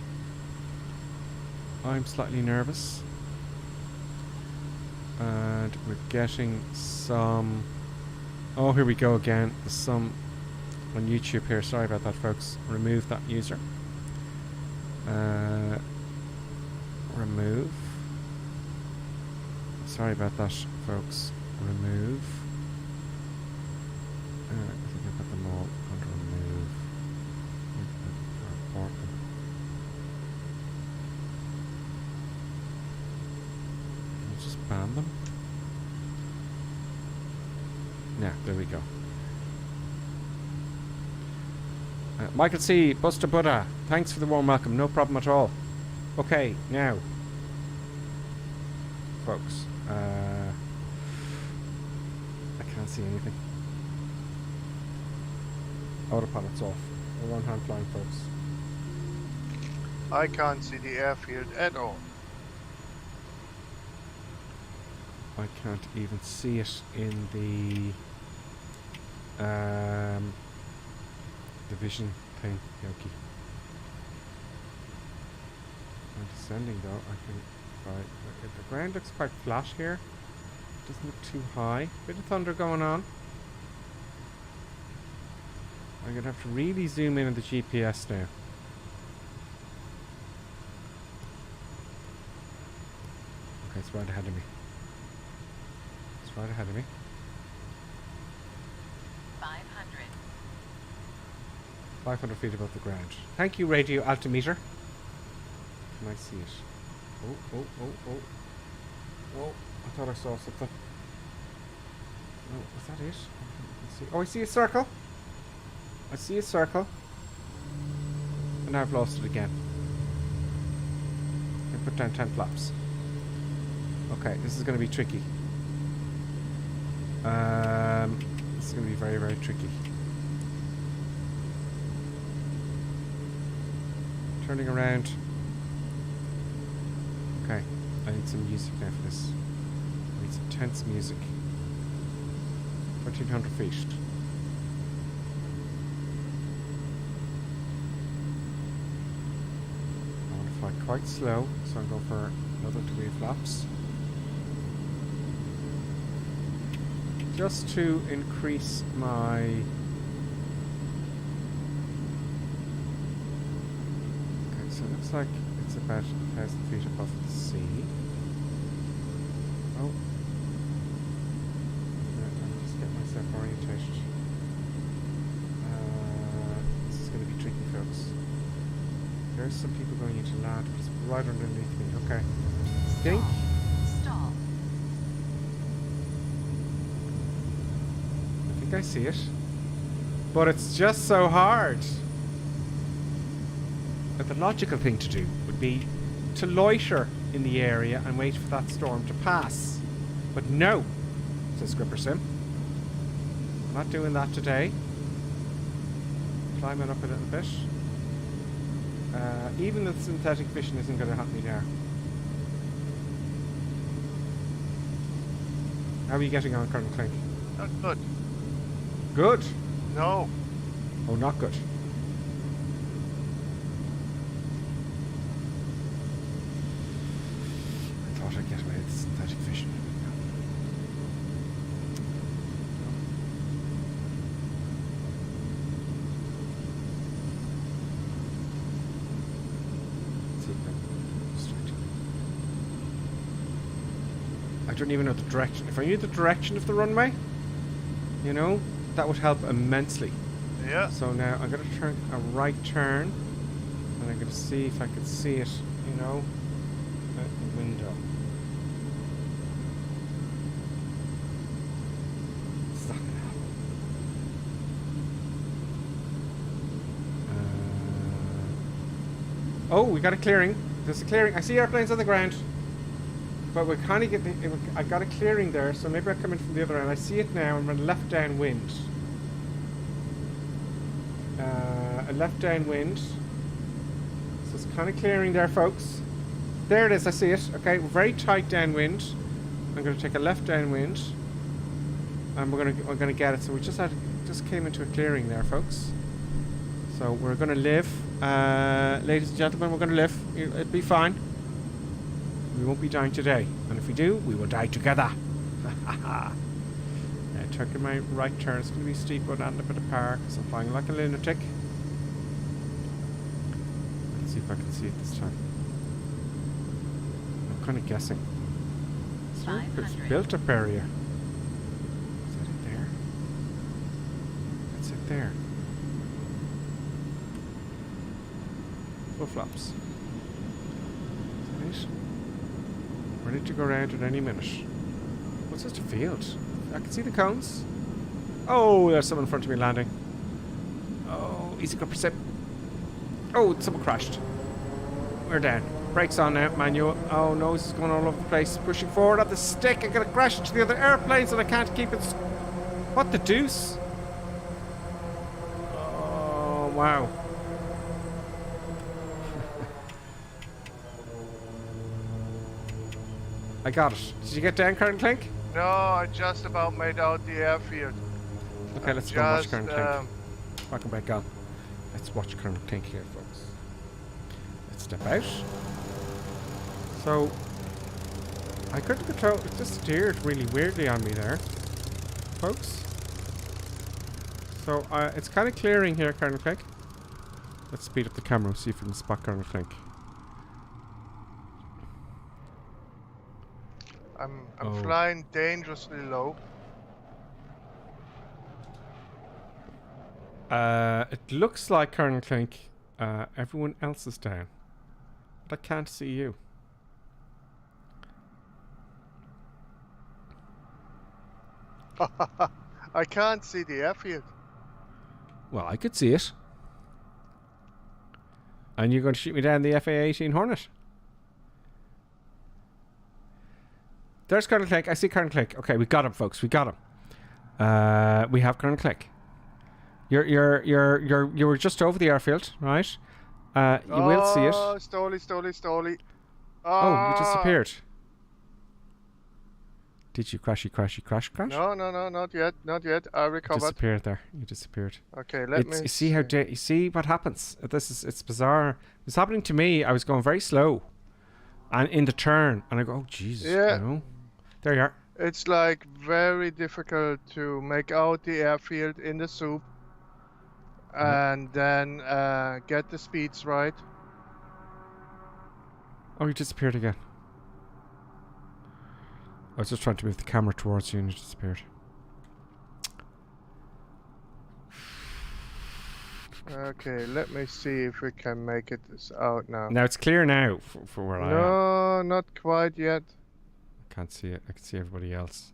I'm slightly nervous. And we're getting some... Oh, here we go again. There's some on YouTube here. Sorry about that, folks. Remove that user. Remove. Sorry about that, folks. Remove. I think I've got them all under remove. Report them. Can I just ban them? Yeah, there we go. Michael C. Buster Buddha, thanks for the warm welcome. No problem at all. Okay, now, folks, I can't see anything. Autopilot's off. We're on hand flying, folks. I can't see the airfield at all. I can't even see it in the vision thing, Yoki. I'm descending though. I can. Right, the ground looks quite flat here. Doesn't look too high. Bit of thunder going on. I'm gonna have to really zoom in on the GPS now. Okay, it's right ahead of me. It's right ahead of me. 500 feet above the ground. Thank you, radio altimeter. Can I see it? Oh. Oh, I thought I saw something. No, is that it? Oh, I see a circle. I see a circle. And now I've lost it again. I put down 10 flaps. Okay, this is going to be tricky. This is going to be very, very tricky. Turning around. Okay, I need some music now for this. I need some tense music. 1,300 feet. I want to fly quite slow, so I'm going for another 3 flaps. Just to increase my... So it looks like it's about 1,000 feet above the sea. Oh. Let me just get myself orientated. This is going to be tricky, folks. There's some people going into land, but it's right underneath me. Okay. Think. Stop. I think I see it. But it's just so hard. But the logical thing to do would be to loiter in the area and wait for that storm to pass. But no, says Gripper Sim. I'm not doing that today. Climbing up a little bit. Even the synthetic vision isn't going to help me now. How are you getting on, Colonel Clink? Not good. Good? No. Oh, not good. I thought I'd get away with synthetic vision. I don't even know the direction. If I knew the direction of the runway, you know, That would help immensely. Yeah. So now I'm going to turn a right turn, and I'm going to see if I can see it, you know, out the window. It's not going to happen. Oh, we got a clearing. There's a clearing. I see airplanes on the ground. But we're kind of getting... I got a clearing there, so maybe I'll come in from the other end. I see it now, and we're left downwind. A left downwind. So it's kind of clearing there, folks. There it is, I see it. Okay, we're very tight downwind. I'm going to take a left downwind. And we're going to get it. So we just came into a clearing there, folks. So we're going to live. Ladies and gentlemen, we're going to live. It'll be fine. We won't be dying today. And if we do, we will die together. Taking my right turn. It's going to be steep, but not a bit of power because I'm flying like a lunatic. Let's see if I can see it this time. I'm kind of guessing. It's built up area. Is that it there? That's it there. Full flops. Is that it? Ready to go around at any minute. What's this, a field? I can see the cones. Oh, there's someone in front of me landing. Oh, easy go percent. Oh, someone crashed. We're down. Brakes on now, manual. Oh no, this is going all over the place. Pushing forward at the stick. I'm gonna crash into the other airplanes and I can't keep it. What the deuce? Oh, wow. I got it. Did you get down, Karen Clink? No, I just about made out the airfield. Okay, let's go watch Karen Clink. Welcome back on. Let's watch Karen Clink here, folks. Let's step out. So, I couldn't control. It just steered really weirdly on me there, folks. So, it's kind of clearing here, Karen Clink. Let's speed up the camera and see if we can spot Karen Clink. I'm flying dangerously low. It looks like, Colonel Clink, everyone else is down. But I can't see you. I can't see the airfield. Well, I could see it. And you're going to shoot me down the FA-18 Hornet? There's Colonel Clink. I see Colonel Clink. Okay, we got him, folks. We got him. We have Colonel Clink. You were just over the airfield, right? You will see it. Stolly. Oh, you disappeared. Did you crash? No, not yet. I recovered. You disappeared there. You disappeared. Okay, let me. You see how? You see what happens? It's bizarre. It's happening to me. I was going very slow, and in the turn, and I go, oh Jesus, yeah. You know? There you are. It's like very difficult to make out the airfield in the soup, and then get the speeds right. Oh, you disappeared again. I was just trying to move the camera towards you and you disappeared. Okay, let me see if we can make this out now. Now it's clear now for where I am. No, not quite yet. I can't see it. I can see everybody else.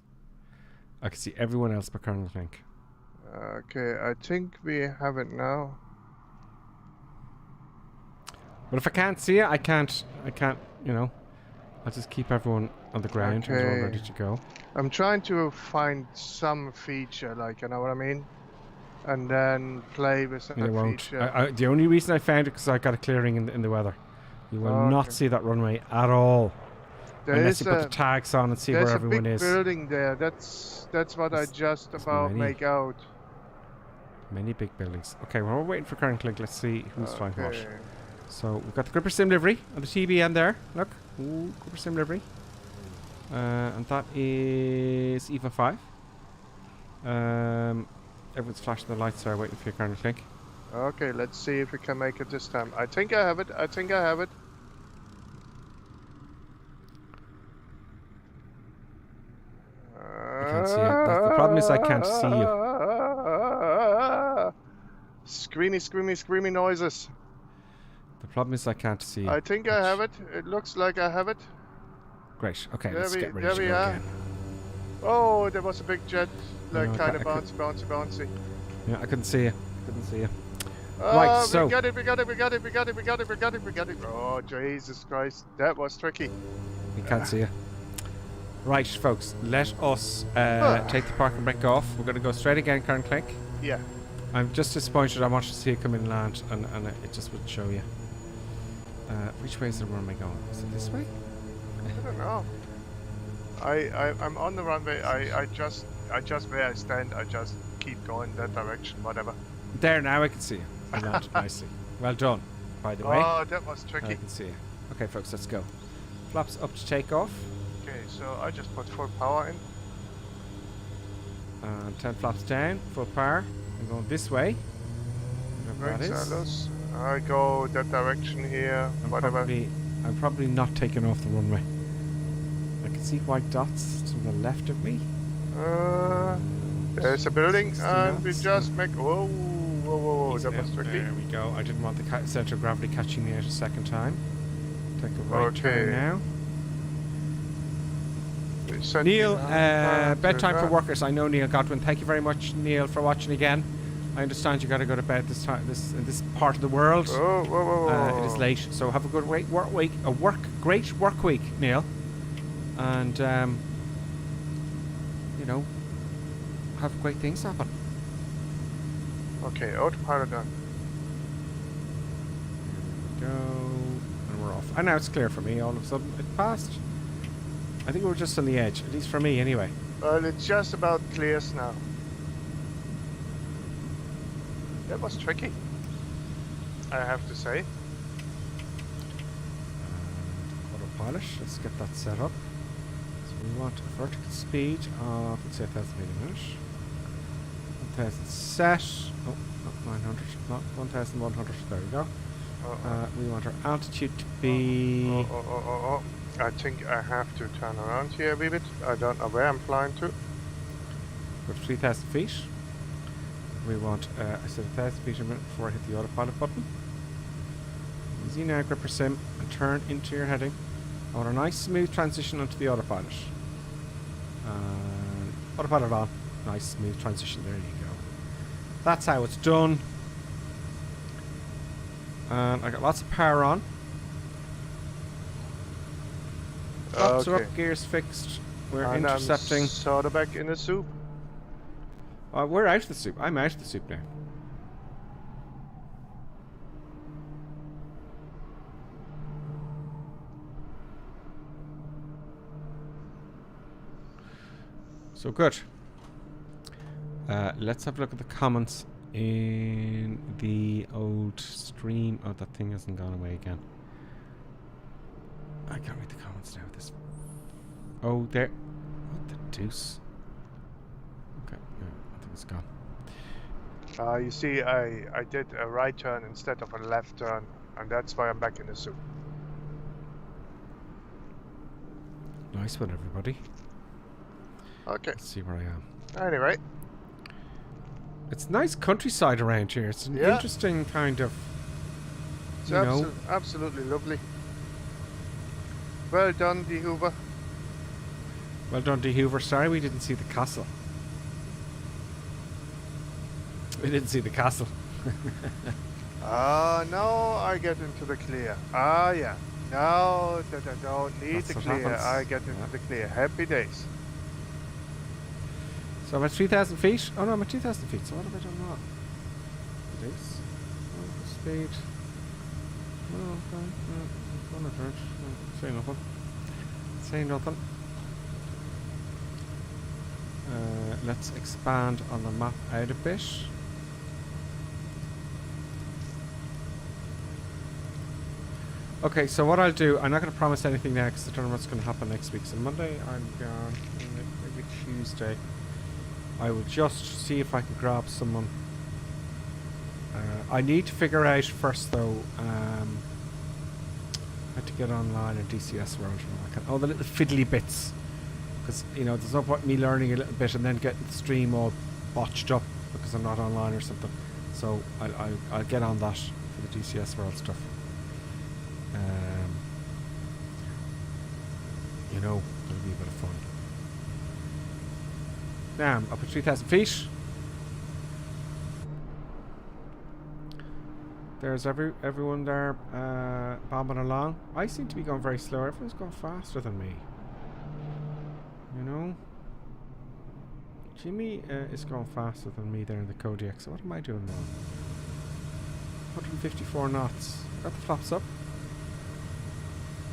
I can see everyone else but Colonel Clink. Okay, I think we have it now. But if I can't see it, I can't, you know. I'll just keep everyone on the ground and all ready to go. I'm trying to find some feature, like, you know what I mean? And then play with a feature. The only reason I found it because I got a clearing in the weather. You will not see that runway at all. Unless you put the tags on and see where everyone is. There's a big building there. That's what I just about make out. Many big buildings. Okay, well, we're waiting for Colonel Clink. Let's see who's flying what. So we've got the Gripper Sim livery on the TBN there. Look, Gripper Sim livery. And that is EVA 5. Everyone's flashing the lights there, waiting for your Colonel Clink. Okay, let's see if we can make it this time. I think I have it. I can't see it. The problem is I can't see you. screamy noises. The problem is I can't see. I think I have it. It looks like I have it. Great. Okay, There let's we- get ready there to we go are. again. Oh, there was a big jet, like No, kind I of bouncy. Yeah, I couldn't see you. Couldn't see you. Oh, Right, so we got it. Oh, Jesus Christ, that was tricky. we can't see you. Right, folks, let us take the parking brake off. We're going to go straight again, Karen Click. Yeah. I'm just disappointed. I wanted to see it come in and land, and it just wouldn't show you. Which way is the runway going? Is it this way? I don't know. I'm on the runway. I just where I stand. I just keep going that direction. Whatever. There, now I can see you. I landed nicely. Well done, by the way. Oh, that was tricky. I can see you. Okay, folks, let's go. Flaps up to take off. Okay, so I just put full power in. And 10 flaps down, full power. I'm going this way. Whatever that is. Sailors. I go that direction here. Whatever. I'm probably not taking off the runway. I can see white dots to the left of me. There's a building, 60 and we knots. just make. Whoa, that was tricky. There we go. I didn't want the center of gravity catching me out a second time. Take a right turn now. Neil, bedtime for workers. I know Neil Godwin. Thank you very much, Neil, for watching again. I understand you got to go to bed this time, in this part of the world. It is late, so have a good great work week, great work week, Neil, and you know, have great things happen. Okay, autopilot done. There we go, and we're off. And now it's clear for me. All of a sudden, it passed. I think we were just on the edge, at least for me, anyway. Well, it's just about clears now. That was tricky, I have to say. Autopilot, let's get that set up. So we want a vertical speed of, let's say 1,000 feet a minute. 1,000 set. Oh, not 900, not 1,100. There we go. We want our altitude to be. I think I have to turn around here a wee bit. I don't know where I'm flying to. We're 3,000 feet. We want, I said 1,000 feet a minute before I hit the autopilot button. Easy now, grip your sim and turn into your heading. I want a nice smooth transition onto the autopilot. Autopilot on. Nice smooth transition, there you go. That's how it's done. And I got lots of power on. Flaps are up, gears fixed. We're and intercepting. I'm sort of back in the soup. We're out of the soup. I'm out of the soup now. So good. Let's have a look at the comments in the old stream. Oh, that thing hasn't gone away again. I can't read the comments now. This. Oh, there. What the deuce? Okay, yeah, I think it's gone. You see, I did a right turn instead of a left turn, and that's why I'm back in the soup. Nice one, everybody. Okay. Let's see where I am. Anyway. It's nice countryside around here. It's an interesting kind of, It's you know. absolutely lovely. Well done, D. Hoover. Well done, D. Hoover. Sorry we didn't see the castle. We didn't see the castle. Now I get into the clear. Yeah. Now that I don't need That's the what clear, happens. I get into the clear. Happy days. So I'm at 3,000 feet. Oh no, I'm at 2,000 feet. So what have I done wrong? It is. Oh, speed. Oh, okay. No, say nothing. Say nothing. Let's expand on the map out a bit. Okay, so what I'll do, I'm not going to promise anything now because I don't know what's going to happen next week. So Monday I'm gone, maybe Tuesday. I will just see if I can grab someone. I need to figure out first though, how to get online in DCS World. Oh, the little fiddly bits. Because, you know, there's no point me learning a little bit and then getting the stream all botched up because I'm not online or something. So I'll get on that for the DCS World stuff. You know, it'll be a bit of fun. Now I'm up at 3,000 feet. There's everyone there bombing along. I seem to be going very slow. Everyone's going faster than me. You know? Jimmy is going faster than me there in the Kodiaq. So what am I doing wrong? 154 knots. Got the flaps up.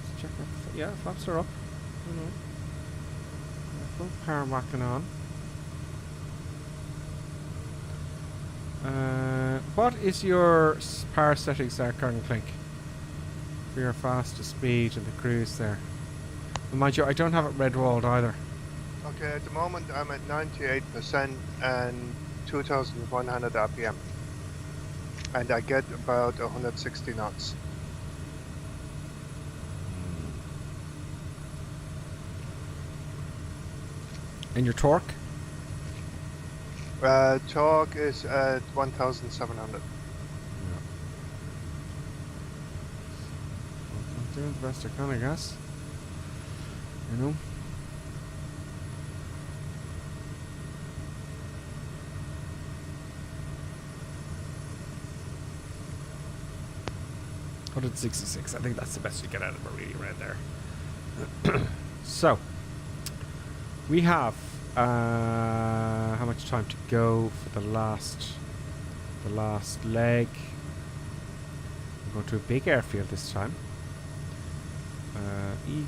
Let's check that. Yeah, flaps are up. You know. Full power whacking on. What is your power settings there, Colonel Clink? For your fastest speed and the cruise there. And mind you, I don't have it red walled either. Okay, at the moment I'm at 98% and 2,100 RPM. And I get about 160 knots. And your torque? Torque is at 1,700. Yeah. I'm doing the best I can, I guess. You know? $166. I think that's the best you get out of it, really, right there. So, we have how much time to go for the last leg? I'm going to a big airfield this time. Eat.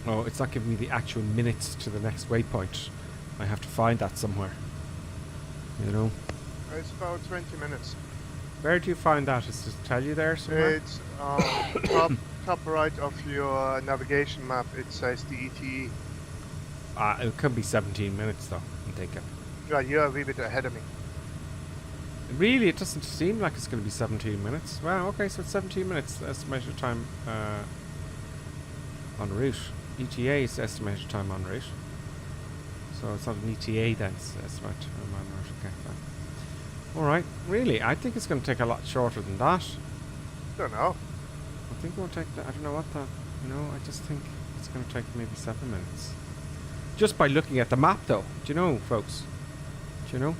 Oh, it's not giving me the actual minutes to the next waypoint. I have to find that somewhere. You know? It's about 20 minutes. Where do you find that? Is it tell you there somewhere? It's top right of your navigation map. It says the ETE. It could be 17 minutes though, I'm thinking. Right, you're a wee bit ahead of me. Really, it doesn't seem like it's going to be 17 minutes. Wow, okay, so it's 17 minutes estimated time en route. ETA is estimated time en route. So it's not an ETA then, it's estimated time en route. Okay, fine. Alright, really, I think it's going to take a lot shorter than that. Don't know. I think it won't take that. I don't know what that. You know, I just think it's going to take maybe 7 minutes. Just by looking at the map, though. Do you know, folks? Do you know?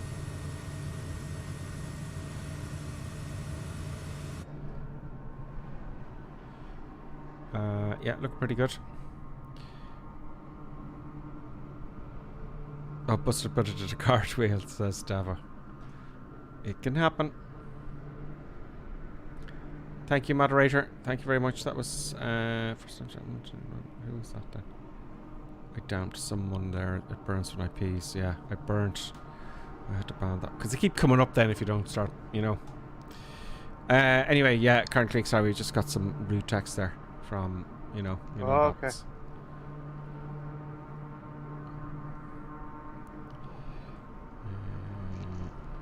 Yeah, look pretty good. Oh, busted put it to the cartwheel, says Dava. It can happen. Thank you, moderator. Thank you very much. That was first time. Who was that then? I downed someone there. It burns when I peas. Yeah, I burnt. I had to ban that because they keep coming up then if you don't start, you know. Anyway, yeah, currently, sorry, we just got some rude text there from, you know. Oh, okay.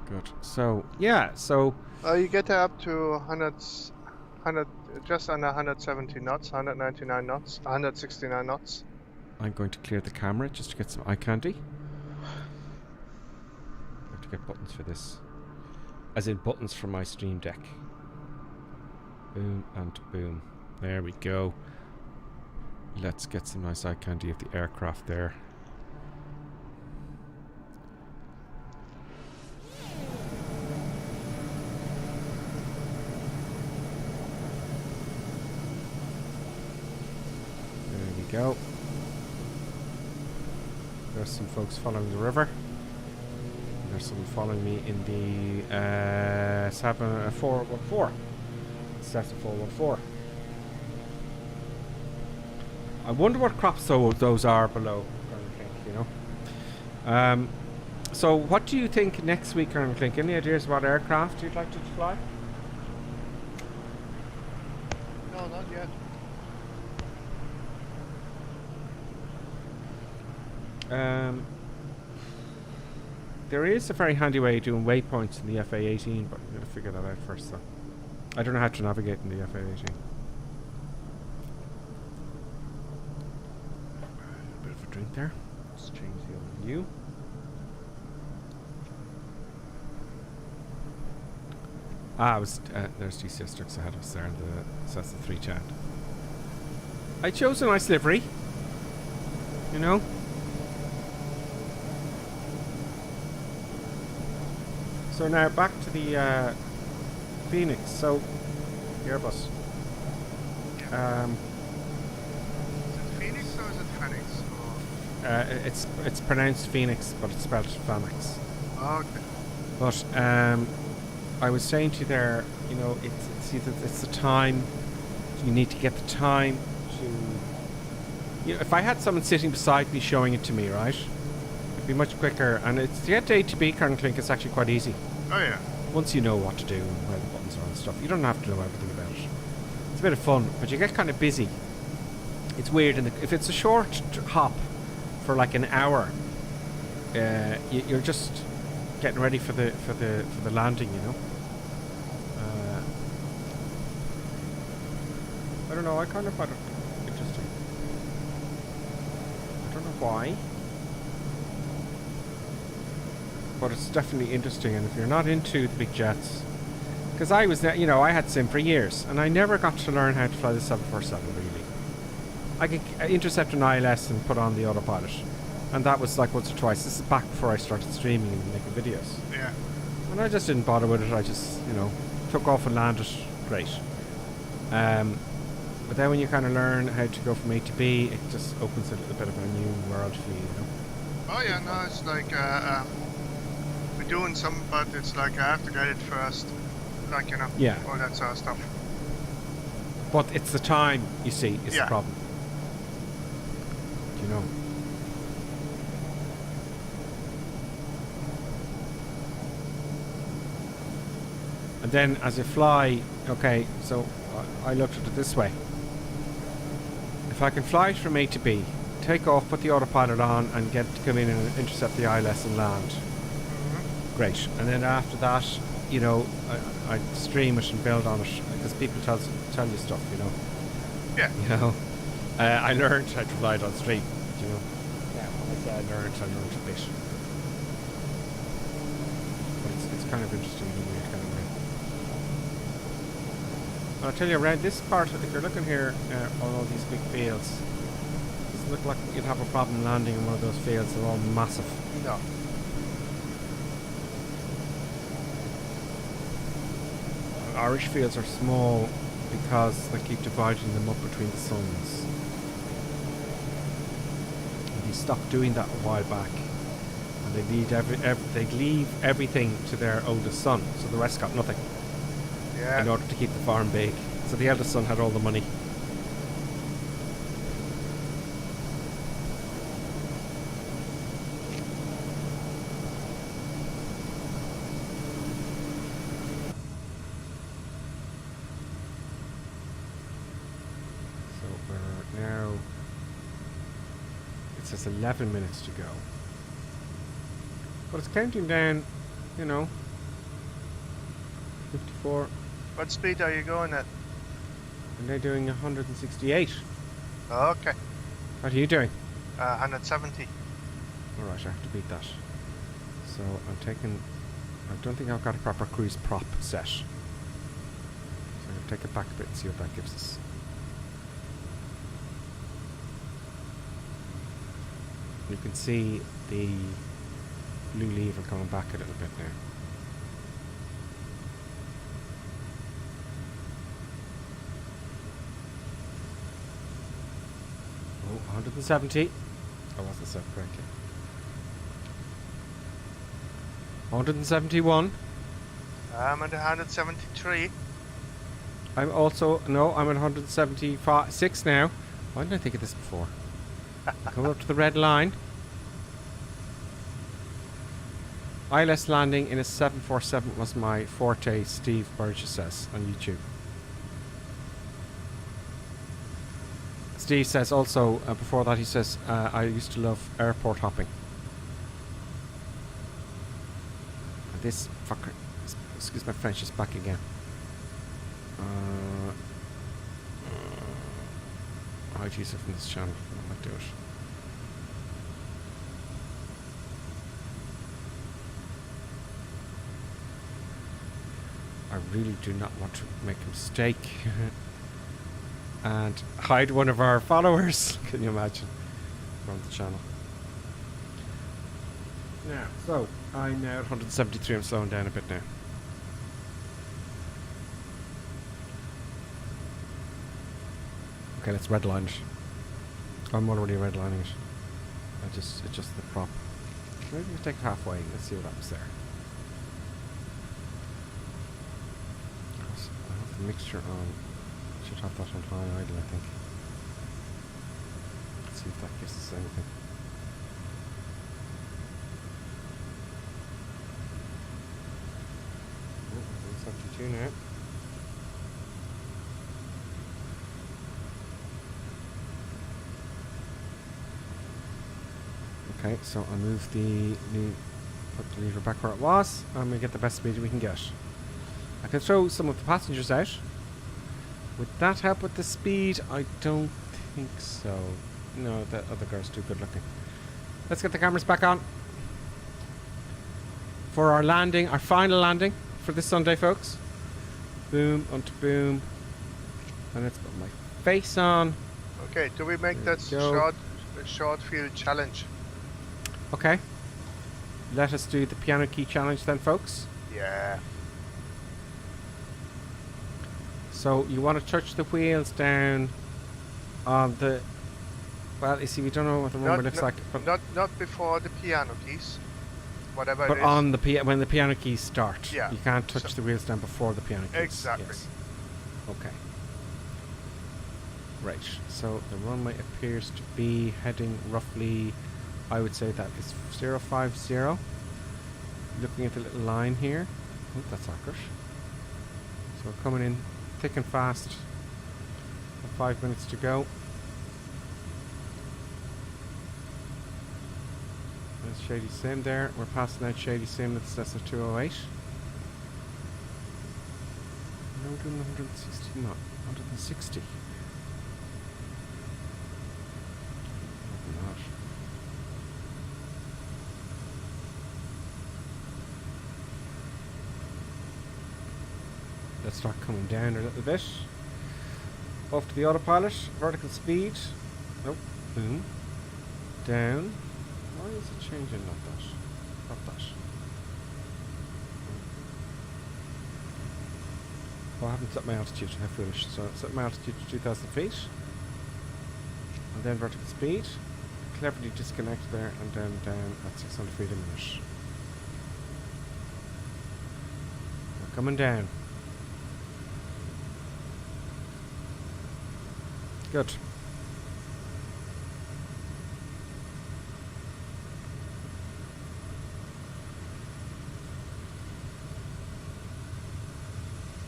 Good. So, yeah, so... you get up to 100, just under 170 knots, 199 knots, 169 knots. I'm going to clear the camera just to get some eye candy. I have to get buttons for this. As in buttons for my Stream Deck. Boom and boom. There we go. Let's get some nice eye candy of the aircraft there. There we go. There's some folks following the river. There's some following me in the 414. Cessna 414. I wonder what crops those are below, you know. So what do you think next week, Colonel Clink? Any ideas what aircraft you'd like to fly? No, not yet. There is a very handy way of doing waypoints in the FA-18, but I'm going to figure that out first, though. I don't know how to navigate in the FA-18. A bit of a drink there. Let's change the old view. There's TCS trucks ahead of us there in the Cessna 310. I chose a nice livery. You know? So now back to the Phoenix. So, the Airbus. Is it Phoenix or is it Phoenix? It's pronounced Phoenix, but it's spelled Phoenix. Okay. But I was saying to you there, you know, it's the time. You need to get the time to. You know, if I had someone sitting beside me showing it to me, right, it'd be much quicker. And it's to get to A to B, Clink, it's actually quite easy. Oh yeah. Once you know what to do and where the buttons are and stuff, you don't have to know everything about it. It's a bit of fun, but you get kind of busy. It's weird, if it's a short hop for like an hour, you're just getting ready for the landing, you know. I don't know. I kind of find it interesting. I don't know why. But it's definitely interesting, and if you're not into the big jets, because I was, you know, I had sim for years, and I never got to learn how to fly the 747 really. I could intercept an ILS and put on the autopilot, and that was like once or twice. This is back before I started streaming and making videos. Yeah. And I just didn't bother with it. I just, you know, took off and landed. Great. But then when you kind of learn how to go from A to B, it just opens a little bit of a new world for you, you know. Oh yeah, no, it's like we're doing some, but it's like I have to get it first, like, you know, yeah, all that sort of stuff. But it's the time, you see, is the problem. Do you know? And then as you fly, okay, so I looked at it this way. If I can fly from A to B, take off, put the autopilot on, and get to come in and intercept the ILS and land. Great. And then after that, you know, I stream it and build on it, because people tell you stuff, you know. Yeah. You know, I learned how to fly it on stream, you know. Yeah, when I say I learned a bit. But it's kind of interesting in a weird kind of way. I'll tell you, around this part, if you're looking here on all these big fields, it doesn't look like you'd have a problem landing in one of those fields. They're all massive. No. Irish fields are small because they keep dividing them up between the sons. And he stopped doing that a while back, and they leave everything to their oldest son, so the rest got nothing. Yeah. In order to keep the farm big. So the eldest son had all the money. So we're now, it says 11 minutes to go. But it's counting down, you know, 54. What speed are you going at? And they're doing 168. Okay. What are you doing? 170. Alright, I have to beat that. So I'm taking, I don't think I've got a proper cruise prop set. So I'm going to take it back a bit and see what that gives us. You can see the blue lever coming back a little bit now. Oh, 170. I wasn't set correctly. 171. I'm at 173. I'm also, no, I'm at 176 now. Why didn't I think of this before? Coming up to the red line. ILS landing in a 747 was my forte, Steve Burgess says on YouTube. Steve says also, before that he says, I used to love airport hopping. And this fucker, excuse my French, is back again. Hide user from this channel. I might do it. I really do not want to make a mistake and hide one of our followers. Can you imagine? From the channel. Now, so I'm now at 173. I'm slowing down a bit now. Okay, let's redline it. I'm already redlining it. It's just the prop. Maybe we take it halfway. Let's see what happens there. I have the mixture on. Should have that on high idle, I think. Let's see if that gives us anything. Oh, 172 now. Okay, so I'll move put the lever back where it was, and we get the best speed we can get. I can throw some of the passengers out. Would that help with the speed? I don't think so. No, that other girl's too good looking. Let's get the cameras back on. For our landing, our final landing for this Sunday, folks. Boom, onto boom. And let's put my face on. Okay, do we make that short field challenge? Okay. Let us do the piano key challenge then, folks. Yeah. So you want to touch the wheels down on the... Well, you see, we don't know what the rumble looks like. But not before the piano keys. Whatever but it is. on the when the piano keys start. Yeah. You can't touch the wheels down before the piano keys. Exactly. Yes. Okay. Right. So the runway appears to be heading roughly... I would say that is 050. Looking at the little line here. Oh, that's accurate. So we're coming in thick and fast. 5 minutes to go. There's Shady Sim there. We're passing out Shady Sim at the Cessna 208. No, we're doing 160 knot. 160. Let's start coming down a little bit. Off to the autopilot. Vertical speed. Oh, boom. Down. Why is it changing? Not that. Not that. Oh, I haven't set my altitude. How foolish. So set my altitude to 2,000 feet. And then vertical speed. Cleverly disconnect there and then down at 600 feet a minute. We're coming down. Good.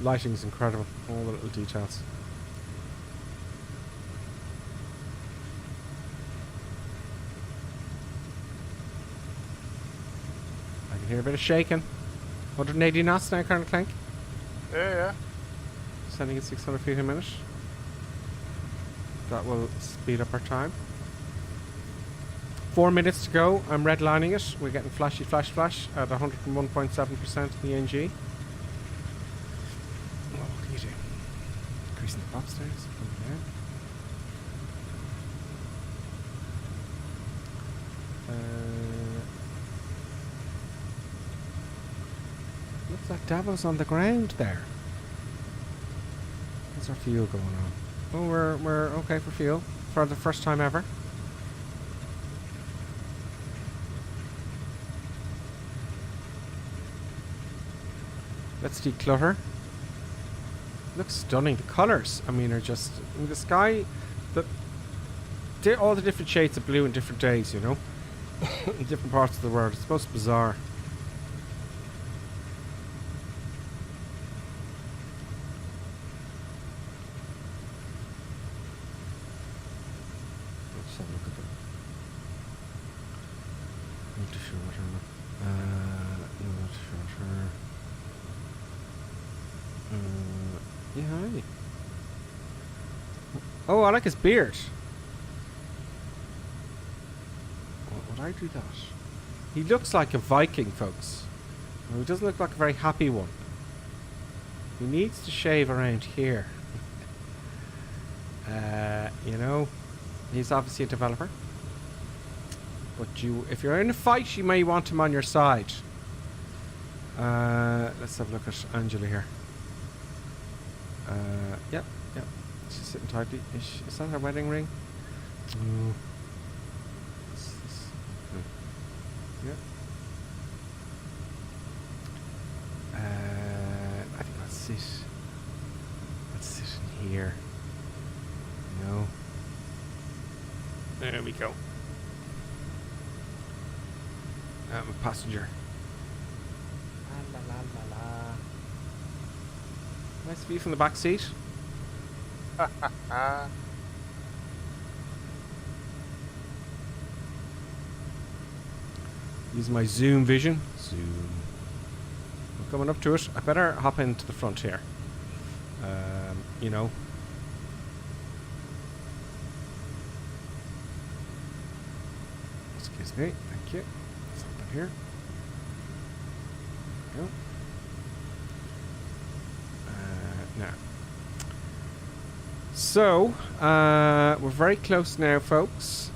Lighting is incredible. All the little details. I can hear a bit of shaking. 180 knots now, Colonel Clank. Yeah. Sending at 600 feet a minute. That will speed up our time. 4 minutes to go. I'm redlining it. We're getting flashy flash at 101.7% ENG. Oh, what can you do? Increasing the pop stairs. Coming down. Looks like Davos on the ground there. What's our fuel going on? Oh, we're okay for fuel for the first time ever. Let's declutter. Looks stunning. The colors, I mean, are just in the sky. All the different shades of blue in different days, you know, in different parts of the world. It's most bizarre. Yeah, hi. Oh, I like his beard. Would I do that? He looks like a Viking, folks. Well, he doesn't look like a very happy one. He needs to shave around here. You know, he's obviously a developer. But if you're in a fight, you may want him on your side. Let's have a look at Angela here. Yep. She's sitting tightly. Is that her wedding ring? No. Yep. I think let's sit. Let's sit in here. No. There we go. I'm a passenger. La la la la. Nice view from the back seat. Use my zoom vision. Zoom. I'm coming up to it. I better hop into the front here. You know. Excuse me. Thank you. Let's hop in here. There we go. Now. So, we're very close now, folks.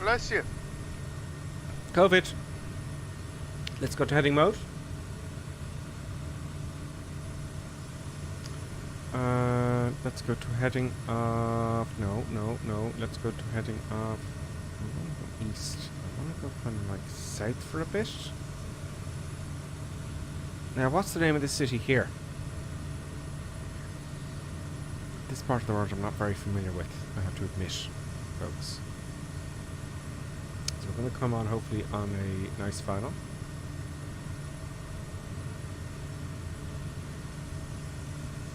Bless you. COVID. Let's go to heading mode. Let's go to heading of... No. Let's go to heading of... I want to go east. I want to go kind of like south for a bit. Now, what's the name of this city here? This part of the world I'm not very familiar with, I have to admit, folks. So we're going to come on, hopefully, on a nice final.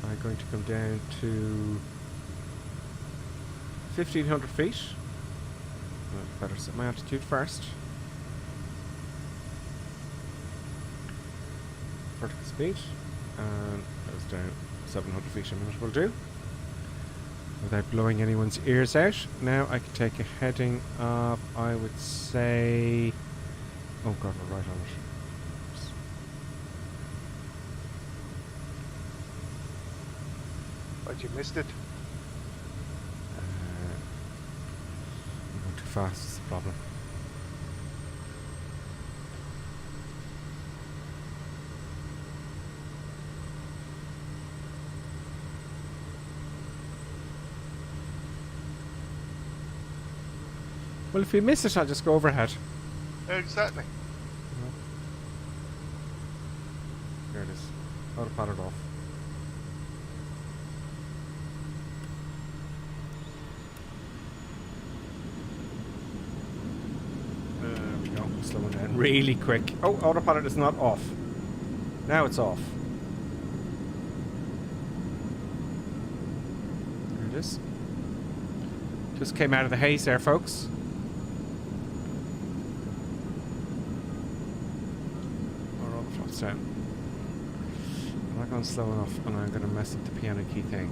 I'm going to come down to 1,500 feet. Better set my altitude first. Vertical speed, and that was down 700 feet a minute will do, without blowing anyone's ears out. Now I can take a heading of, I would say, oh god, we're right on it. But you missed it. I'm going too fast is the problem. Well, if we miss it, I'll just go overhead. Exactly. There it is. Autopilot off. There we go. Slowing down really quick. Oh, autopilot is not off. Now it's off. There it is. Just came out of the haze there, folks. Down. I'm not going slow enough, and I'm going to mess up the piano key thing.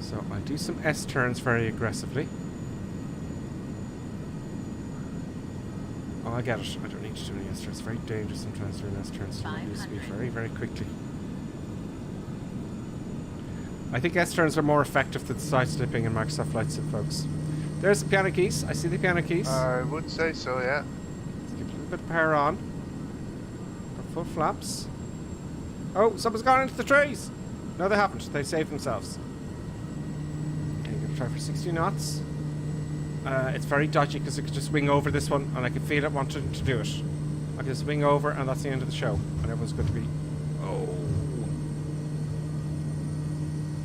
So I'll do some S turns very aggressively. Oh, I get it. I don't need to do any S turns. It's very dangerous sometimes doing S turns. You lose speed very, very quickly. I think S turns are more effective than side slipping in Microsoft Flight Sim, folks. There's the piano keys. I see the piano keys. I would say so, yeah. Let's give a little bit of power on. Full flaps. Oh, someone's gone into the trees! No, they haven't. They saved themselves. Okay, I'm going to try for 60 knots. It's very dodgy because I could just wing over this one and I can feel it wanting to do it. I can just wing over and that's the end of the show. And everyone's going to be... Oh!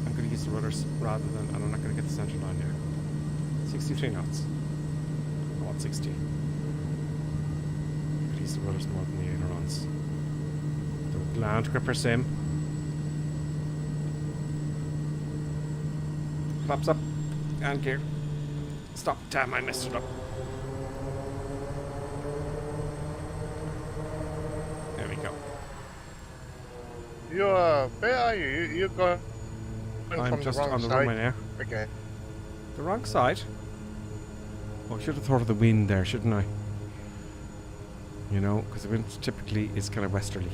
I'm going to use the rudders rather than... And I'm not going to get the centre line here. 63 knots. I want 60. I'm going to use the rudders more than the ailerons. Land gripper sim. Flaps up and gear. Stop. Damn, I messed it up. There we Where are you? You're going I'm from just the wrong on the side. runway now. Okay. The wrong side? Oh, I should have thought of the wind there, shouldn't I? You know, because the wind typically is kind of westerly.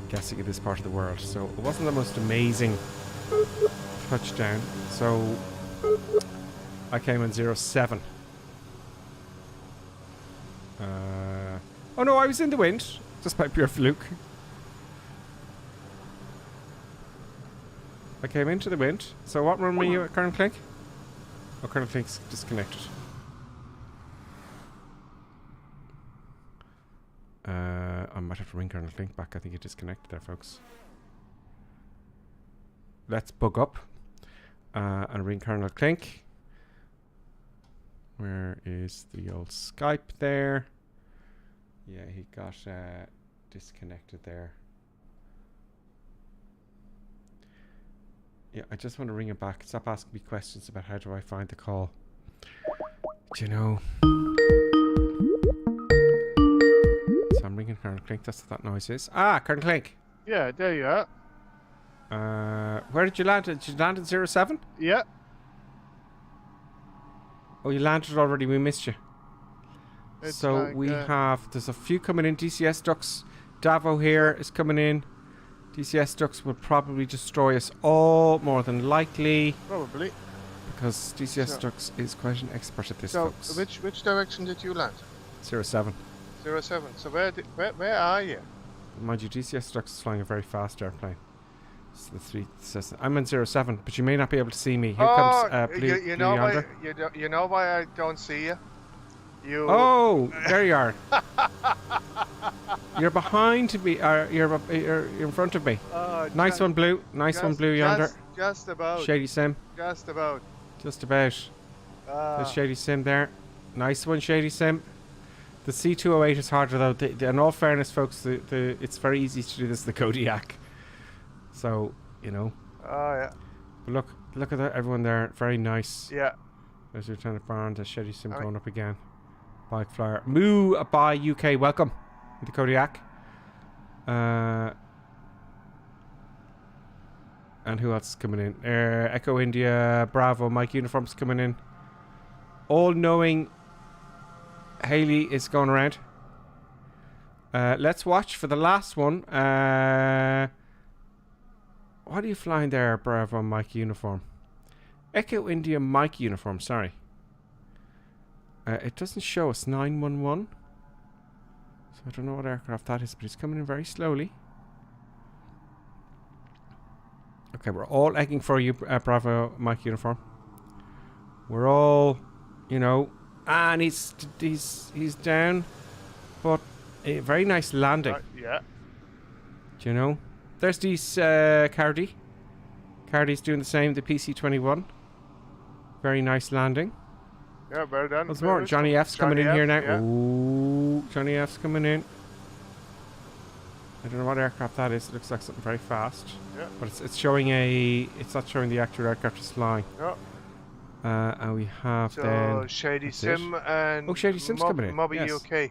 Guessing in this part of the world. So it wasn't the most amazing touchdown. So I came in 07. Oh no, I was in the wind. Just by pure fluke. I came into the wind. So what run were you at, Colonel Clink? Oh, Colonel Clink's disconnected. I might have to ring Colonel Clink back. I think he disconnected there, folks. Let's bug up and ring Colonel Clink. Where is the old Skype there? Yeah, he got disconnected there. Yeah, I just want to ring him back. Stop asking me questions about how do I find the call. Do you know? So I'm ringing Colonel Clink. That's what that noise is. Ah, Colonel Clink. Yeah, there you are. Where did you land? Did you land in 07? Yeah. Oh, you landed already. We missed you. It's so like, we have... There's a few coming in. DCS ducks. Davo here is coming in. DCS ducks will probably destroy us all, more than likely. Probably. Because DCS ducks is quite an expert at this, so folks. which direction did you land? 07. 07. So where are you? Mind you, DCS ducks is flying a very fast airplane. So the three Cessna. I'm in 07, but you may not be able to see me. Here comes Blue, you know Blue Yonder. you know why I don't see you? Oh, there you are. You're behind me. You're in front of me. Nice one, Blue. Nice one, Blue Yonder. Just about. Shady Sim. Just about. Just about. There's Shady Sim there. Nice one, Shady Sim. The C208 is harder though. In all fairness, folks, it's very easy to do this in the Kodiaq. So, you know. Oh, yeah. But look at that, everyone there. Very nice. Yeah. There's Lieutenant Barn. There's Shady Sim going up again. Bike flyer. Moo by UK. Welcome to the Kodiaq. And who else is coming in? Echo India. Bravo. Mike Uniform's coming in. All-knowing Haley is going around. Let's watch for the last one. What are you flying there, Bravo Mike Uniform? Echo India Mike Uniform, sorry. It doesn't show us 911. So I don't know what aircraft that is, but it's coming in very slowly. Okay, we're all egging for you, Bravo Mike Uniform. We're all, you know, and he's down, but a very nice landing. Yeah. Do you know? There's these Cardi. Cardi's doing the same. The PC-21. Very nice landing. Yeah, well done. There's more. Johnny F's coming in here now. Yeah. Ooh, Johnny F's coming in. I don't know what aircraft that is. It looks like something very fast. Yeah. But it's showing a... It's not showing the actual aircraft is flying. Yeah. And we have so Shady Sim and... Oh, Shady Sim's coming in. Mobby yes. UK.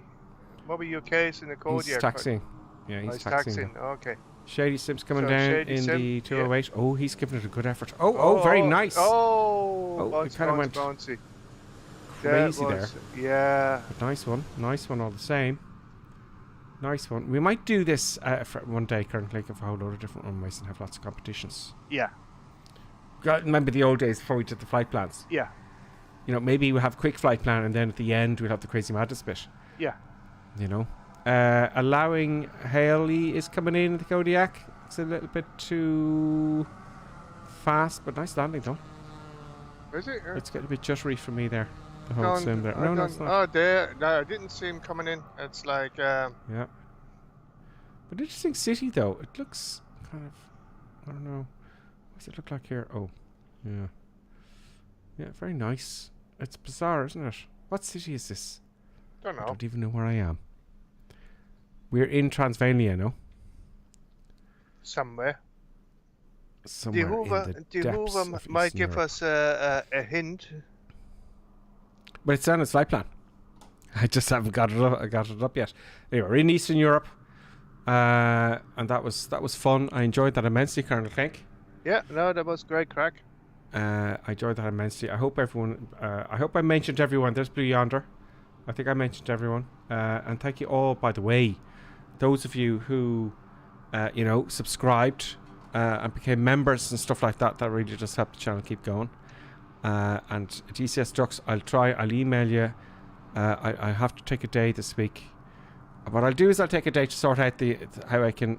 Mobby UK is in the Kodiaq. He's taxiing. Yeah, he's taxiing. Okay. Shady Sim's coming down in the 208. Yeah. Oh, he's giving it a good effort. Oh, oh, very nice. Oh, it kind of went bouncy. Crazy there. Yeah. But nice one. Nice one all the same. Nice one. We might do this for one day, currently, of a whole load of different runways and have lots of competitions. Yeah. Remember the old days before we did the flight plans? Yeah. You know, maybe we'll have a quick flight plan and then at the end we'll have the Crazy Madness bit. Yeah. You know? Allowing Haley is coming in the Kodiaq. It's a little bit too fast, but nice landing though. Is it? It's getting a bit jittery for me there. The whole sim there. No, it's not. Oh, there. No, I didn't see him coming in. It's like... Yeah. But interesting city though. It looks kind of... I don't know. What does it look like here? Oh. Yeah. Yeah, very nice. It's bizarre, isn't it? What city is this? Don't know. I don't even know where I am. We're in Transylvania, no? Somewhere. Somewhere the Hoover might give us a hint. But it's on its flight plan. I just haven't got it up yet. Anyway, we're in Eastern Europe. And that was fun. I enjoyed that immensely, Colonel Clink. Yeah, no, that was great crack. I enjoyed that immensely. I hope everyone. I hope I mentioned everyone. There's Blue Yonder. I think I mentioned everyone. And thank you all, by the way, those of you who, subscribed and became members and stuff like that. That really just helped the channel keep going. And DCS Ducks, I'll email you. I have to take a day this week. What I'll do is I'll take a day to sort out how I can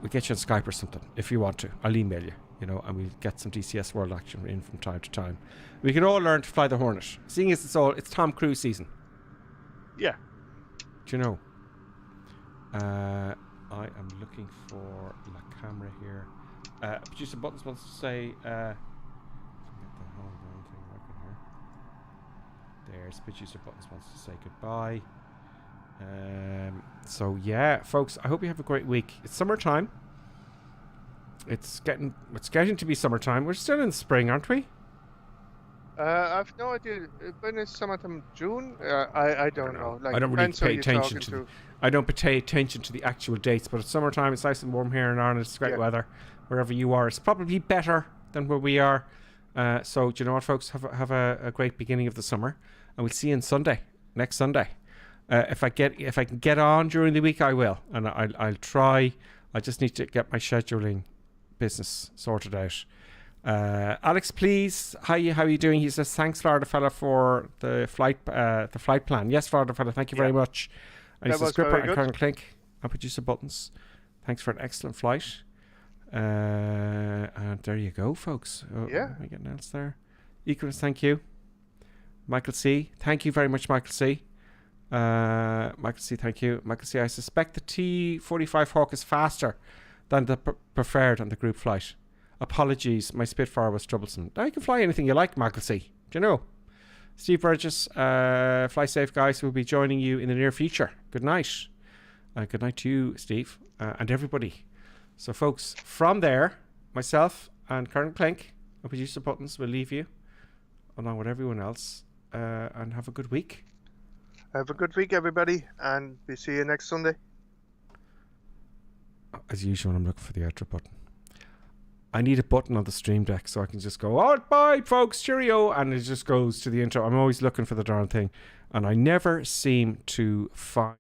we get you on Skype or something if you want to. I'll email you, and we'll get some DCS World action in from time to time. We can all learn to fly the Hornet, seeing as it's Tom Cruise season. Yeah. Do you know? I am looking for La Camera here. Producer Buttons wants to say. Get the whole damn thing working here. There's Producer Buttons wants to say goodbye. So yeah, folks, I hope you have a great week. It's summertime. It's getting to be summertime. We're still in spring, aren't we? I've no idea. When is summertime? June? I don't know. I don't really pay attention to. I don't pay attention to the actual dates, but it's summertime. It's nice and warm here in Ireland. It's great weather wherever you are. It's probably better than where we are. So do you know what, folks? Have a great beginning of the summer, and we'll see you on next Sunday. If I can get on during the week, I will, and I'll try. I just need to get my scheduling business sorted out. Alex, please. How are you doing? He says thanks, Florida fella, for the flight plan. Yes, Florida fella, thank you very much. And he says Gripper and Colonel Clink and Producer Buttons, thanks for an excellent flight. And there you go, folks. Yeah. Am I getting else there? Equals, thank you. Michael C, thank you very much, Michael C. Michael C, thank you. Michael C, I suspect the T-45 Hawk is faster than the preferred on the group flight. Apologies, my Spitfire was troublesome. Now you can fly anything you like, Michael C. Do you know? Steve Burgess, fly safe, guys. We'll be joining you in the near future. Good night. Good night to you, Steve, and everybody. So, folks, from there, myself and Colonel Clink and Producer Buttons will leave you along with everyone else, and have a good week. Have a good week, everybody, and we see you next Sunday. As usual, I'm looking for the outro button. I need a button on the stream deck so I can just go, oh, bye, folks, cheerio, and it just goes to the intro. I'm always looking for the darn thing, and I never seem to find...